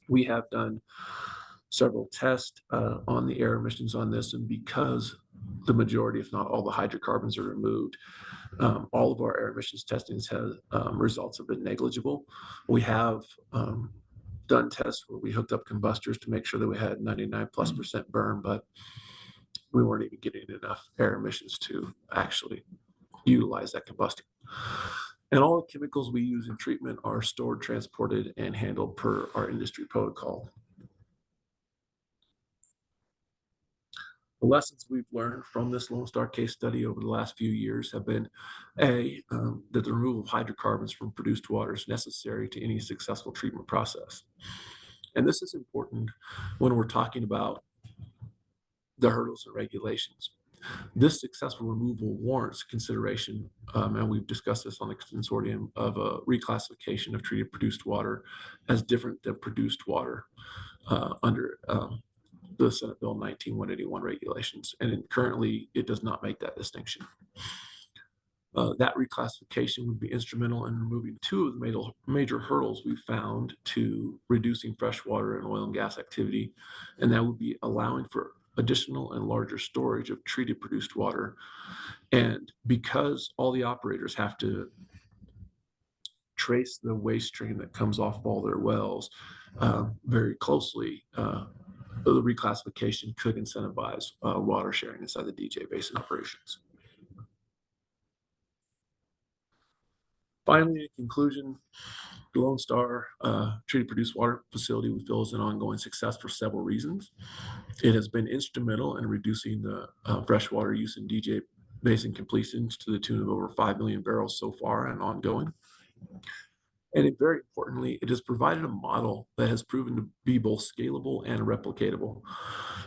We have done several tests on the air emissions on this, and because the majority, if not all, the hydrocarbons are removed, all of our air emissions testings have results have been negligible. We have done tests where we hooked up combustors to make sure that we had 99+% burn, but we weren't even getting enough air emissions to actually utilize that combustor. And all the chemicals we use in treatment are stored, transported, and handled per our industry protocol. The lessons we've learned from this Lone Star case study over the last few years have been, that the removal of hydrocarbons from produced water is necessary to any successful treatment process. And this is important when we're talking about the hurdles and regulations. This successful removal warrants consideration, and we've discussed this on the consortium, of a reclassification of treated produced water as different than produced water under the Senate Bill 19-181 regulations. And currently, it does not make that distinction. That reclassification would be instrumental in removing 2 of the major hurdles we found to reducing freshwater and oil and gas activity, and that would be allowing for additional and larger storage of treated produced water. And because all the operators have to trace the waste stream that comes off of all their wells very closely, the reclassification could incentivize water sharing inside the DJ Basin operations. Finally, in conclusion, the Lone Star treated produced water facility we feel is an ongoing success for several reasons. It has been instrumental in reducing the freshwater use in DJ Basin completions to the tune of over 5 million barrels so far and ongoing. And very importantly, it has provided a model that has proven to be both scalable and replicatable.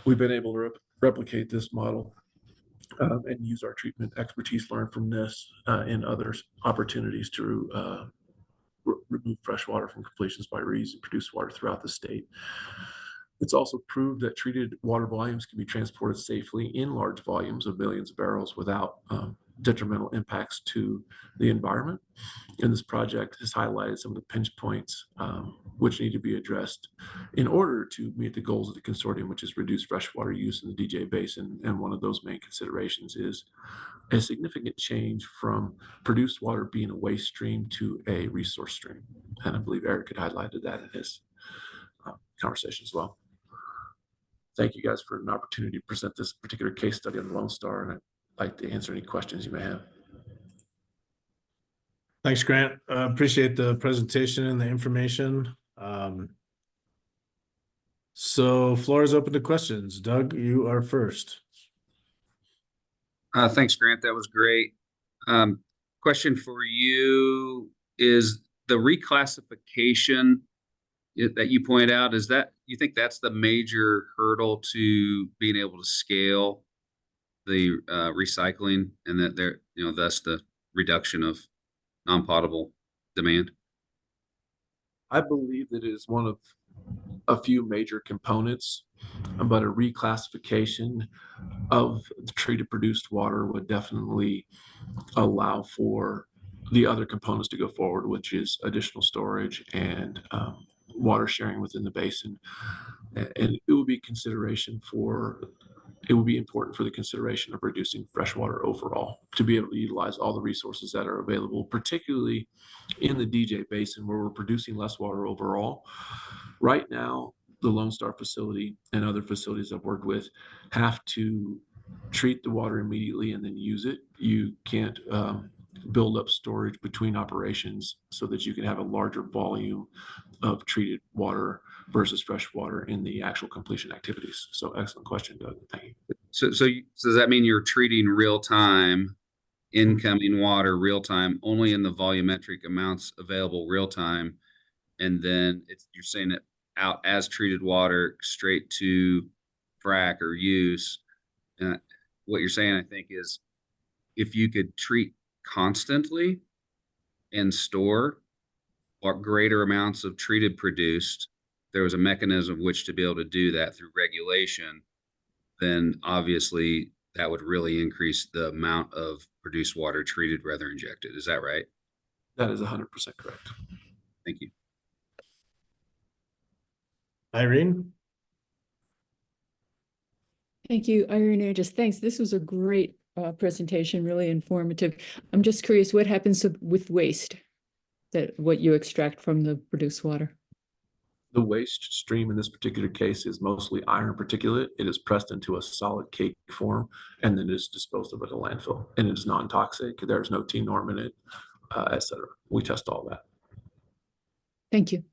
We've been able to replicate this model and use our treatment expertise learned from this in other opportunities to remove fresh water from completions by reusing produced water throughout the state. It's also proved that treated water volumes can be transported safely in large volumes of millions of barrels without detrimental impacts to the environment. And this project has highlighted some of the pinch points which need to be addressed in order to meet the goals of the consortium, which is reduce freshwater use in the DJ Basin. And one of those main considerations is a significant change from produced water being a waste stream to a resource stream. And I believe Eric had highlighted that in his conversation as well. Thank you guys for an opportunity to present this particular case study on the Lone Star, and I'd like to answer any questions you may have. Thanks, Grant. Appreciate the presentation and the information. So floor is open to questions. Doug, you are first. Thanks, Grant. That was great. Question for you is the reclassification that you point out, is that you think that's the major hurdle to being able to scale the recycling, and that there, thus the reduction of non-potable demand? I believe that it is one of a few major components, but a reclassification of the treated produced water would definitely allow for the other components to go forward, which is additional storage and water sharing within the basin. And it would be important for the consideration of reducing freshwater overall, to be able to utilize all the resources that are available, particularly in the DJ Basin where we're producing less water overall. Right now, the Lone Star facility and other facilities I've worked with have to treat the water immediately and then use it. You can't build up storage between operations so that you can have a larger volume of treated water versus fresh water in the actual completion activities. So excellent question, Doug. Thank you. So does that mean you're treating real-time incoming water real-time only in the volumetric amounts available real-time, and then you're saying it out as treated water straight to frac or use? What you're saying, I think, is if you could treat constantly and store greater amounts of treated produced, there was a mechanism of which to be able to do that through regulation, then obviously that would really increase the amount of produced water treated rather injected. Is that right? That is 100% correct. Thank you. Irene? Thank you, Irene. Thanks. This was a great presentation, really informative. I'm just curious, what happens with waste, what you extract from the produced water? The waste stream in this particular case is mostly iron particulate. It is pressed into a solid cake form and then is disposed of at a landfill. And it is non-toxic. There's no T-norm in it, etc. We test all that. Thank you.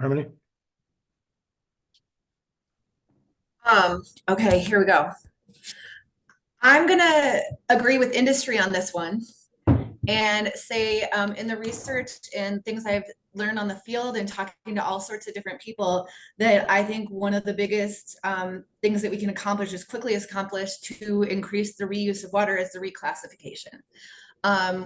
Harmony? Okay, here we go. I'm gonna agree with industry on this one and say in the research and things I've learned on the field and talking to all sorts of different people, that I think one of the biggest things that we can accomplish as quickly as accomplished to increase the reuse of water is the reclassification.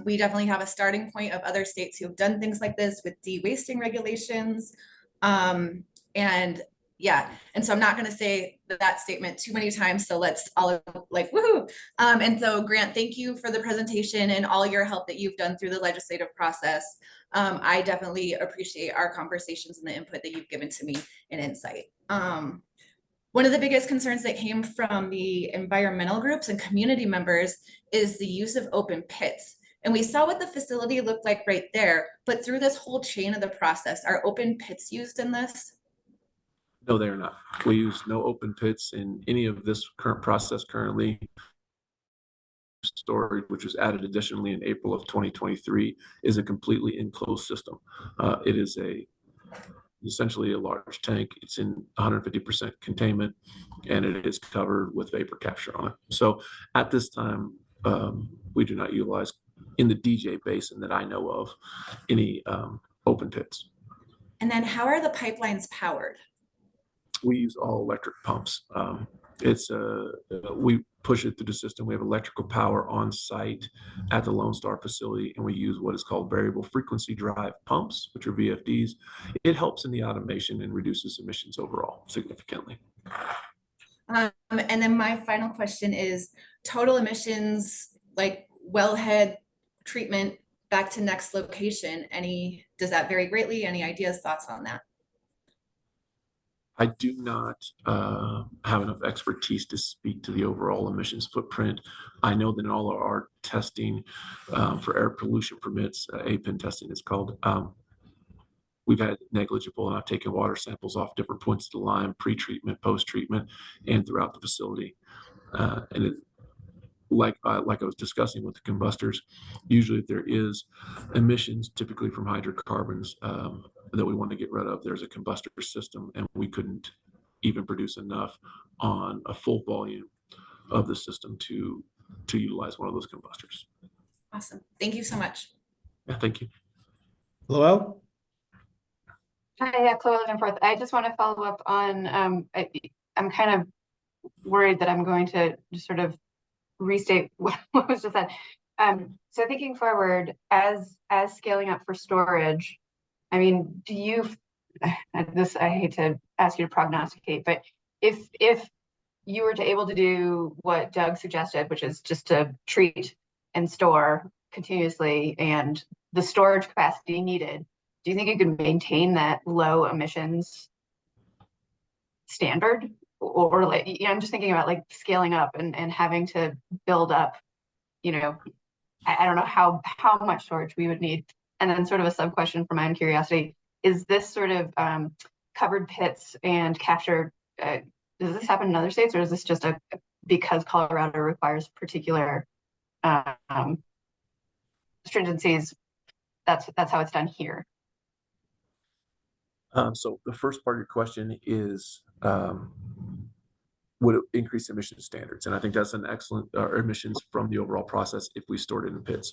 We definitely have a starting point of other states who have done things like this with de-wasting regulations. And yeah, and so I'm not going to say that statement too many times, so let's all like woohoo. And so Grant, thank you for the presentation and all your help that you've done through the legislative process. I definitely appreciate our conversations and the input that you've given to me and insight. One of the biggest concerns that came from the environmental groups and community members is the use of open pits. And we saw what the facility looked like right there, but through this whole chain of the process, are open pits used in this? No, they are not. We use no open pits in any of this current process currently. Storage, which was added additionally in April of 2023, is a completely enclosed system. It is essentially a large tank. It's in 150% containment, and it is covered with vapor capture on it. So at this time, we do not utilize in the DJ Basin that I know of any open pits. And then how are the pipelines powered? We use all electric pumps. It's we push it through the system. We have electrical power on site at the Lone Star facility, and we use what is called variable frequency drive pumps, which are VFDs. It helps in the automation and reduces emissions overall significantly. And then my final question is total emissions, like wellhead treatment back to next location. Does that vary greatly? Any ideas, thoughts on that? I do not have enough expertise to speak to the overall emissions footprint. I know that in all of our testing for air pollution permits, APIN testing is called, we've had negligible, and I've taken water samples off different points of the line, pre-treatment, post-treatment, and throughout the facility. And it, like I was discussing with the combustors, usually if there is emissions, typically from hydrocarbons that we want to get rid of, there's a combustor system, and we couldn't even produce enough on a full volume of the system to utilize one of those combustors. Awesome. Thank you so much. Yeah, thank you. Lowell? Hi, yeah, Chloe Danforth. I just want to follow up on, I'm kind of worried that I'm going to just sort of restate what was just said. So thinking forward, as scaling up for storage, I mean, do you, I hate to ask you to prognosticate, but if you were to able to do what Doug suggested, which is just to treat and store continuously and the storage capacity needed, do you think you can maintain that low emissions standard? Or like, you know, I'm just thinking about like scaling up and having to build up, you know, I don't know how much storage we would need. And then sort of a sub question from my own curiosity, is this sort of covered pits and capture, does this happen in other states, or is this just because Colorado requires particular stringencies, that's how it's done here? So the first part of your question is, would it increase emission standards? And I think that's an excellent, emissions from the overall process if we stored it in pits.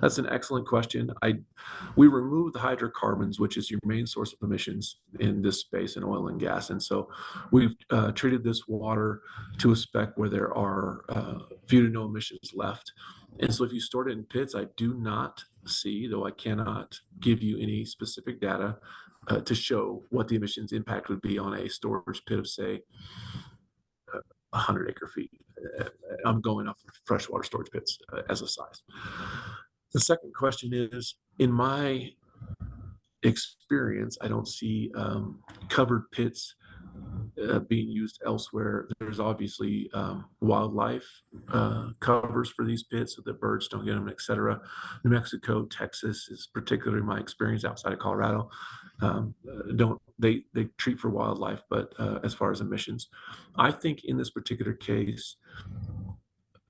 That's an excellent question. We remove the hydrocarbons, which is your main source of emissions in this space in oil and gas. And so we've treated this water to a spec where there are few to no emissions left. And so if you stored it in pits, I do not see, though I cannot give you any specific data to show what the emissions impact would be on a storage pit of, say, 100 acre feet. I'm going off freshwater storage pits as a size. The second question is, in my experience, I don't see covered pits being used elsewhere. There's obviously wildlife covers for these pits so that birds don't get them, etc. New Mexico, Texas is particularly my experience outside of Colorado. They treat for wildlife, but as far as emissions, I think in this particular case,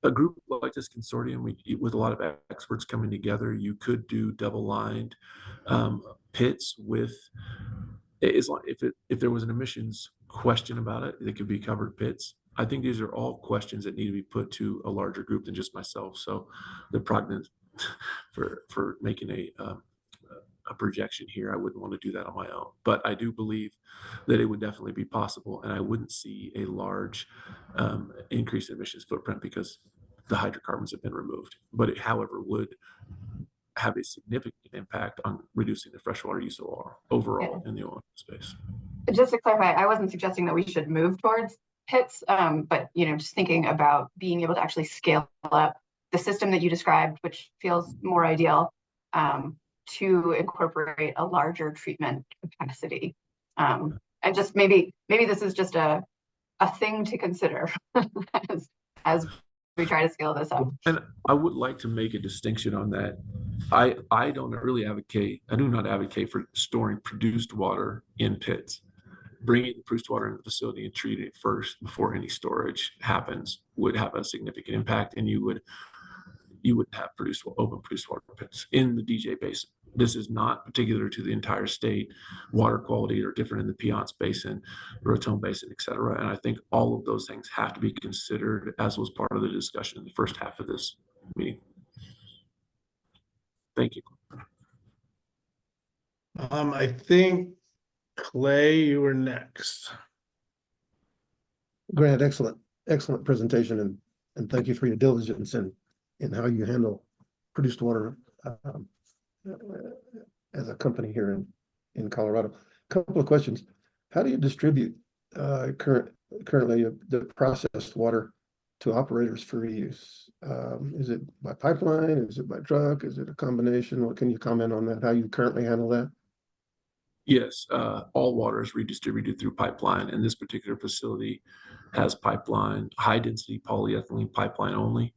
a group like this consortium, with a lot of experts coming together, you could do double-lined pits with, if there was an emissions question about it, they could be covered pits. I think these are all questions that need to be put to a larger group than just myself. So the prognosis for making a projection here, I wouldn't want to do that on my own, but I do believe that it would definitely be possible, and I wouldn't see a large increase in emissions footprint because the hydrocarbons have been removed. But it, however, would have a significant impact on reducing the freshwater use overall in the oil space. Just to clarify, I wasn't suggesting that we should move towards pits, but you know, just thinking about being able to actually scale up the system that you described, which feels more ideal, to incorporate a larger treatment capacity. And just maybe this is just a thing to consider as we try to scale this up. And I would like to make a distinction on that. I do not advocate for storing produced water in pits. Bringing the produced water into the facility and treating it first before any storage happens would have a significant impact, and you would have open produced water pits in the DJ Basin. This is not particular to the entire state. Water quality are different in the Piceance Basin, Raton Basin, et cetera. And I think all of those things have to be considered, as was part of the discussion in the first half of this meeting. Thank you. I think Clay, you were next. Grant, excellent presentation, and thank you for your diligence in how you handle produced water as a company here in Colorado. Couple of questions. How do you distribute currently the processed water to operators for reuse? Is it by pipeline? Is it by truck? Is it a combination? What can you comment on that? How you currently handle that? Yes, all water is redistributed through pipeline, and this particular facility has pipeline, high density polyethylene pipeline only,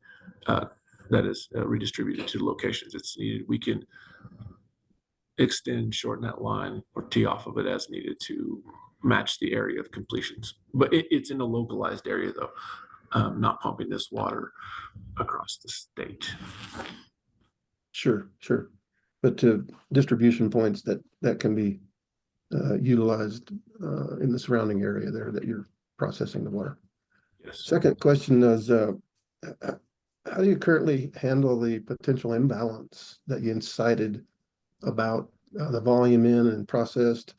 that is redistributed to the locations it's needed. We can extend, shorten that line, or tee off of it as needed to match the area of completions. But it's in a localized area though, not pumping this water across the state. Sure. But to distribution points that can be utilized in the surrounding area there that you're processing the water. Yes. Second question is, how do you currently handle the potential imbalance that you cited about the volume in and processed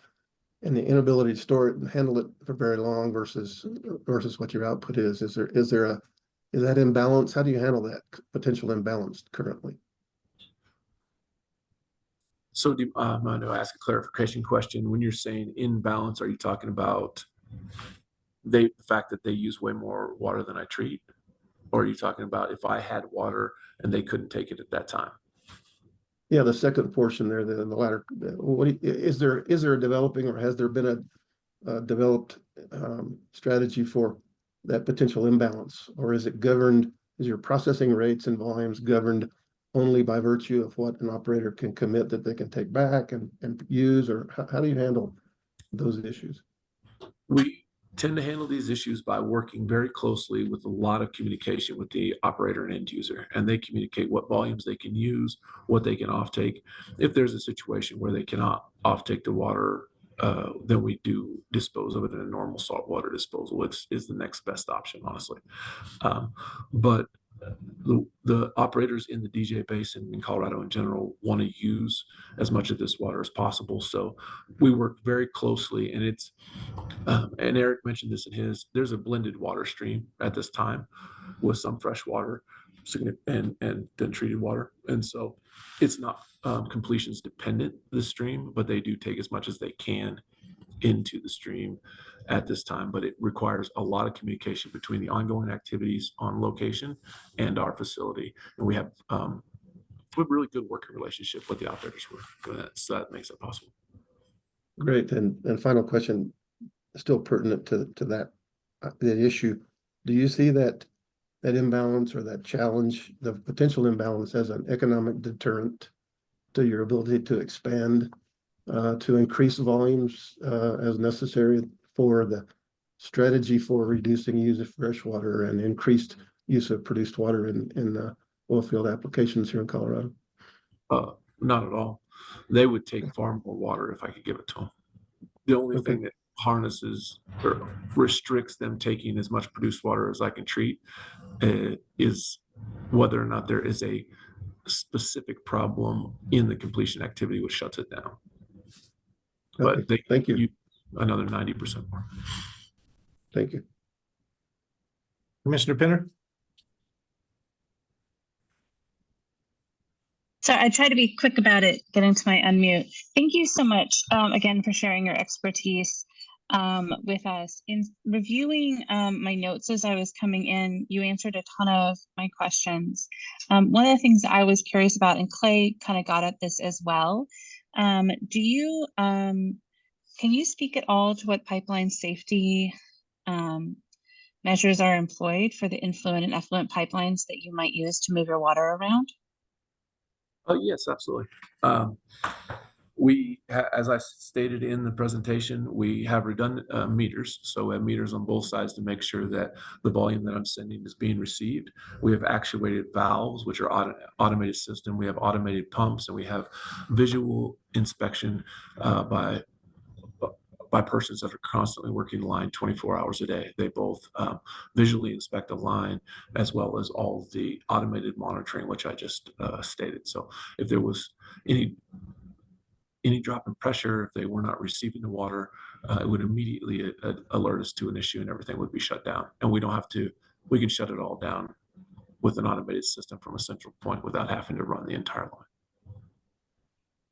and the inability to store it and handle it for very long versus what your output is? Is that imbalance? How do you handle that potential imbalance currently? So I'm going to ask a clarification question. When you're saying imbalance, are you talking about the fact that they use way more water than I treat? Or are you talking about if I had water and they couldn't take it at that time? Yeah, the second portion there, the latter. Is there a developing, or has there been a developed strategy for that potential imbalance? Or is it governed, is your processing rates and volumes governed only by virtue of what an operator can commit that they can take back and use? Or how do you handle those issues? We tend to handle these issues by working very closely with a lot of communication with the operator and end user, and they communicate what volumes they can use, what they can offtake. If there's a situation where they cannot offtake the water, then we do dispose of it in a normal saltwater disposal, which is the next best option, honestly. But the operators in the DJ Basin in Colorado in general want to use as much of this water as possible. So we work very closely, and it's and Eric mentioned this in his, there's a blended water stream at this time with some fresh water and then treated water. And so it's not completions dependent, the stream, but they do take as much as they can into the stream at this time. But it requires a lot of communication between the ongoing activities on location and our facility. And we have a really good working relationship with the operators who are doing that. So that makes it possible. Great. And final question, still pertinent to that issue. Do you see that imbalance or that challenge, the potential imbalance, as an economic deterrent to your ability to expand, to increase volumes as necessary for the strategy for reducing use of fresh water and increased use of produced water in oil field applications here in Colorado? Not at all. They would take far more water if I could give it to them. The only thing that harnesses or restricts them taking as much produced water as I can treat is whether or not there is a specific problem in the completion activity which shuts it down. But they thank you. Another 90% more. Thank you. Commissioner Pinner? So I try to be quick about it, getting to my unmute. Thank you so much again for sharing your expertise with us. In reviewing my notes as I was coming in, you answered a ton of my questions. One of the things that I was curious about, and Clay kind of got at this as well, can you speak at all to what pipeline safety measures are employed for the influent and effluent pipelines that you might use to move your water around? Yes, absolutely. As I stated in the presentation, we have redundant meters. So we have meters on both sides to make sure that the volume that I'm sending is being received. We have actuated valves, which are automated system. We have automated pumps, and we have visual inspection by persons that are constantly working the line 24 hours a day. They both visually inspect the line as well as all the automated monitoring, which I just stated. So if there was any drop in pressure, if they were not receiving the water, it would immediately alert us to an issue and everything would be shut down. And we don't have to, we can shut it all down with an automated system from a central point without having to run the entire line.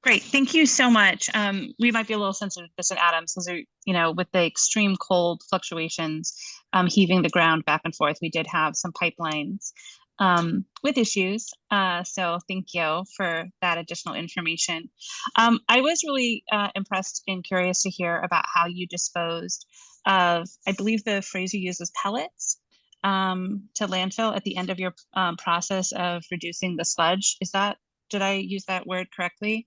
Great, thank you so much. We might be a little sensitive to this in Adams, since with the extreme cold fluctuations, heaving the ground back and forth, we did have some pipelines with issues. So thank you for that additional information. I was really impressed and curious to hear about how you disposed of, I believe the phrase you used was pellets to landfill at the end of your process of reducing the sludge. Did I use that word correctly?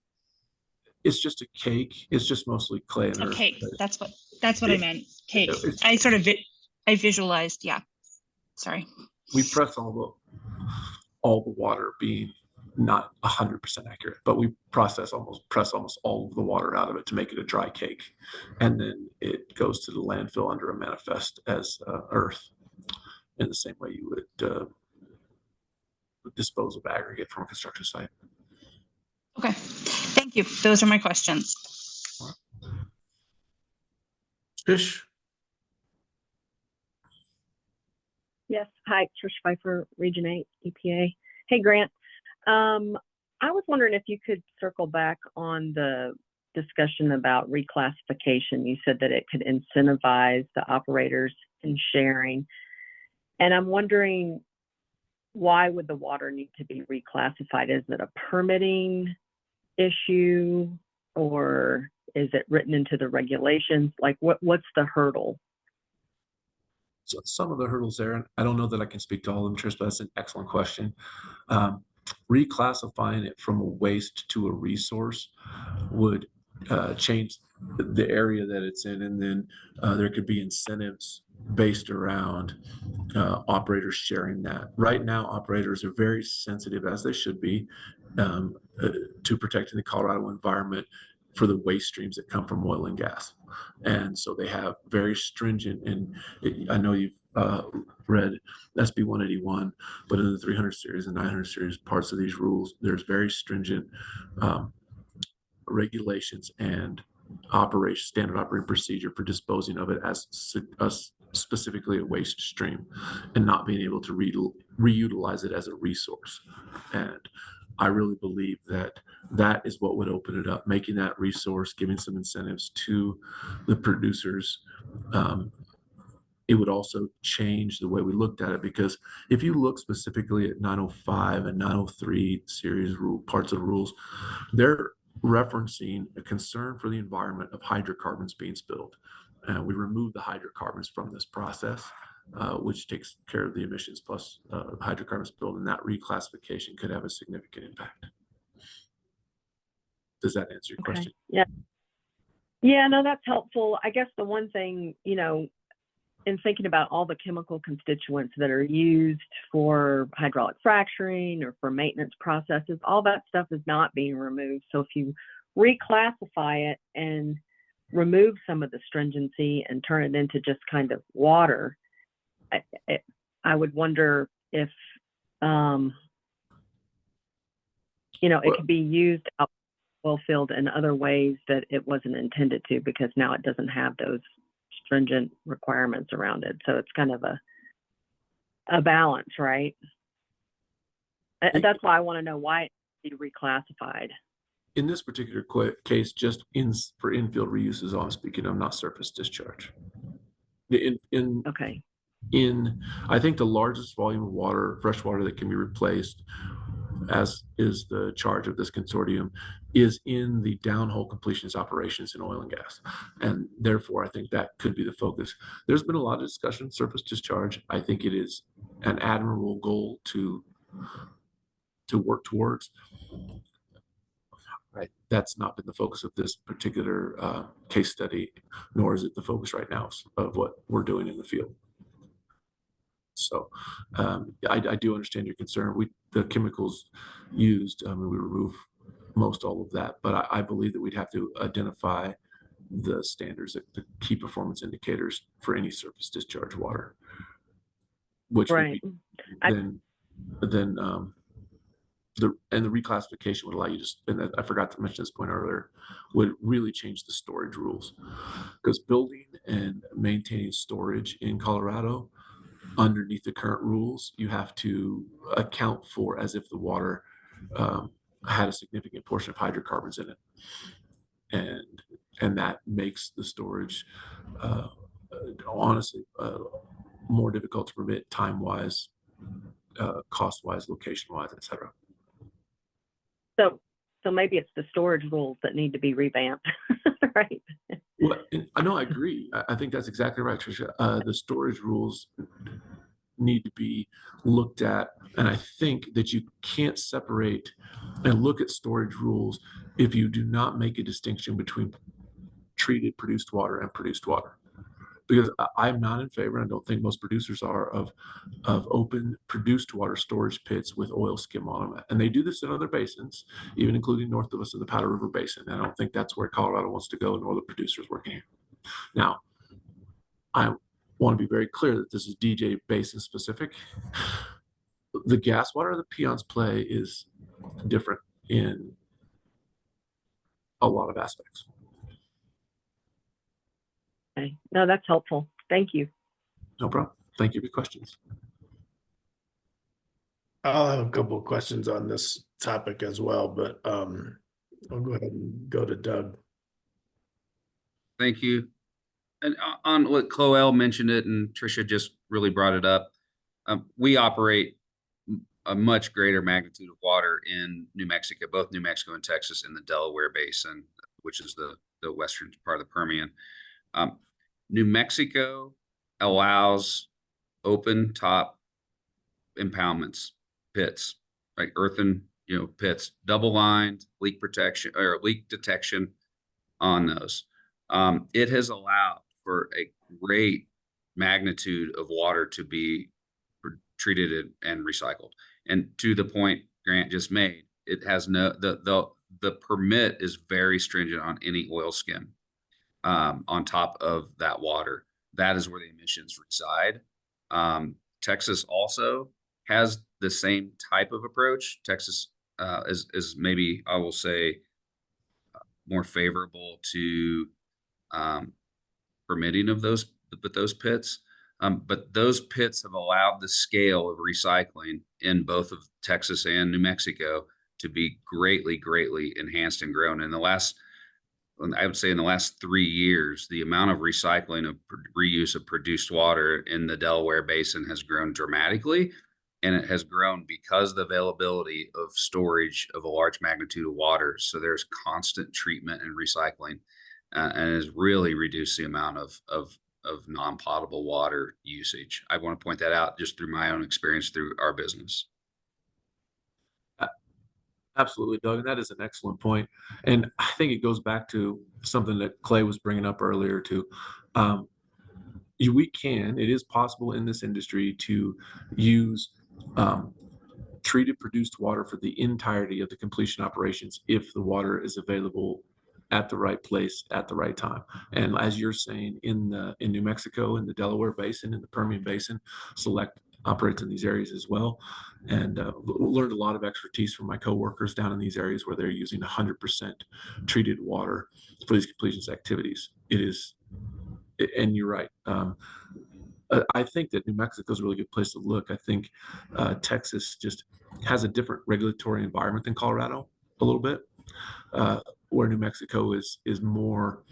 It's just a cake. It's just mostly clay and A earth. cake. That's what I meant. Cake. I visualized. Yeah. Sorry. We press all the water being not 100% accurate, but we press almost all of the water out of it to make it a dry cake, and then it goes to the landfill under a manifest as earth, in the same way you would dispose of aggregate from a construction site. Okay, thank you. Those are my questions. Trish? Yes. Hi, Trish Pfeiffer, Region 8, EPA. Hey, Grant. I was wondering if you could circle back on the discussion about reclassification. You said that it could incentivize the operators in sharing. And I'm wondering, why would the water need to be reclassified? Is it a permitting issue, or is it written into the regulations? Like, what's the hurdle? So some of the hurdles there, and I don't know that I can speak to all of them, Trish, but that's an excellent question. Reclassifying it from a waste to a resource would change the area that it's in, and then there could be incentives based around operators sharing that. Right now, operators are very sensitive, as they should be, to protecting the Colorado environment for the waste streams that come from oil and gas. And so they have very stringent, and I know you've read SB 181, but in the 300 series and 900 series parts of these rules, there's very stringent regulations and standard operating procedure for disposing of it as specifically a waste stream, and not being able to reutilize it as a resource. And I really believe that is what would open it up, making that resource, giving some incentives to the producers. It would also change the way we looked at it, because if you look specifically at 905 and 903 series parts of the rules, they're referencing a concern for the environment of hydrocarbons being spilled. We remove the hydrocarbons from this process, which takes care of the emissions plus hydrocarbons spilled, and that reclassification could have a significant impact. Does that answer your question? Yeah. Yeah, no, that's helpful. I guess the one thing, in thinking about all the chemical constituents that are used for hydraulic fracturing or for maintenance processes, all that stuff is not being removed. So if you reclassify it and remove some of the stringency and turn it into just kind of water, I would wonder if, it could be used out oil field in other ways that it wasn't intended to, because now it doesn't have those stringent requirements around it. So it's kind of a balance, right? That's why I want to know why it be reclassified. In this particular case, just for infield reuse is all I'm speaking of, not surface discharge. Okay. I think the largest volume of water, fresh water, that can be replaced, as is the charge of this consortium, is in the downhole completions operations in oil and gas. And therefore, I think that could be the focus. There's been a lot of discussion, surface discharge. I think it is an admirable goal to work towards. Right. That's not been the focus of this particular case study, nor is it the focus right now of what we're doing in the field. So I do understand your concern. The chemicals used, we remove most all of that, but I believe that we'd have to identify the standards, the key performance indicators for any surface discharge water, which would be then the reclassification would allow you to, and I forgot to mention this point earlier, would really change the storage rules, because building and maintaining storage in Colorado underneath the current rules, you have to account for as if the water had a significant portion of hydrocarbons in it, and that makes the storage honestly more difficult to permit, time-wise, cost-wise, location-wise, etc. So maybe it's the storage rules that need to be revamped, right? Well, I know, I agree. I think that's exactly right, Tricia. The storage rules need to be looked at, and I think that you can't separate and look at storage rules if you do not make a distinction between treated produced water and produced water. Because I'm not in favor, and I don't think most producers are, of open produced water storage pits with oil skim on them. And they do this in other basins, even including north of us in the Powder River Basin. And I don't think that's where Colorado wants to go, nor the producers working here. Now, I want to be very clear that this is DJ Basin specific. The gas water the peons play is different in a lot of aspects. Okay. No, that's helpful. Thank you. No problem. Thank you for your questions. I'll have a couple of questions on this topic as well, but I'll go ahead and go to Doug. Thank you. And on what Chloe mentioned it, and Tricia just really brought it up, we operate a much greater magnitude of water in New Mexico, both New Mexico and Texas, in the Delaware Basin, which is the western part of the Permian. New Mexico allows open top impoundments, pits, like earthen, pits, double lined, leak protection or leak detection on those. It has allowed for a great magnitude of water to be treated and recycled. And to the point Grant just made, it has no, the permit is very stringent on any oil skim on top of that water. That is where the emissions reside. Texas also has the same type of approach. Texas is maybe, I will say, more favorable to permitting of those pits. But those pits have allowed the scale of recycling in both of Texas and New Mexico to be greatly enhanced and grown. In the last, I would say in the last 3 years, the amount of recycling of reuse of produced water in the Delaware Basin has grown dramatically. And it has grown because the availability of storage of a large magnitude of water. So there's constant treatment and recycling, and has really reduced the amount of non-potable water usage. I want to point that out just through my own experience through our business. Absolutely, Doug. That is an excellent point. And I think it goes back to something that Clay was bringing up earlier too. It is possible in this industry to use treated produced water for the entirety of the completion operations if the water is available at the right place at the right time. And as you're saying, in New Mexico, in the Delaware Basin, in the Permian Basin, Select operates in these areas as well. And learned a lot of expertise from my coworkers down in these areas where they're using 100% treated water for these completions activities. It is, and you're right. I think that New Mexico is a really good place to look. I think Texas just has a different regulatory environment than Colorado a little bit, where New Mexico is more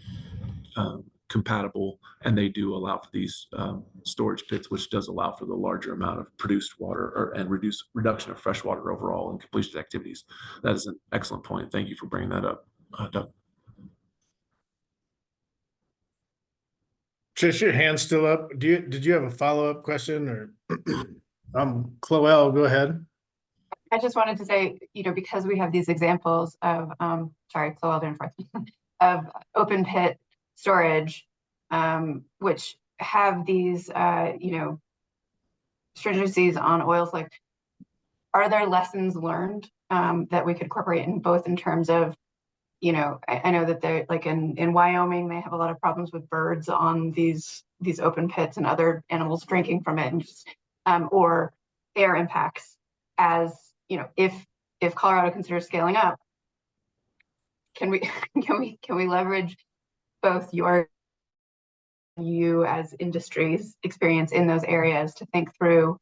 compatible, and they do allow for these storage pits, which does allow for the larger amount of produced water and reduction of fresh water overall in completion activities. That is an excellent point. Thank you for bringing that up, Doug. Trish, your hand's still up. Did you have a follow-up question, or Chloe, go ahead. I just wanted to say, because we have these examples of, sorry, Chloe, of open pit storage, which have these, stringencies on oils, like, are there lessons learned that we could incorporate in both, in terms of, I know that they're like in Wyoming, they have a lot of problems with birds on these open pits and other animals drinking from it, and just or air impacts, as if if Colorado considers scaling up, can we can we leverage both you as industry's experience in those areas to think through,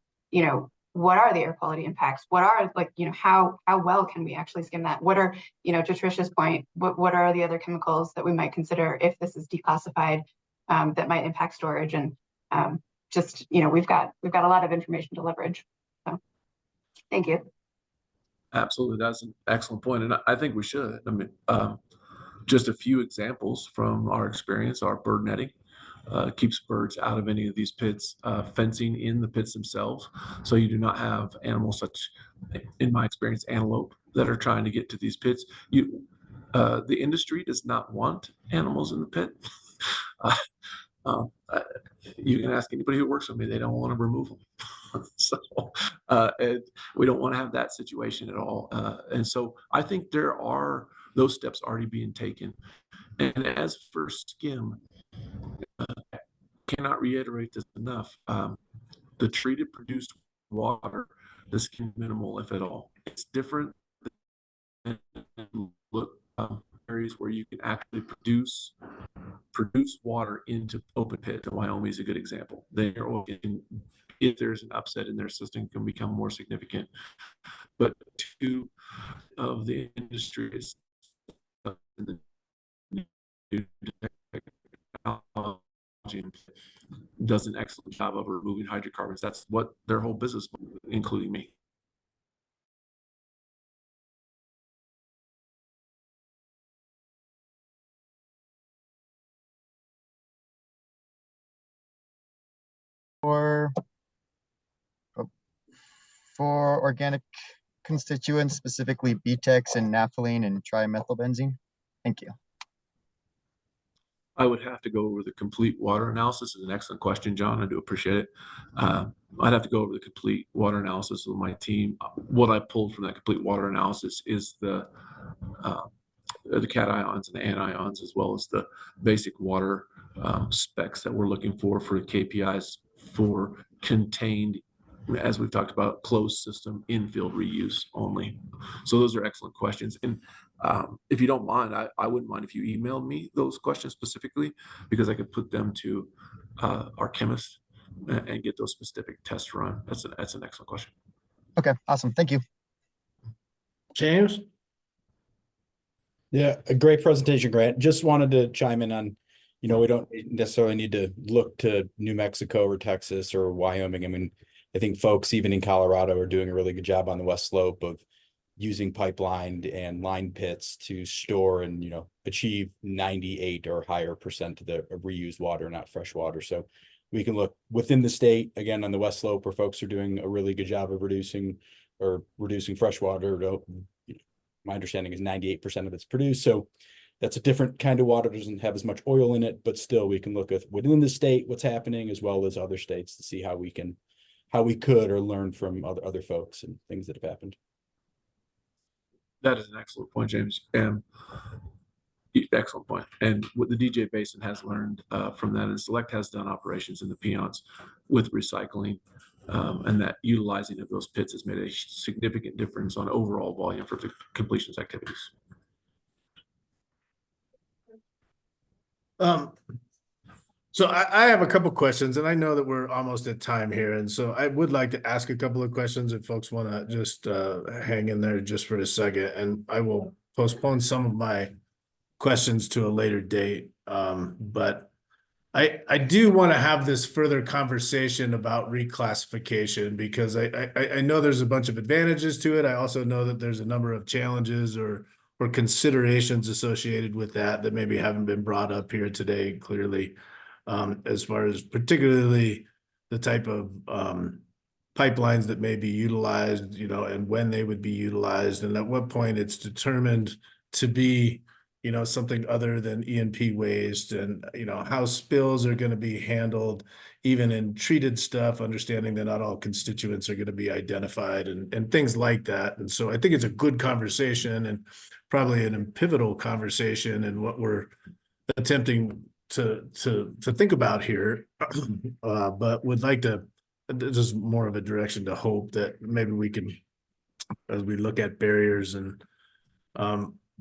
what are the air quality impacts? What are, like, how well can we actually skim that? What are, to Tricia's point, what are the other chemicals that we might consider if this is declassified, that might impact storage? And just, we've got a lot of information to leverage. So thank you. Absolutely. That's an excellent point. And I think we should. I mean, just a few examples from our experience, our bird netting. Keeps birds out of any of these pits, fencing in the pits themselves. So you do not have animals such, in my experience, antelope that are trying to get to these pits. The industry does not want animals in the pit. You can ask anybody who works with me, they don't want to remove them. So and we don't want to have that situation at all. And so I think there are those steps already being taken. And as for skim, cannot reiterate this enough. The treated produced water, the skim minimal, if at all. It's different than areas where you can actually produce water into open pit. Wyoming is a good example. If there's an upset in their system, can become more significant. But two of the industries does an excellent job of removing hydrocarbons. That's what their whole business, including me. For organic constituents, specifically BTEX and naphthalene and trimethylbenzene? Thank you. I would have to go over the complete water analysis. Is an excellent question, John. I do appreciate it. I'd have to go over the complete water analysis with my team. What I pulled from that complete water analysis is the cations and the anions, as well as the basic water specs that we're looking for KPIs for contained, as we've talked about, closed system infield reuse only. So those are excellent questions. And if you don't mind, I wouldn't mind if you emailed me those questions specifically, because I could put them to our chemists and get those specific tests run. That's an excellent question. Okay, awesome. Thank you. James? Yeah, a great presentation, Grant. Just wanted to chime in on, we don't necessarily need to look to New Mexico or Texas or Wyoming. I mean, I think folks even in Colorado are doing a really good job on the West Slope of using pipelined and line pits to store and, achieve 98 or higher % of the reused water, not fresh water. So we can look within the state, again, on the West Slope, where folks are doing a really good job of reducing fresh water. My understanding is 98% of it's produced. So that's a different kind of water, doesn't have as much oil in it, but still we can look at within the state what's happening, as well as other states, to see how we could or learn from other folks and things that have happened. That is an excellent point, James. Excellent point. And what the DJ Basin has learned from that, and Select has done operations in the Piceance with recycling, and that utilizing of those pits has made a significant difference on overall volume for the completions activities. So I have a couple questions, and I know that we're almost at time here, and so I would like to ask a couple of questions if folks want to just hang in there just for a second, and I will postpone some of my questions to a later date. But I do want to have this further conversation about reclassification, because I know there's a bunch of advantages to it. I also know that there's a number of challenges or considerations associated with that maybe haven't been brought up here today clearly, as far as particularly the type of pipelines that may be utilized, and when they would be utilized, and at what point it's determined to be something other than E&P waste, and how spills are going to be handled even in treated stuff, understanding that not all constituents are going to be identified, and things like that. And so I think it's a good conversation, and probably an pivotal conversation, and what we're attempting to think about here. But would like to, just more of a direction to hope that maybe we can as we look at barriers and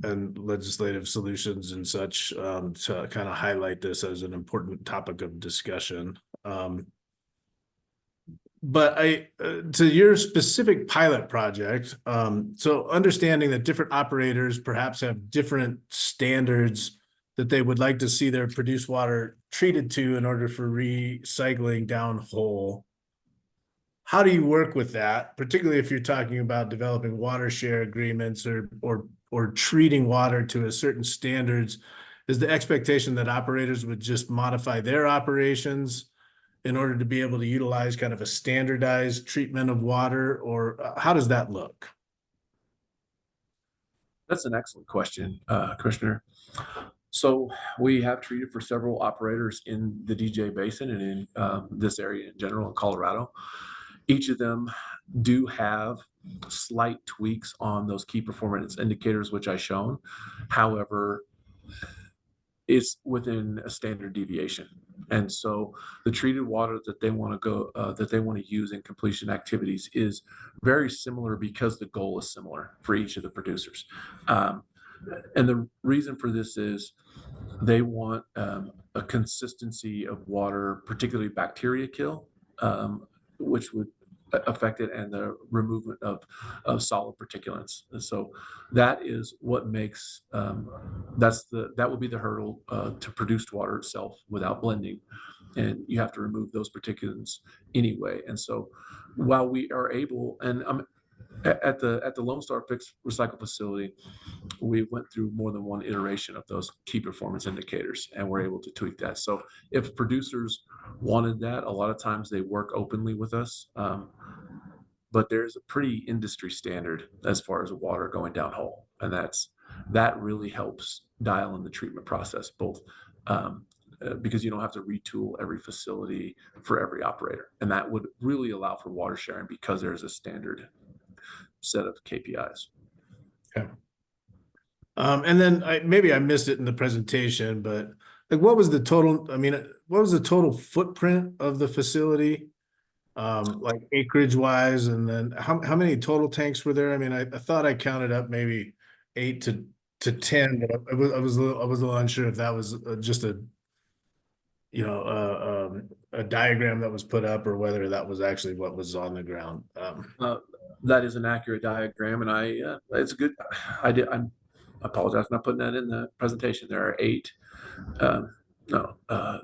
legislative solutions and such, to kind of highlight this as an important topic of discussion. But to your specific pilot project, so understanding that different operators perhaps have different standards that they would like to see their produced water treated to in order for recycling downhole. How do you work with that, particularly if you're talking about developing water share agreements or treating water to a certain standards? Is the expectation that operators would just modify their operations in order to be able to utilize kind of a standardized treatment of water, or how does that look? That's an excellent question, Commissioner. So we have treated for several operators in the DJ Basin and in this area in general in Colorado. Each of them do have slight tweaks on those key performance indicators, which I shown. However, it's within a standard deviation. And so the treated water that they want to use in completion activities is very similar because the goal is similar for each of the producers. And the reason for this is they want a consistency of water, particularly bacteria kill, which would affect it, and the removal of solid particulates. And so that is what makes that would be the hurdle to produced water itself without blending, and you have to remove those particulates anyway. And so while we are able, and at the Lone Star Fixed Recycle facility, we went through more than one iteration of those key performance indicators, and we're able to tweak that. So if producers wanted that, a lot of times they work openly with us. But there's a pretty industry standard as far as water going downhole, and that really helps dial in the treatment process, both because you don't have to retool every facility for every operator, and that would really allow for water sharing because there's a standard set of KPIs. Okay. And then maybe I missed it in the presentation, but like, what was the total? I mean, what was the total footprint of the facility? Like acreage wise, and then how many total tanks were there? I mean, I thought I counted up maybe 8 to 10, but I was a little unsure if that was just a diagram that was put up, or whether that was actually what was on the ground. That is an accurate diagram, and it's good. I apologize for not putting that in the presentation. There are 8.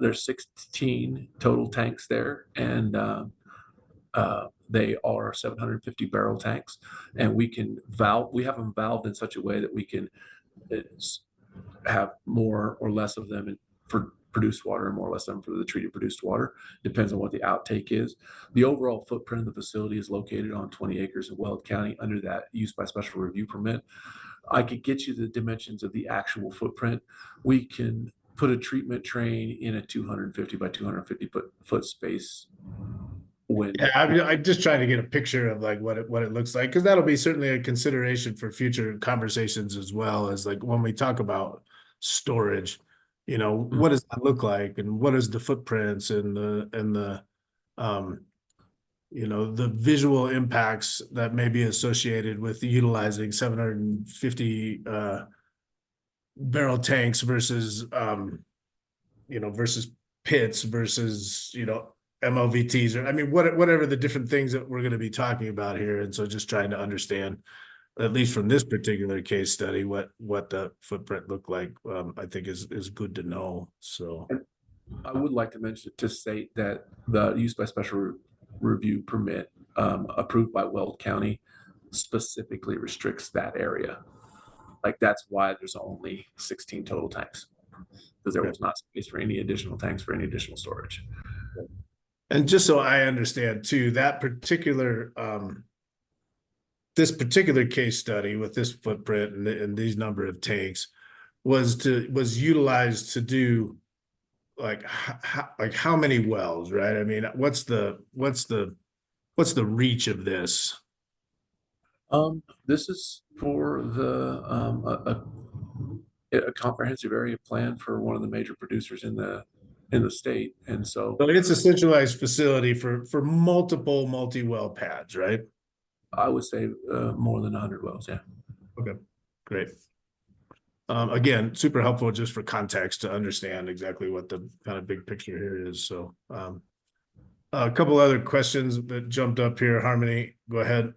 There's 16 total tanks there, and they are 750 barrel tanks, and we have them valved in such a way that we can have more or less of them for produced water and more or less of them for the treated produced water. Depends on what the outtake is. The overall footprint of the facility is located on 20 acres in Weld County under that use by special review permit. I could get you the dimensions of the actual footprint. We can put a treatment train in a 250 by 250 foot space. I'm just trying to get a picture of like what it looks like, because that'll be certainly a consideration for future conversations, as well as like when we talk about storage, what does that look like, and what is the footprints and the the visual impacts that may be associated with utilizing 750 barrel tanks versus versus pits versus MOVTs, or I mean, whatever the different things that we're going to be talking about here. And so just trying to understand, at least from this particular case study, what the footprint looked like, I think is good to know. So I would like to state that the use by special review permit approved by Weld County specifically restricts that area. Like, that's why there's only 16 total tanks, because there was not space for any additional tanks for any additional storage. And just so I understand too, that particular this particular case study with this footprint and these number of tanks was utilized to do like how many wells, right? I mean, what's the reach of this? This is for a comprehensive area plan for one of the major producers in the state, and so it's a centralized facility for multiple multi-well pads, right? I would say more than 100 wells, yeah. Okay, great. Again, super helpful just for context to understand exactly what the kind of big picture here is. So a couple other questions that jumped up here. Harmony, go ahead.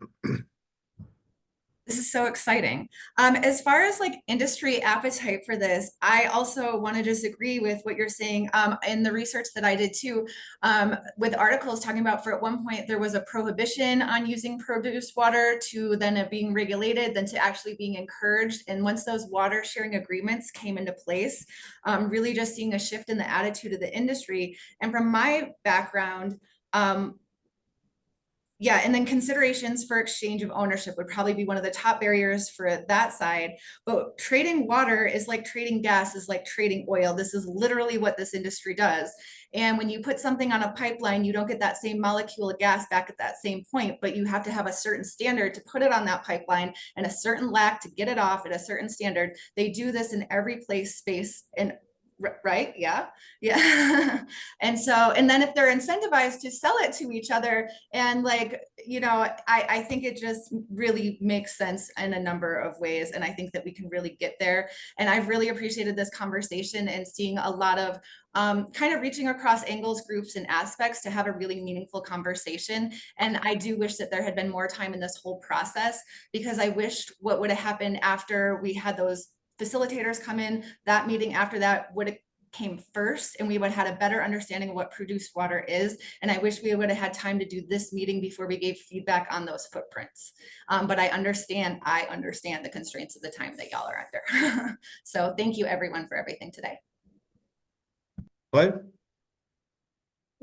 This is so exciting. As far as like industry appetite for this, I also want to just agree with what you're saying. In the research that I did too, with articles talking about, for at one point there was a prohibition on using produced water, to then it being regulated, then to actually being encouraged. And once those water sharing agreements came into place, really just seeing a shift in the attitude of the industry. And from my background, yeah, and then considerations for exchange of ownership would probably be one of the top barriers for that side. But trading water is like trading gas, is like trading oil. This is literally what this industry does. And when you put something on a pipeline, you don't get that same molecule of gas back at that same point, but you have to have a certain standard to put it on that pipeline and a certain lac to get it off at a certain standard. They do this in every place, space, and right? Yeah. And so, and then if they're incentivized to sell it to each other, and like, you know, I think it just really makes sense in a number of ways. And I think that we can really get there. And I've really appreciated this conversation and seeing a lot of kind of reaching across angles, groups, and aspects to have a really meaningful conversation. And I do wish that there had been more time in this whole process, because I wished what would have happened after we had those facilitators come in, that meeting after that would have came first, and we would have had a better understanding of what produced water is. And I wish we would have had time to do this meeting before we gave feedback on those footprints. But I understand the constraints of the time that y'all are under. So thank you everyone for everything today. What?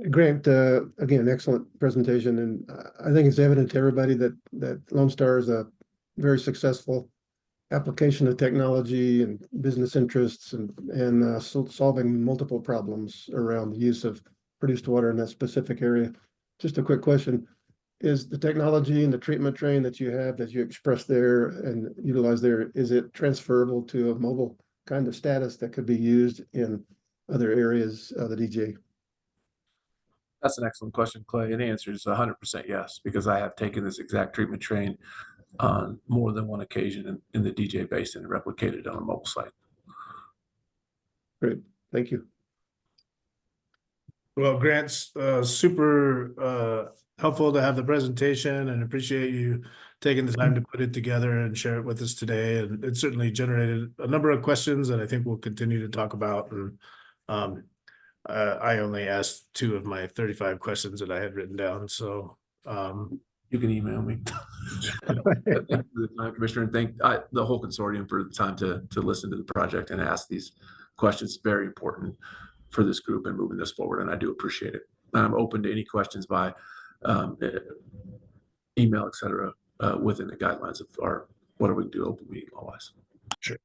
Grant, again, excellent presentation, and I think it's evident to everybody that Lone Star is a very successful application of technology and business interests, and solving multiple problems around the use of produced water in that specific area. Just a quick question: is the technology and the treatment train that you have, that you express there and utilize there, is it transferable to a mobile kind of status that could be used in other areas of the DJ? That's an excellent question, Clay. And the answer is 100% yes, because I have taken this exact treatment train on more than one occasion in the DJ Basin and replicated on a mobile site. Great, thank you. Well, Grant's super helpful to have the presentation, and appreciate you taking the time to put it together and share it with us today. And it certainly generated a number of questions that I think we'll continue to talk about. And I only asked 2 of my 35 questions that I had written down. So you can email me. Thank you for the time, Commissioner, and thank the whole consortium for the time to listen to the project and ask these questions. Very important for this group and moving this forward, and I do appreciate it. I'm open to any questions by email, etc., within the guidelines of our what we can do open meeting law-wise. Sure.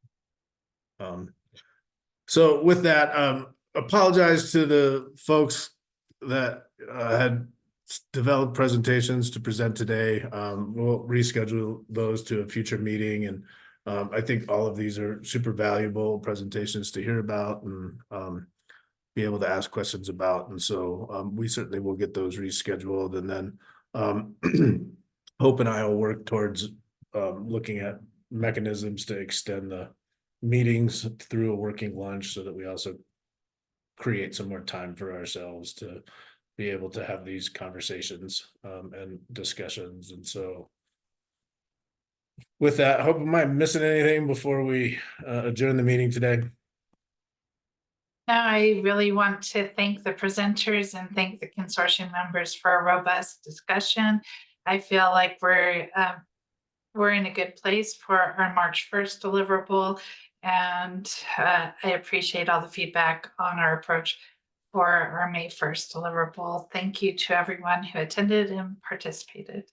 So with that, apologize to the folks that had developed presentations to present today. We'll reschedule those to a future meeting, and I think all of these are super valuable presentations to hear about and be able to ask questions about. And so we certainly will get those rescheduled, and then Hope and I will work towards looking at mechanisms to extend the meetings through a working lunch, so that we also create some more time for ourselves to be able to have these conversations and discussions. And so with that, Hope, am I missing anything before we adjourn the meeting today? No, I really want to thank the presenters and thank the consortium members for a robust discussion. I feel like we're in a good place for our March 1st deliverable, and I appreciate all the feedback on our approach for our May 1st deliverable. Thank you to everyone who attended and participated.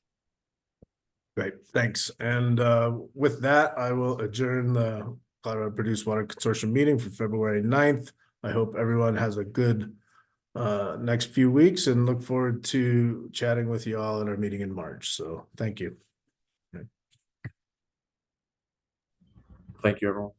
Great, thanks. And with that, I will adjourn the Colorado Produced Water Consortium meeting for February 9th. I hope everyone has a good next few weeks, and look forward to chatting with you all in our meeting in March. So thank you. Thank you, everyone.